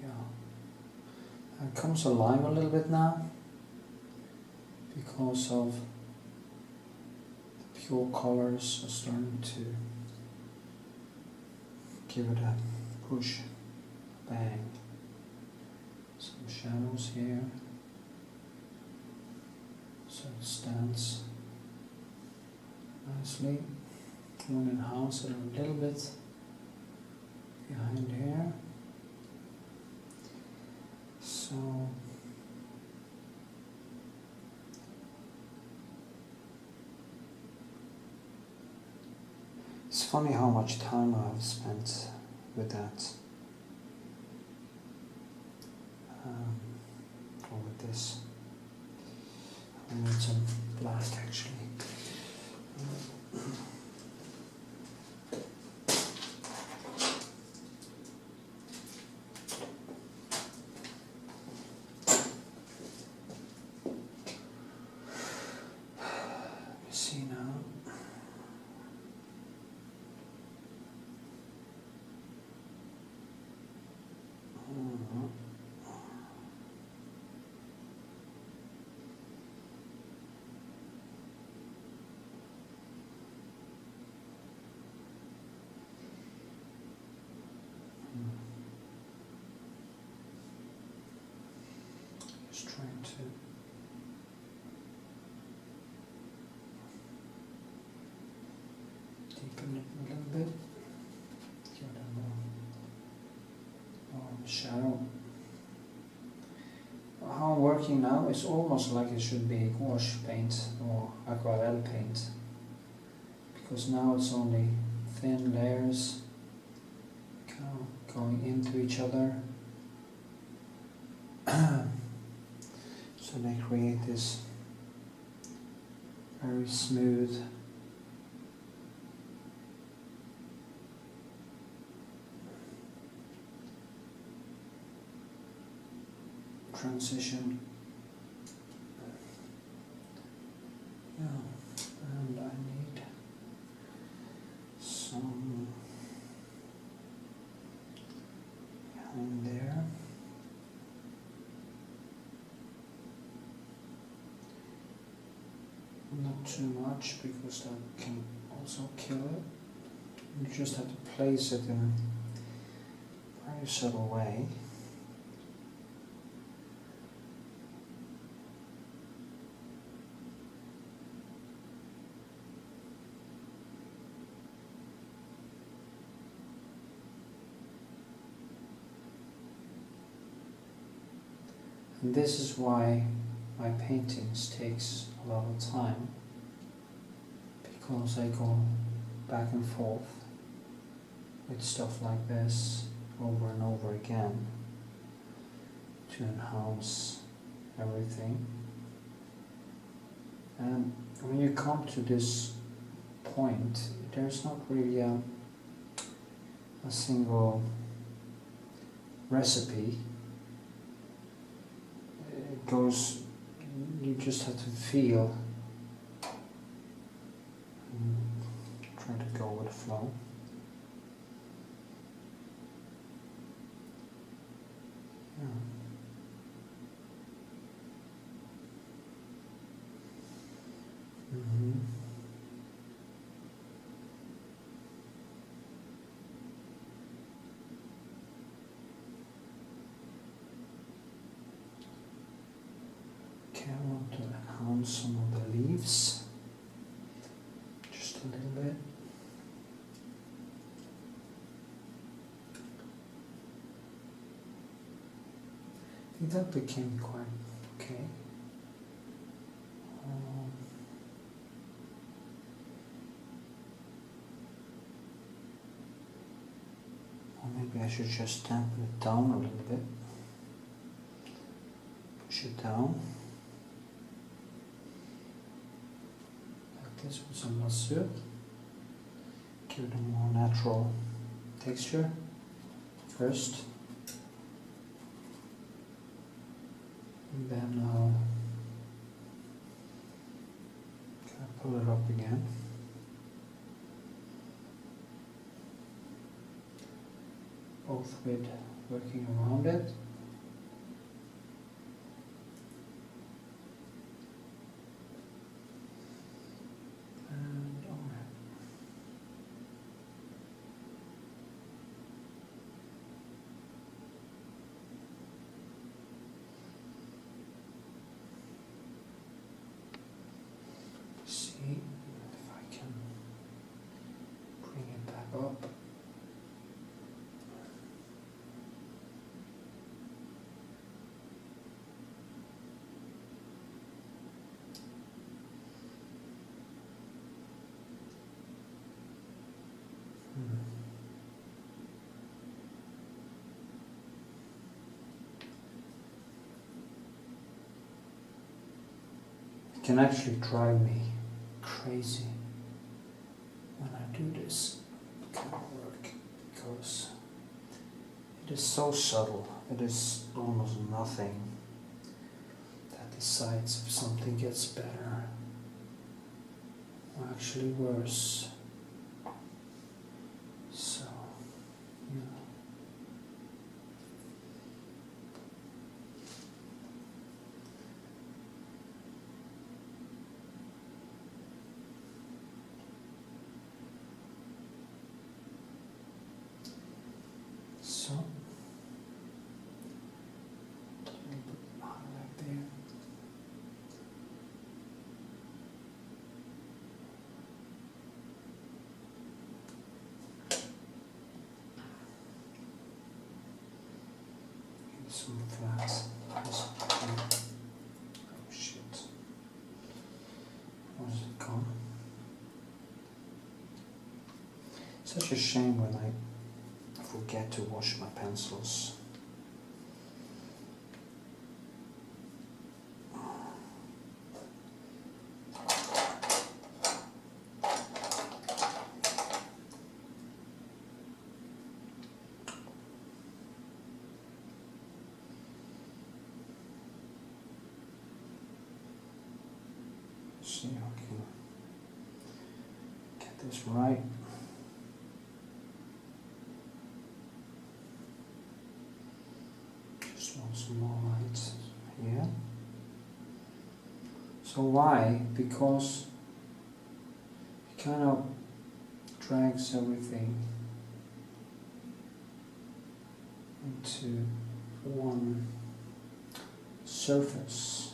Yeah. It comes alive a little bit now because of the pure colors are starting to give it a push, bang. Some shadows here, so it stands nicely. I'm going to enhance it a little bit behind here. So it's funny how much time I've spent with that, or with this. I need some black actually. Just trying to deepen it a little bit. Give it a more shadow. How I'm working now is almost like it should be gouache paint or aquarelle paint, because now it's only thin layers kind of going into each other. So they create this very smooth transition. Yeah, and I need some behind there. Not too much, because that can also kill it. You just have to place it in a very subtle way. And this is why my paintings takes a lot of time, because I go back and forth with stuff like this over and over again to enhance everything. And when you come to this point, there's not really a single recipe. It goes, you just have to feel and try to go with the flow. Yeah. Okay, I want to enhance some of the leaves, just a little bit. I think that became quite okay. Maybe I should just dampen it down a little bit. Push it down. Like this with some lasur. Give it a more natural texture first. And then I'll kind of pull it up again. Both with working around it. And on it. See if I can bring it back up. It can actually drive me crazy when I do this kind of work because it is so subtle. It is almost nothing that decides if something gets better or actually worse. So, yeah. So, a little bit highlight there. Some flats. Oh shit. Where's it gone? Such a shame when I forget to wash my pencils. See how I can get this right. Just want some more lights here. So why? Because it kind of drags everything into one surface.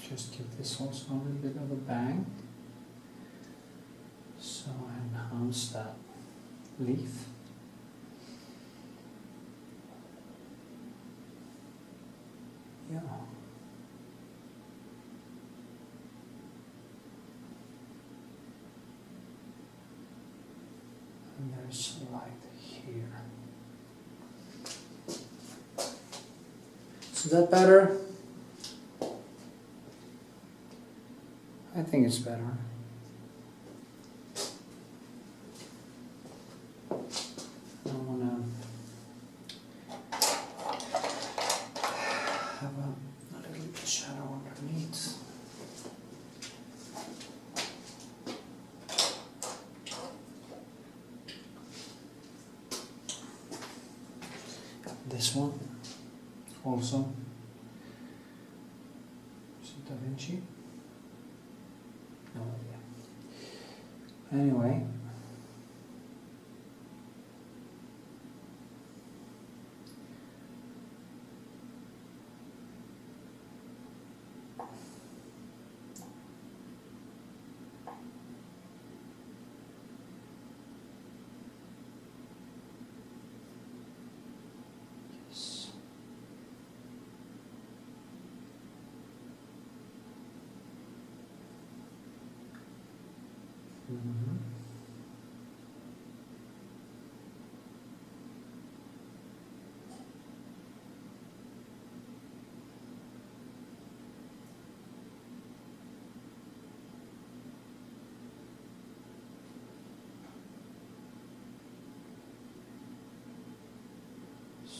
Just give this also a little bit of a bang. So I enhance that leaf. Yeah. And there's light here. Is that better? I think it's better. I want to have a little shadow underneath. This one also. Is it Da Vinci? No idea. Anyway,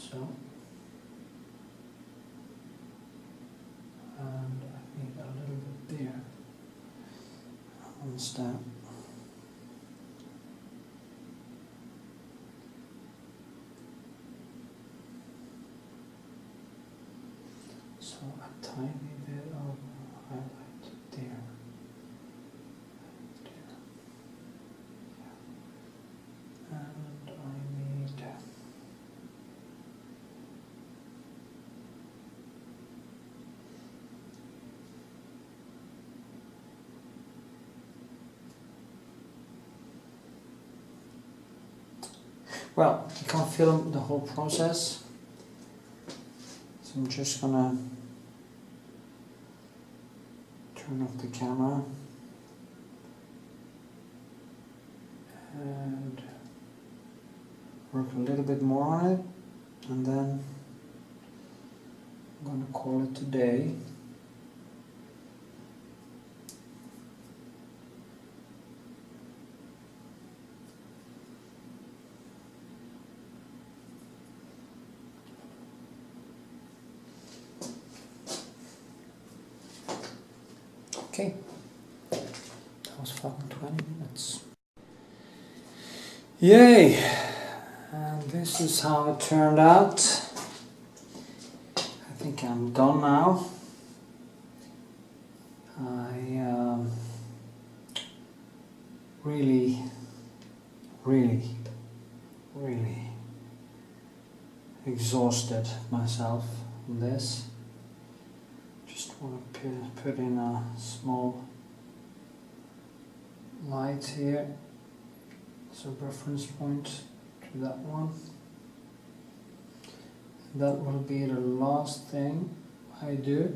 So, and I need a little bit there on the stem. So a tiny bit of highlight there. And I need well, you can't film the whole process, so I'm just gonna turn off the camera and work a little bit more on it, and then I'm going to call it today. Okay, that was fucking 20 minutes. Yay! And this is how it turned out. I think I'm done now. I really exhausted myself on this. Just want to put in a small light here. It's a reference point to that one. That will be the last thing I do.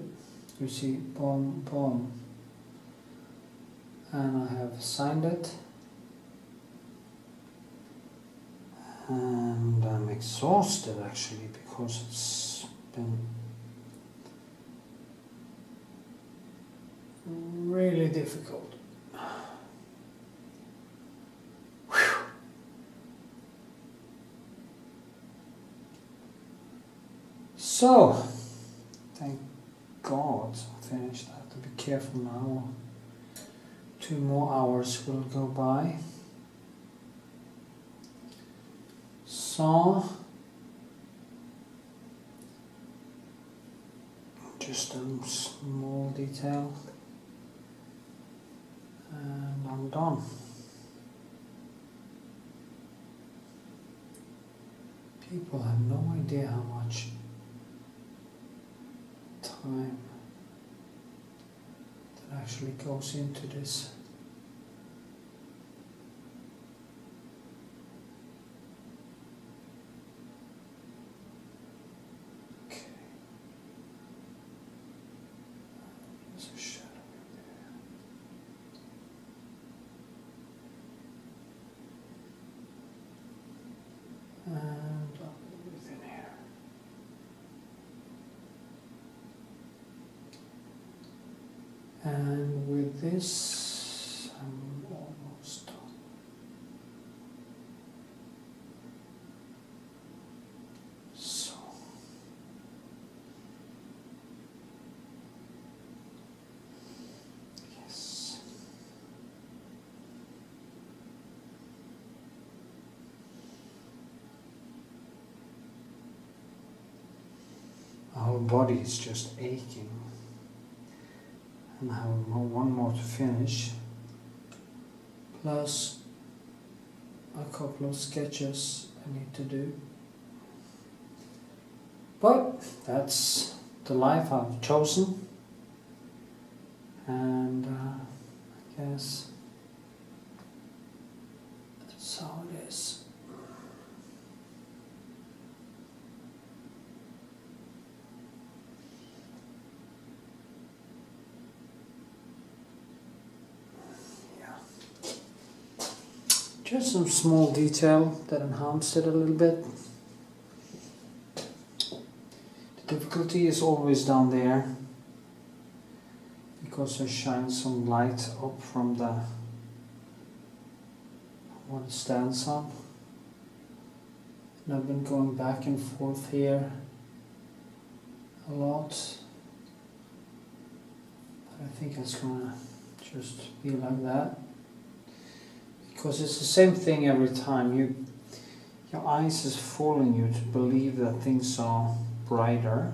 You see, boom, boom. And I have signed it. And I'm exhausted actually, because it's been really difficult. So, thank God I finished. I have to be careful now. 2 more hours will go by. So, just a small detail, and I'm done. People have no idea how much time that actually goes into this. Okay. There's a shadow there. And within here. And with this, I'm almost done. So, yes. My whole body is just aching. And I have one more to finish, plus a couple of sketches I need to do. But that's the life I've chosen, and I guess that's how it is. Just some small detail that enhanced it a little bit. The difficulty is always down there, because I shine some light up from the what it stands on, And I've been going back and forth here a lot. But I think it's gonna just be like that. Because it's the same thing every time. Your eyes is fooling you to believe that things are brighter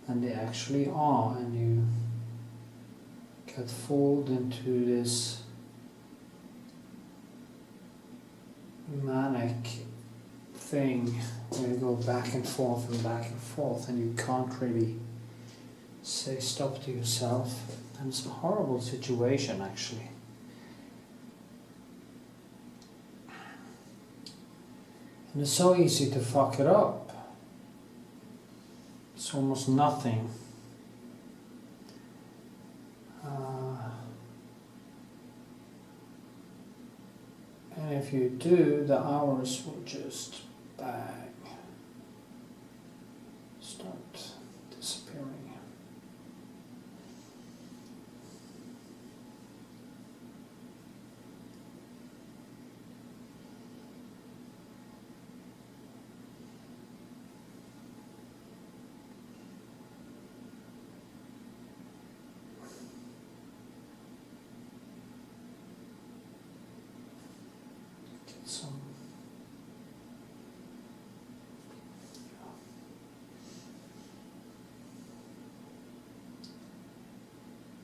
than they actually are, and you get fooled into this manic thing where you go back and forth, and you can't really say stop to yourself. And it's a horrible situation, actually. And it's so easy to fuck it up. It's almost nothing. And if you do, the hours will just bang, start disappearing. Some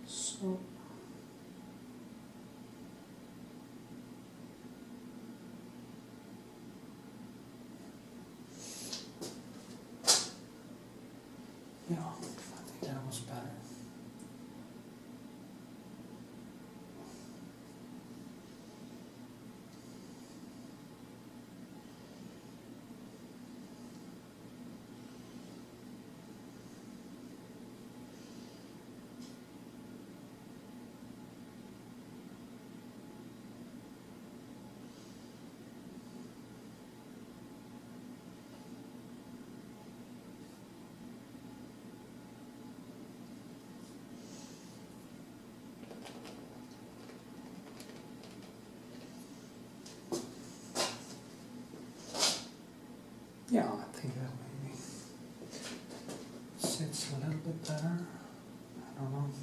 so yeah, I think that was better. Yeah, I think that maybe sits a little bit better. I don't know. It's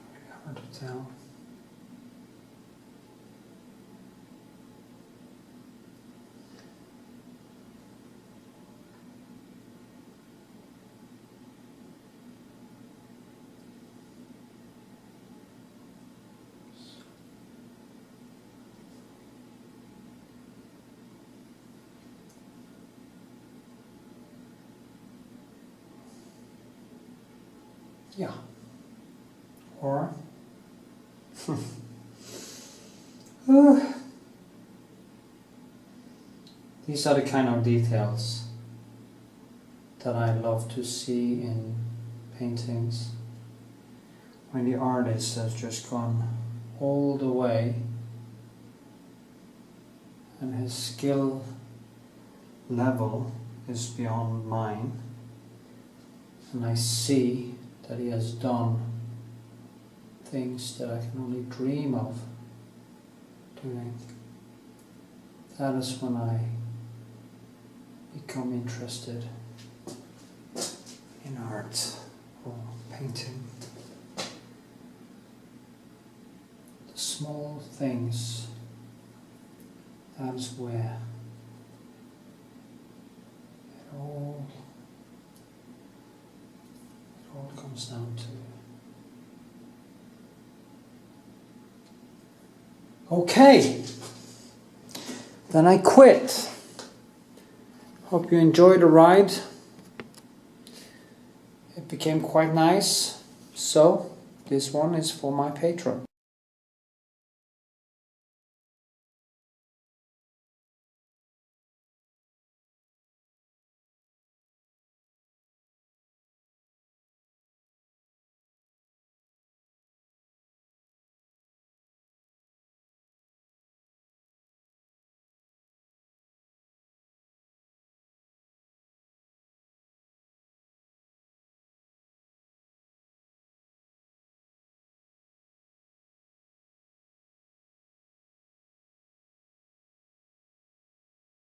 really hard to tell. Yeah. Or these are the kind of details that I love to see in paintings, when the artist has just gone all the way and his skill level is beyond mine, and I see that he has done things that I can only dream of doing. That is when I become interested in art or painting. The small things, that is where it all comes down to. Okay, then I quit. Hope you enjoyed the ride. It became quite nice. So, this one is for my patron.